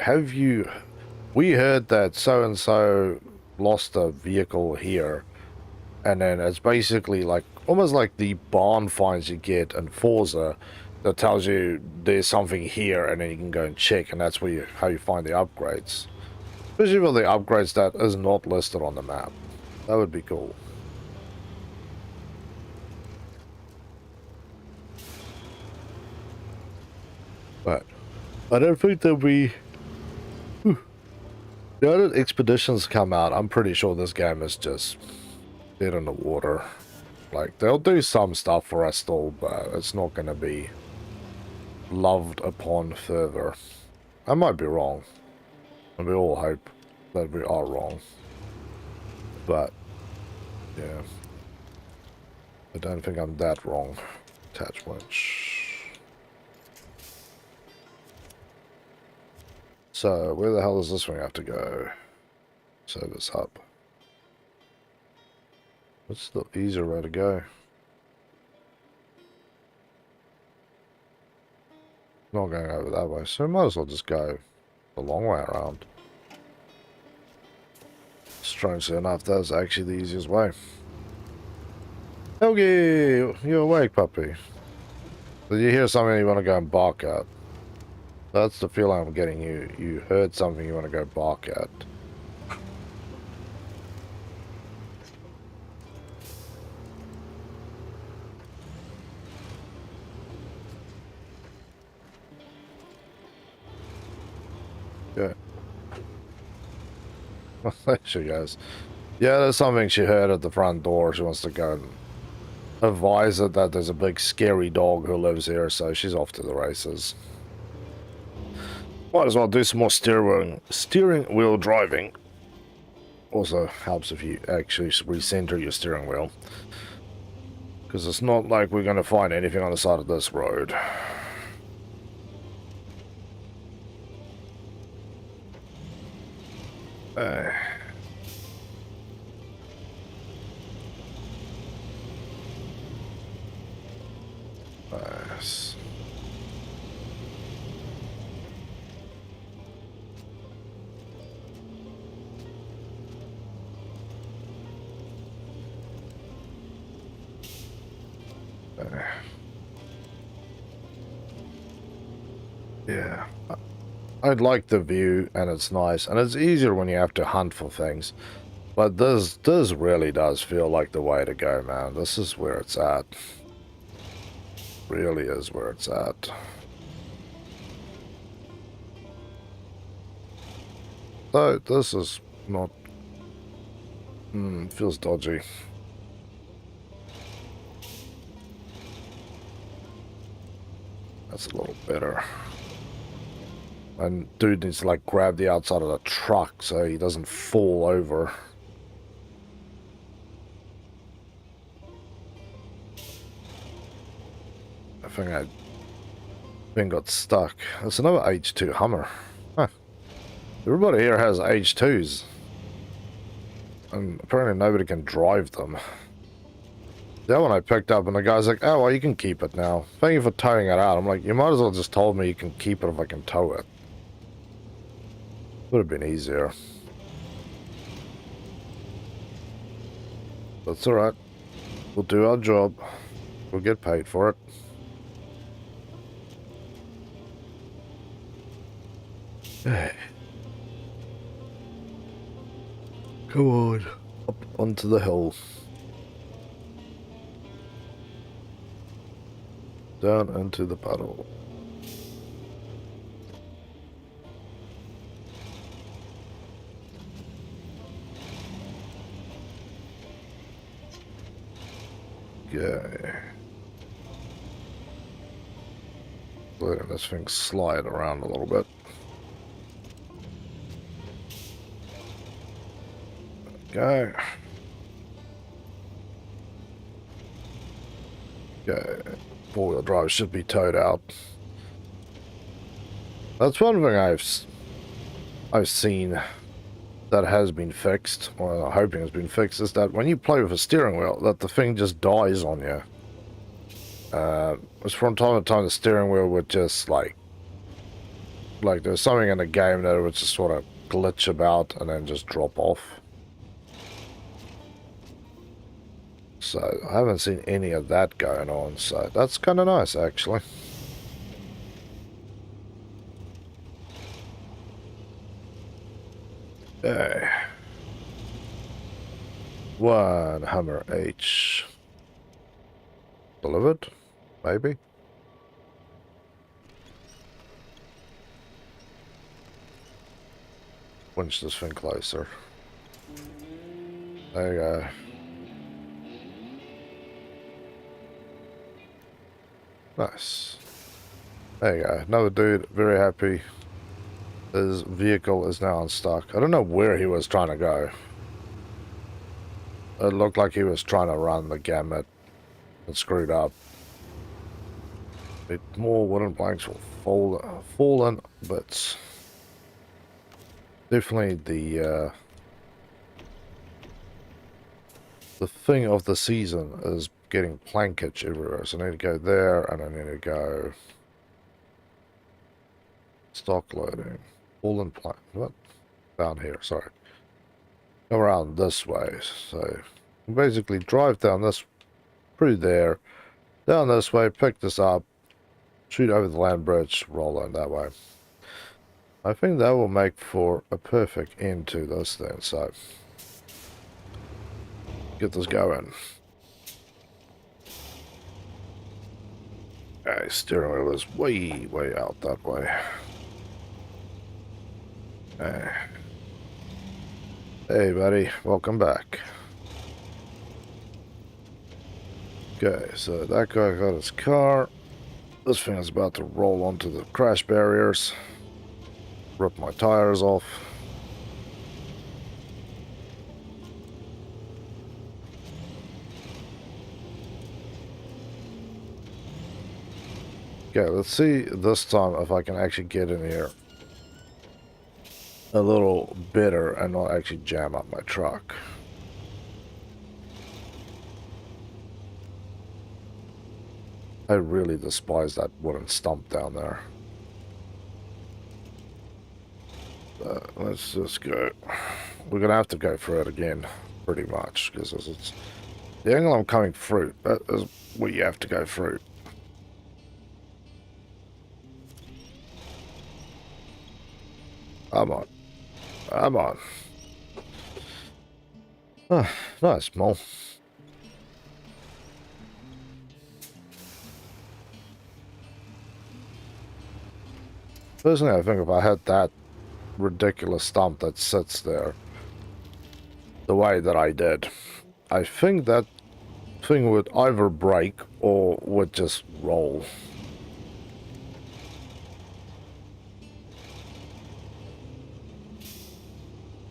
we heard that so-and-so lost a vehicle here. And then it's basically like, almost like the barn finds you get in Forza that tells you there's something here and then you can go and check, and that's where how you find the upgrades. Especially for the upgrades that is not listed on the map. That would be cool. But I don't think that now that expeditions come out, I'm pretty sure this game is just dead in the water. Like, they'll do some stuff for us still, but it's not going to be loved upon further. I might be wrong, and we all hope that we are wrong. But, yeah. I don't think I'm that wrong. Attachments. So, where the hell does this one have to go? Service hub. What's the easier way to go? Not going over that way, so we might as well just go the long way around. Strangely enough, that's actually the easiest way. Helgi, you awake, puppy? Did you hear something you want to go and bark at? That's the feeling I'm getting. You heard something you want to go bark at. Yeah. Well, there she goes. Yeah, there's something she heard at the front door. She wants to go and advise it that there's a big scary dog who lives here, so she's off to the races. Might as well do some more steering wheel driving. Also helps if you actually recenter your steering wheel. Because it's not like we're going to find anything on the side of this road. Nice. Yeah. I'd like the view, and it's nice, and it's easier when you have to hunt for things. But this really does feel like the way to go, man. This is where it's at. Really is where it's at. though. This is not... feels dodgy. That's a little better. And dude needs to like grab the outside of the truck so he doesn't fall over. I think I then got stuck. It's another H2 Hummer. Huh. Everybody here has H2s. And apparently nobody can drive them. That one I picked up and the guy's like, oh, well, you can keep it now. Thank you for towing it out. I'm like, you might as well just told me you can keep it if I can tow it. Would have been easier. That's alright. We'll do our job. We'll get paid for it. Hey. Come on. Up onto the hill. Down into the puddle. Okay. Letting this thing slide around a little bit. Okay. Okay. Four-wheel drive should be towed out. That's one thing I've seen that has been fixed, or I'm hoping has been fixed, is that when you play with a steering wheel, that the thing just dies on you. It's from time to time the steering wheel would just like there's something in the game that it would just sort of glitch about and then just drop off. So I haven't seen any of that going on, so that's kind of nice actually. Okay. One Hummer H. Delivered? Maybe? Winch this thing closer. There you go. Nice. There you go. Another dude, very happy. His vehicle is now unstuck. I don't know where he was trying to go. It looked like he was trying to run the gamut and screwed up. Bit more wooden planks will fall in, but definitely the thing of the season is getting plankage everywhere. So I need to go there, and I need to go stock loading. Fallen plank. What? Down here, sorry. Come around this way. So basically drive down this, through there, down this way, pick this up, shoot over the land bridge, roll in that way. I think that will make for a perfect end to this thing, so get this going. Okay, steering wheel is way out that way. Hey buddy, welcome back. Okay, so that guy got his car. This thing is about to roll onto the crash barriers. Rip my tires off. Okay, let's see this time if I can actually get in here a little better and not actually jam up my truck. I really despise that wooden stump down there. Let's just go. We're gonna have to go through it again, pretty much, because it's the angle I'm coming through. That is what you have to go through. Come on. Come on. Ah, nice, Mole. Personally, I think if I had that ridiculous stump that sits there the way that I did. I think that thing would either break or would just roll.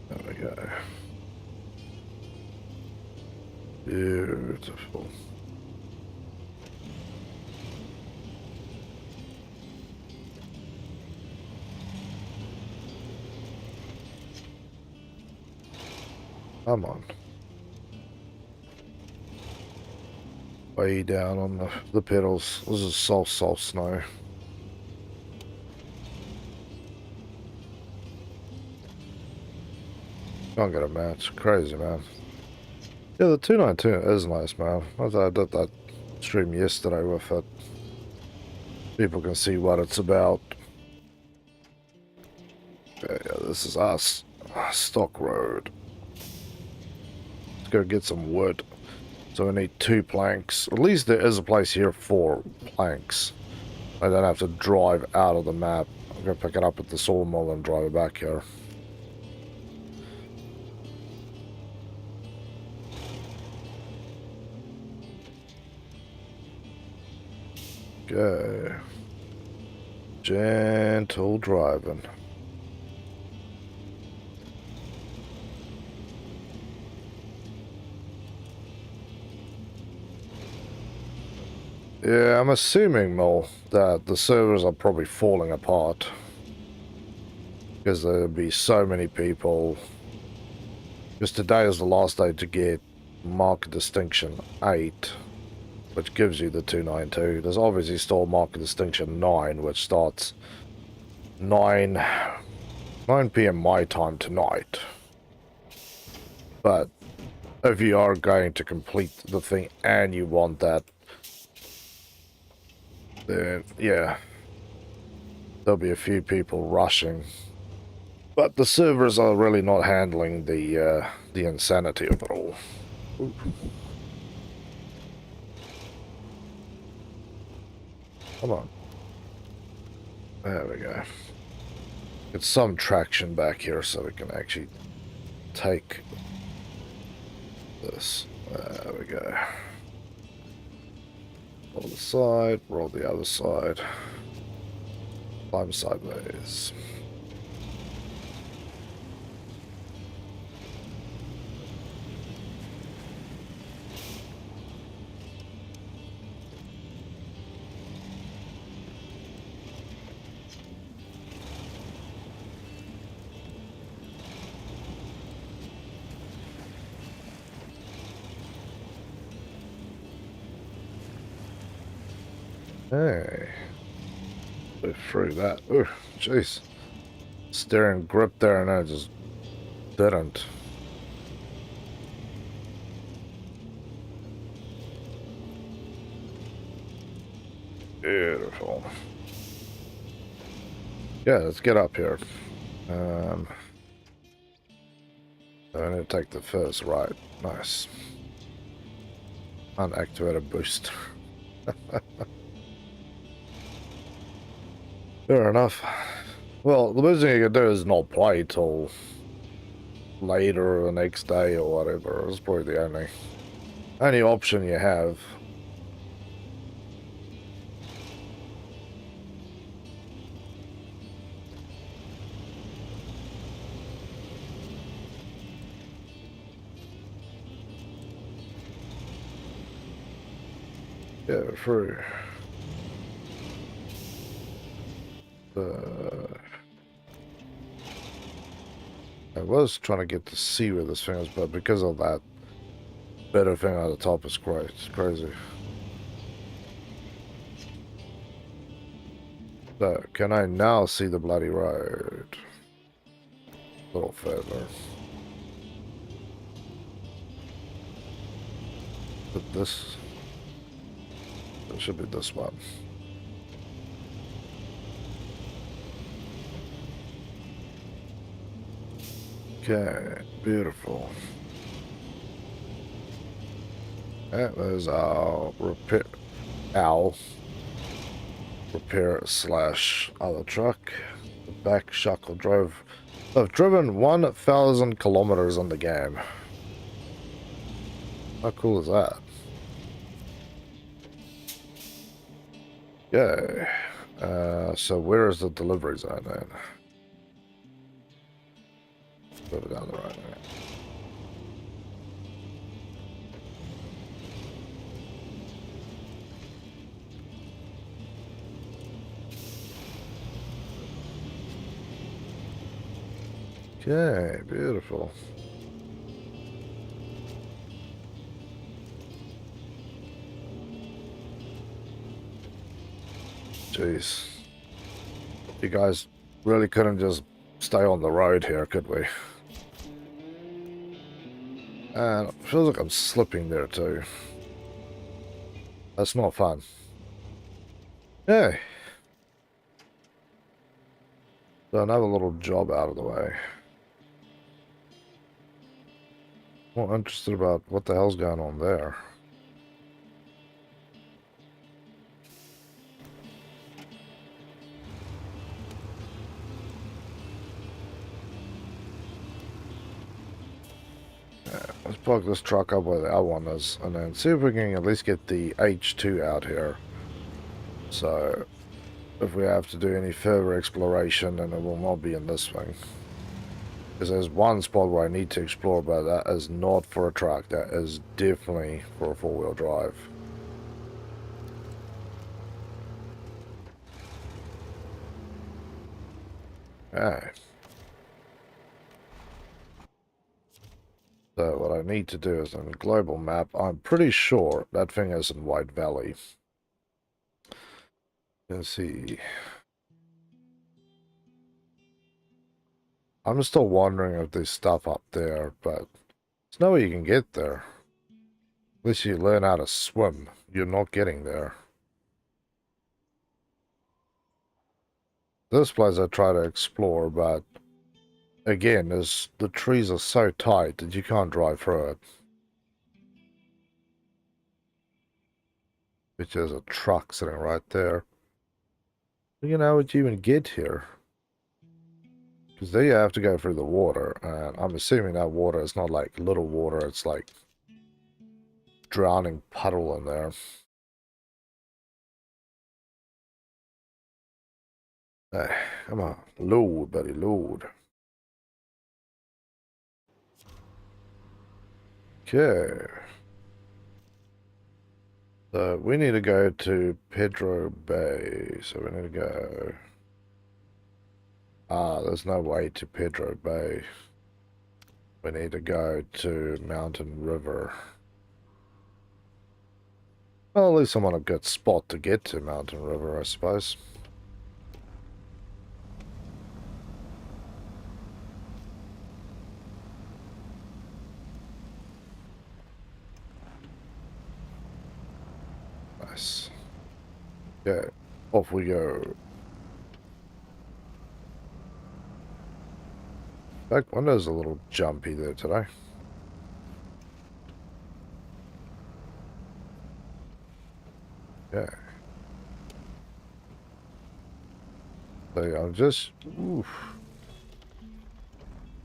There we go. Beautiful. Come on. Way down on the pedals. This is soft snow. Can't get a match. Crazy, man. Yeah, the 292 is nice, man. I did that stream yesterday with it. People can see what it's about. Okay, yeah, this is us. Stock Road. Let's go get some wood. So we need 2 planks. At least there is a place here for planks. I don't have to drive out of the map. I'm going to pick it up at the sawmill and drive it back here. Okay. Gentle driving. Yeah, I'm assuming, Mol, that the servers are probably falling apart. Because there'll be so many people. Because today is the last day to get Market Distinction 8, which gives you the 292. There's obviously still Market Distinction 9, which starts 9 p.m. my time tonight. But if you are going to complete the thing and you want that, then yeah, there'll be a few people rushing. But the servers are really not handling the insanity of it all. Ooh. Come on. There we go. Get some traction back here so we can actually take this. There we go. Roll the side, roll the other side. Climb sideways. Hey, go through that. Oh, jeez. Steering grip there and I just didn't. Beautiful. Yeah, let's get up here. I need to take the first right. Nice. Unactivate a boost. Fair enough. Well, the best thing you can do is not play till later or the next day or whatever. It's probably the only option you have. Yeah, through. I was trying to get to see where this thing is, but because of that better thing at the top is great. It's crazy. So, can I now see the bloody road? A little further. But this... It should be this one. Okay, beautiful. That was our repair slash other truck. The back shuckle drove I've driven 1,000 kilometers on the game. How cool is that? Yeah. So where is the delivery zone then? Further down the road. Okay, beautiful. Jeez. You guys really couldn't just stay on the road here, could we? And it feels like I'm slipping there too. That's not fun. Hey. So another little job out of the way. More interested about what the hell's going on there. Let's plug this truck up where the other one is, and then see if we can at least get the H2 out here. So, if we have to do any further exploration, then it will not be in this thing. Because there's one spot where I need to explore, but that is not for a truck. That is definitely for a four-wheel drive. Alright. So what I need to do is on the global map, I'm pretty sure that thing is in White Valley. Let's see. I'm still wondering if there's stuff up there, but there's no way you can get there. Unless you learn how to swim, you're not getting there. This place I try to explore, but again, the trees are so tight that you can't drive through it. Which is a truck sitting right there. You know how would you even get here? Because there you have to go through the water, and I'm assuming that water is not like little water, it's like drowning puddle in there. Hey, come on, load, buddy, load. Okay. So we need to go to Pedro Bay, so we need to go... there's no way to Pedro Bay. We need to go to Mountain River. Well, at least I'm on a good spot to get to Mountain River, I suppose. Nice. Okay, off we go. Back window's a little jumpy there today. Yeah. So I'm just... Oof.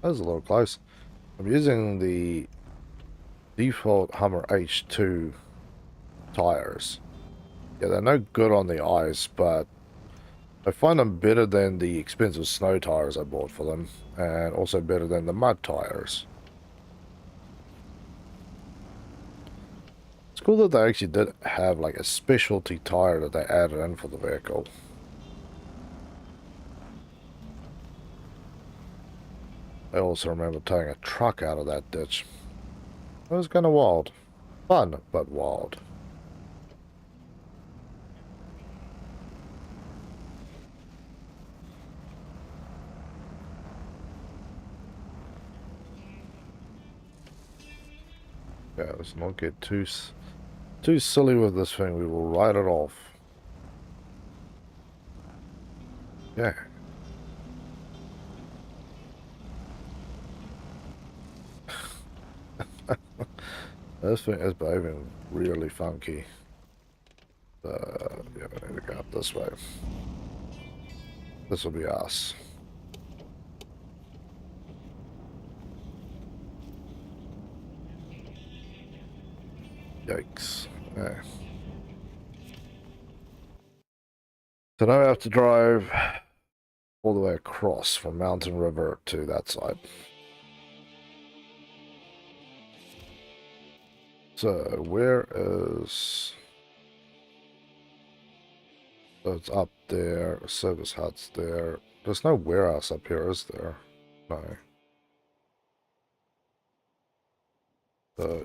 That was a little close. I'm using the default Hummer H2 tires. Yeah, they're no good on the ice, but I find them better than the expensive snow tires I bought for them, and also better than the mud tires. It's cool that they actually did have like a specialty tire that they added in for the vehicle. I also remember towing a truck out of that ditch. It was kind of wild. Fun, but wild. Yeah, let's not get too silly with this thing. We will write it off. Yeah. This thing is behaving really funky. Yeah, we need to go up this way. This will be us. Yikes. Yeah. So now I have to drive all the way across from Mountain River to that side. So where is... So it's up there, service hut's there. There's no warehouse up here, is there? No.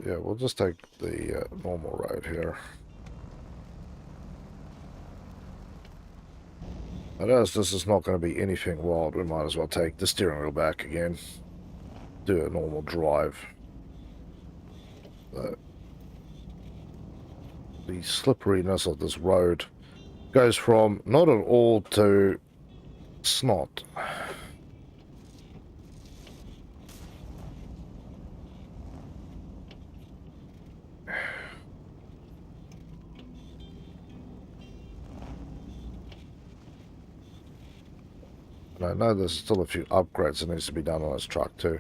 Yeah, we'll just take the normal road here. But as this is not going to be anything wild, we might as well take the steering wheel back again. Do a normal drive. The slipperiness of this road goes from not at all to snot. And I know there's still a few upgrades that needs to be done on this truck too.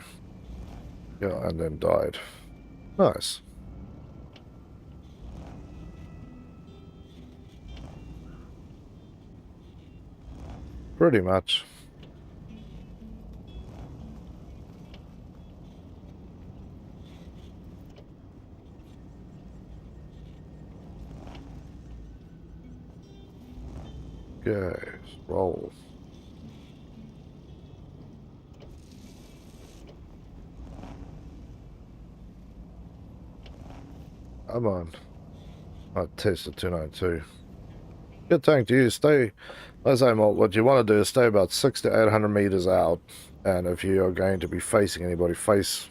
Yeah, and then died. Nice. Pretty much. Okay, roll. Come on. I tested 292. Good thing to use. Stay, I say, what you want to do is stay about 600 to 800 meters out. And if you are going to be facing anybody, face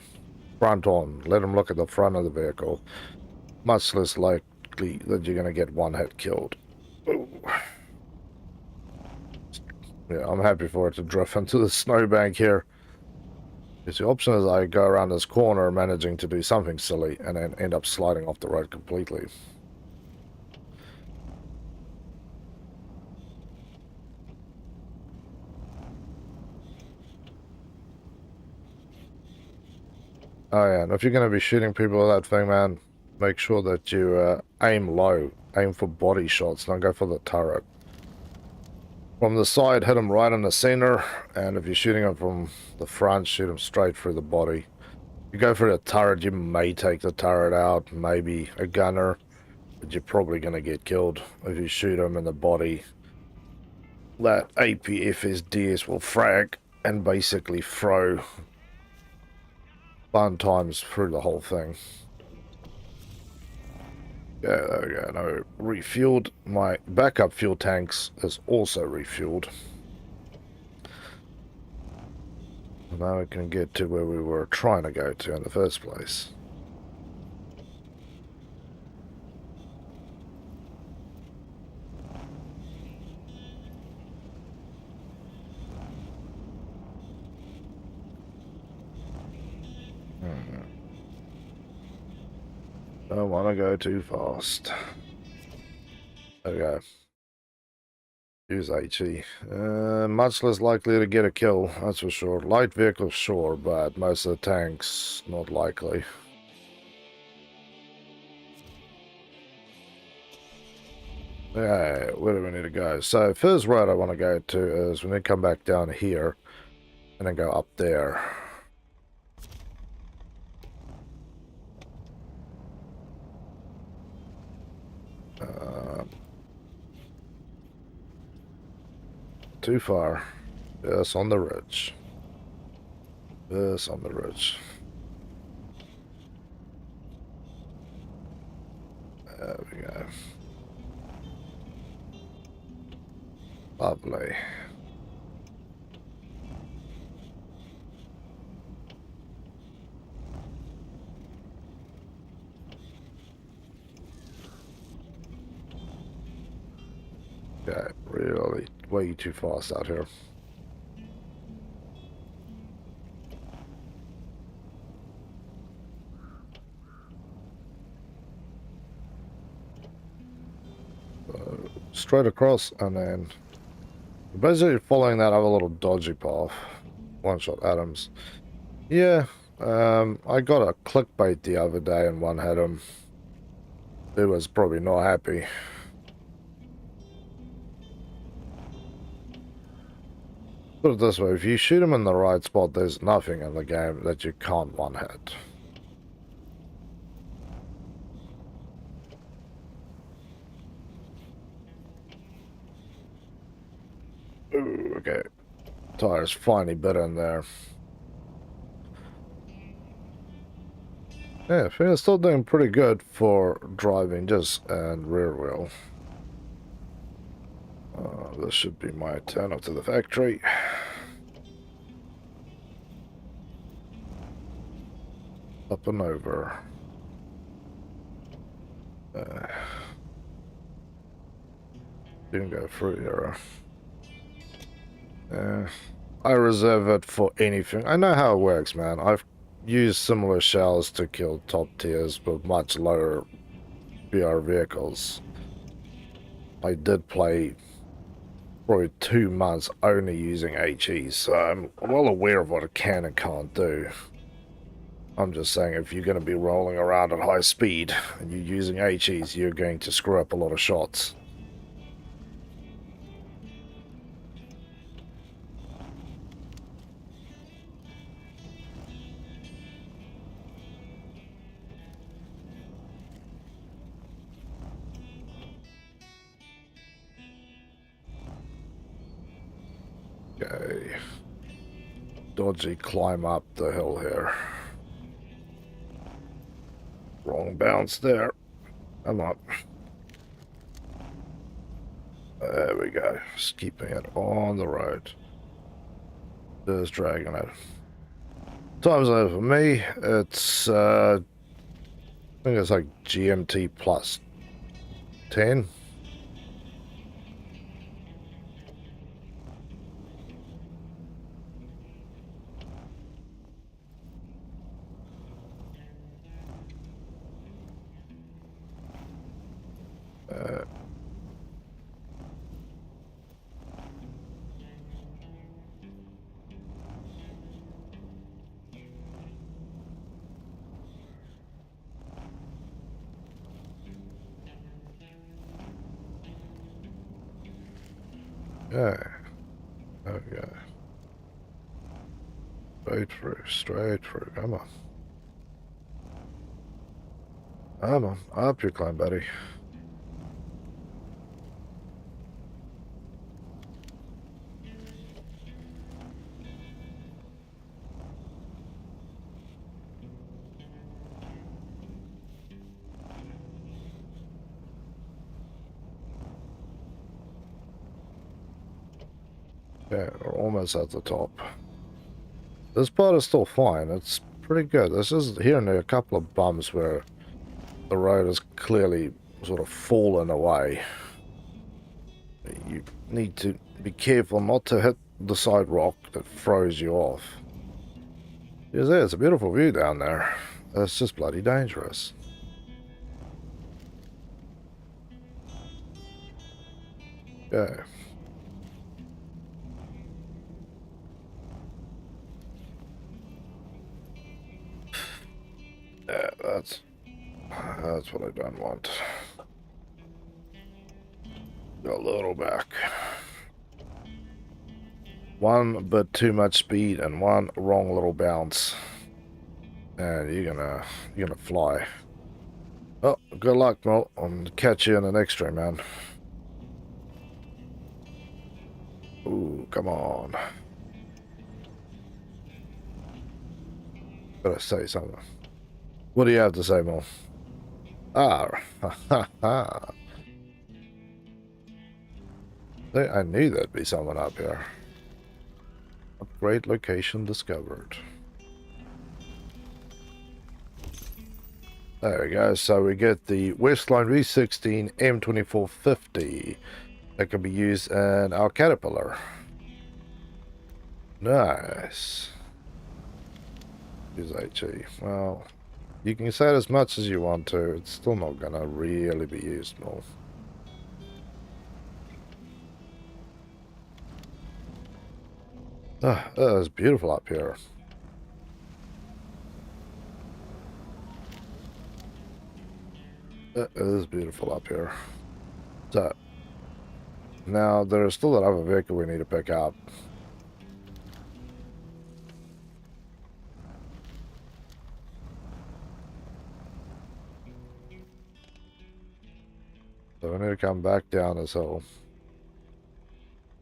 front on. Let them look at the front of the vehicle. Much less likely that you're going to get one hit killed. Ooh. Yeah, I'm happy for it to drift into the snowbank here. Because the option is I go around this corner managing to do something silly and then end up sliding off the road completely. Oh yeah, and if you're going to be shooting people with that thing, man, make sure that you aim low. Aim for body shots, don't go for the turret. From the side, hit them right in the center, and if you're shooting them from the front, shoot them straight through the body. If you go for the turret, you may take the turret out, maybe a gunner, but you're probably going to get killed if you shoot them in the body. That APFSDS will frag and basically throw fun times through the whole thing. Yeah, there we go. No, refueled. My backup fuel tanks is also refueled. Now we can get to where we were trying to go to in the first place. Don't want to go too fast. There we go. Use HE. Much less likely to get a kill, that's for sure. Light vehicles, sure, but most of the tanks, not likely. Yeah, where do we need to go? So, first road I want to go to is we need to come back down here and then go up there. Too far. Yes, on the ridge. Yes, on the ridge. There we go. Lovely. Okay, really way too fast out here. Straight across and then basically following that other little dodgy path. One-shot Adams. Yeah, I got a clickbait the other day and one hit him. It was probably not happy. Put it this way, if you shoot him in the right spot, there's nothing in the game that you can't one-hit. Ooh, okay. Tire's finally bit in there. Yeah, I think it's still doing pretty good for driving just and rear wheel. This should be my turn up to the factory. Up and over. Didn't go through here. I reserve it for anything. I know how it works, man. I've used similar shells to kill top tiers with much lower BR vehicles. I did play probably 2 months only using HEs, so I'm well aware of what it can and can't do. I'm just saying, if you're going to be rolling around at high speed and you're using HEs, you're going to screw up a lot of shots. Okay. Dodgy climb up the hill here. Wrong bounce there. Come on. There we go. Just keeping it on the road. Just dragging it. Time's over for me. It's, I think it's like GMT plus 10. Yeah. Okay. Straight through, straight through. Come on. Come on. Up you climb, buddy. Yeah, we're almost at the top. This part is still fine. It's pretty good. This is here and there a couple of bumps where the road is clearly sort of fallen away. You need to be careful not to hit the side rock that throws you off. Because it's a beautiful view down there. It's just bloody dangerous. Yeah. Yeah, that's what I don't want. Go a little back. One bit too much speed and one wrong little bounce, and you're gonna fly. Oh, good luck, Mo. I'll catch you in the next stream, man. Ooh, come on. Gotta say something. What do you have to say, Mo? Ah, ha ha ha. I knew there'd be someone up here. Upgrade location discovered. There we go. So we get the Westline V16 M2450 that can be used in our Caterpillar. Nice. Use HE. Well, you can say it as much as you want to. It's still not going to really be used more. It's beautiful up here. It is beautiful up here. So, now there's still that other vehicle we need to pick up. So we need to come back down this hill.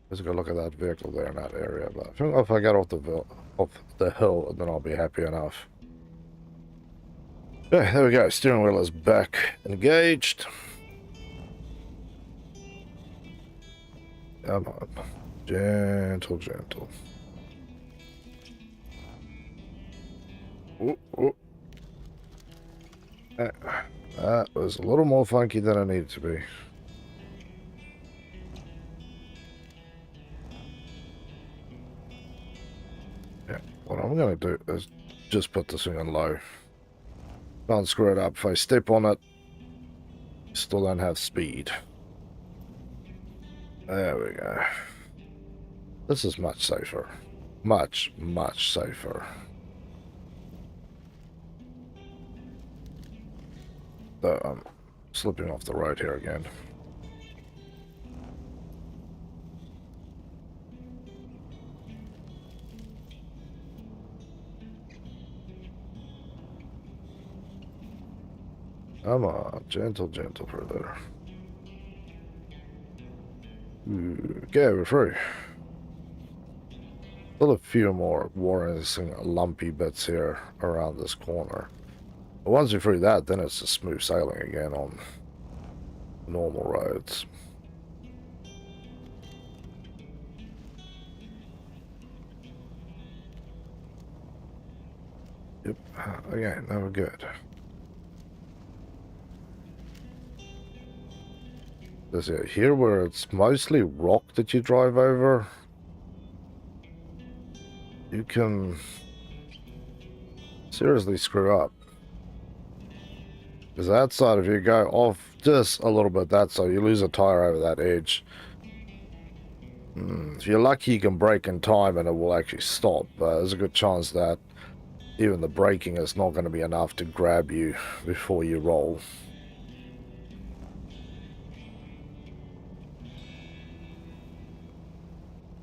Let's go look at that vehicle there in that area. But I think if I get off the hill, then I'll be happy enough. Yeah, there we go. Steering wheel is back engaged. Come on. Gentle, gentle. Ooh, ooh. That was a little more funky than it needed to be. Yeah, what I'm going to do is just put this thing on low. Can't screw it up. If I step on it, still don't have speed. There we go. This is much safer. Much, much safer. So I'm slipping off the road here again. Come on, gentle, gentle for there. Okay, we're through. Still a few more warranting lumpy bits here around this corner. But once you're through that, then it's just smooth sailing again on normal roads. Yep, again, now we're good. This here where it's mostly rock that you drive over, you can seriously screw up. Because that side, if you go off just a little bit that side, you lose a tire over that edge. If you're lucky, you can brake in time and it will actually stop. There's a good chance that even the braking is not going to be enough to grab you before you roll.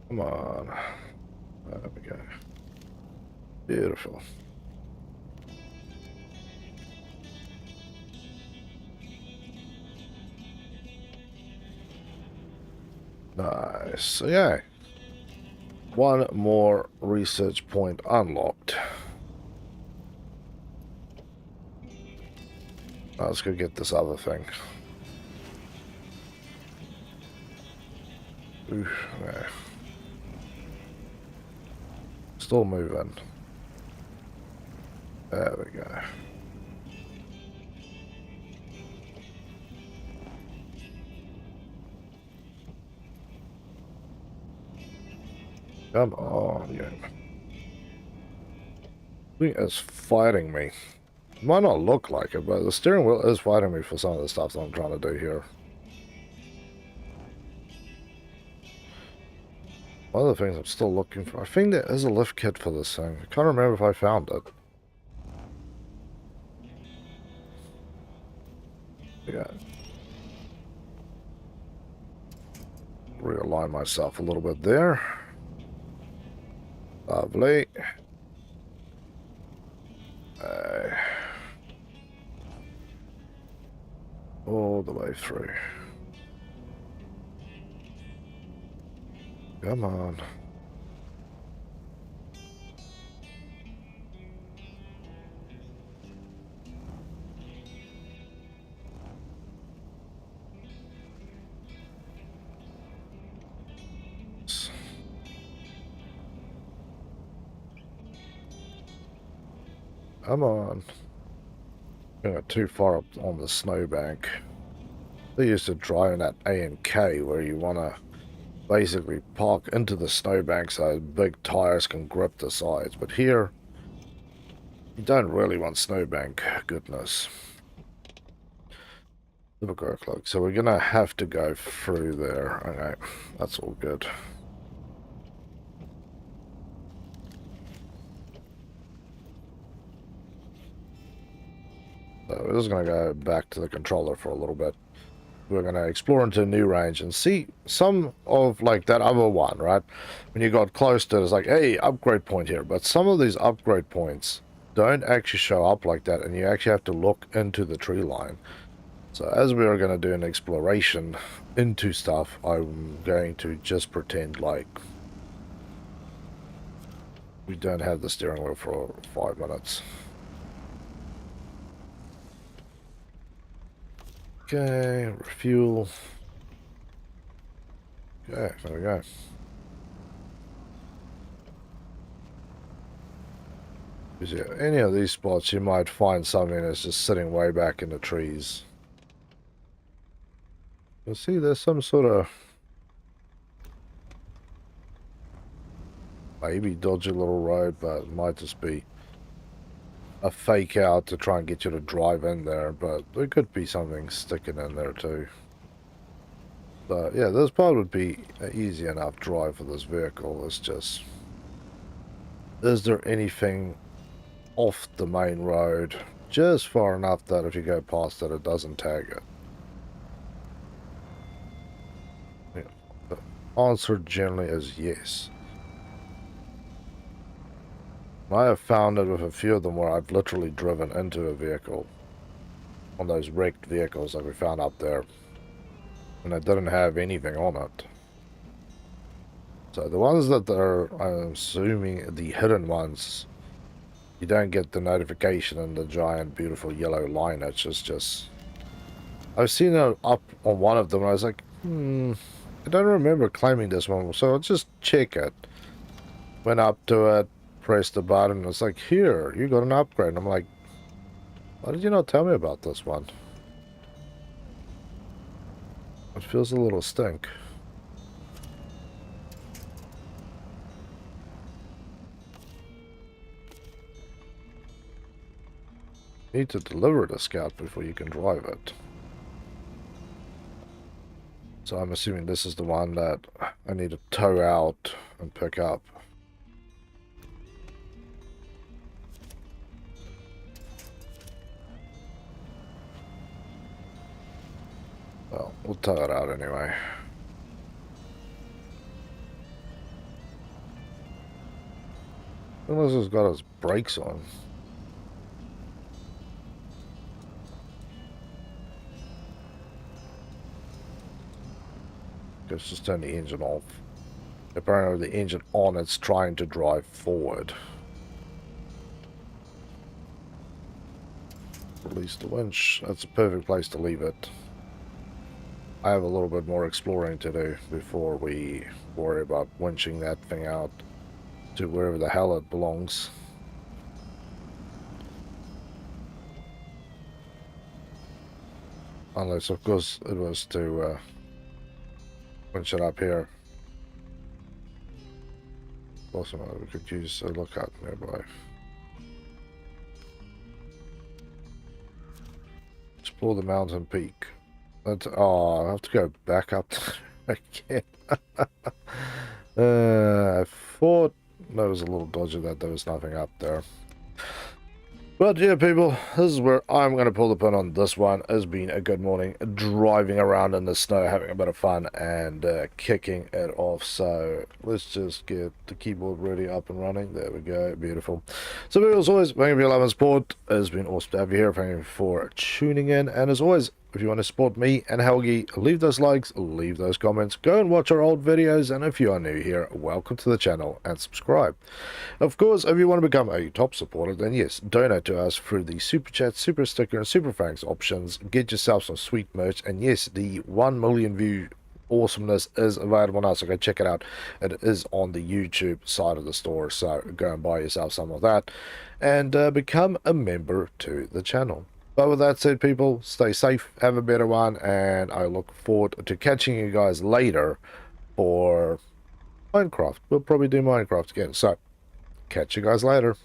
Come on. There we go. Beautiful. Nice. So yeah. One more research point unlocked. Now let's go get this other thing. Oof, yeah. Still moving. There we go. Come on, yeah. Thing is fighting me. It might not look like it, but the steering wheel is fighting me for some of the stuff that I'm trying to do here. One of the things I'm still looking for, I think there is a lift kit for this thing. I can't remember if I found it. Yeah. Realign myself a little bit there. Lovely. All the way through. Come on. Come on. Got too far up on the snowbank. They used to drive at A and K where you want to basically park into the snowbank so big tires can grip the sides. But here, you don't really want snowbank goodness. So we're going to have to go through there. Okay, that's all good. So we're just going to go back to the controller for a little bit. We're going to explore into a new range and see some of like that other one, right? When you got close to it, it's like, hey, upgrade point here. But some of these upgrade points don't actually show up like that, and you actually have to look into the tree line. So as we are going to do an exploration into stuff, I'm going to just pretend like we don't have the steering wheel for 5 minutes. Okay, refuel. Okay, there we go. Yeah, any of these spots you might find something that's just sitting way back in the trees. You'll see there's some sort of maybe dodgy little road, but it might just be a fake out to try and get you to drive in there, but there could be something sticking in there too. But yeah, this part would be an easy enough drive for this vehicle. It's just, is there anything off the main road just far enough that if you go past it, it doesn't tag it? Yeah, the answer generally is yes. I have found it with a few of them where I've literally driven into a vehicle on those wrecked vehicles that we found up there, and it didn't have anything on it. So the ones that are, I'm assuming the hidden ones, you don't get the notification and the giant beautiful yellow line. It's just I've seen it up on one of them and I was like, I don't remember claiming this one, so I'll just check it. Went up to it, pressed the button, and it's like, here, you got an upgrade. And I'm like, why did you not tell me about this one? It feels a little stink. You need to deliver the scout before you can drive it. So I'm assuming this is the one that I need to tow out and pick up. Well, we'll tow it out anyway. Unless it's got its brakes on. Let's just turn the engine off. Apparently the engine on, it's trying to drive forward. Release the winch. That's a perfect place to leave it. I have a little bit more exploring to do before we worry about winching that thing out to wherever the hell it belongs. Unless, of course, it was to winch it up here. Also, we could use a lookout nearby. Explore the mountain peak. Oh, I have to go back up again. I thought there was a little dodgy that there was nothing up there. But yeah, people, this is where I'm going to pull the pin on this one. It's been a good morning driving around in the snow, having a bit of fun and kicking it off. So let's just get the keyboard ready, up and running. There we go. Beautiful. So as always, thank you for your love and support. It's been awesome to have you here. Thank you for tuning in. And as always, if you want to support me and Helgi, leave those likes, leave those comments, go and watch our old videos, and if you are new here, welcome to the channel and subscribe. Of course, if you want to become a top supporter, then yes, donate to us through the Super Chat, Super Sticker, and Super Thanks options. Get yourself some sweet merch, and yes, the 1 million view awesomeness is available now, so go check it out. It is on the YouTube side of the store, so go and buy yourself some of that, and become a member to the channel. But with that said, people, stay safe, have a better one, and I look forward to catching you guys later for Minecraft. We'll probably do Minecraft again, so catch you guys later.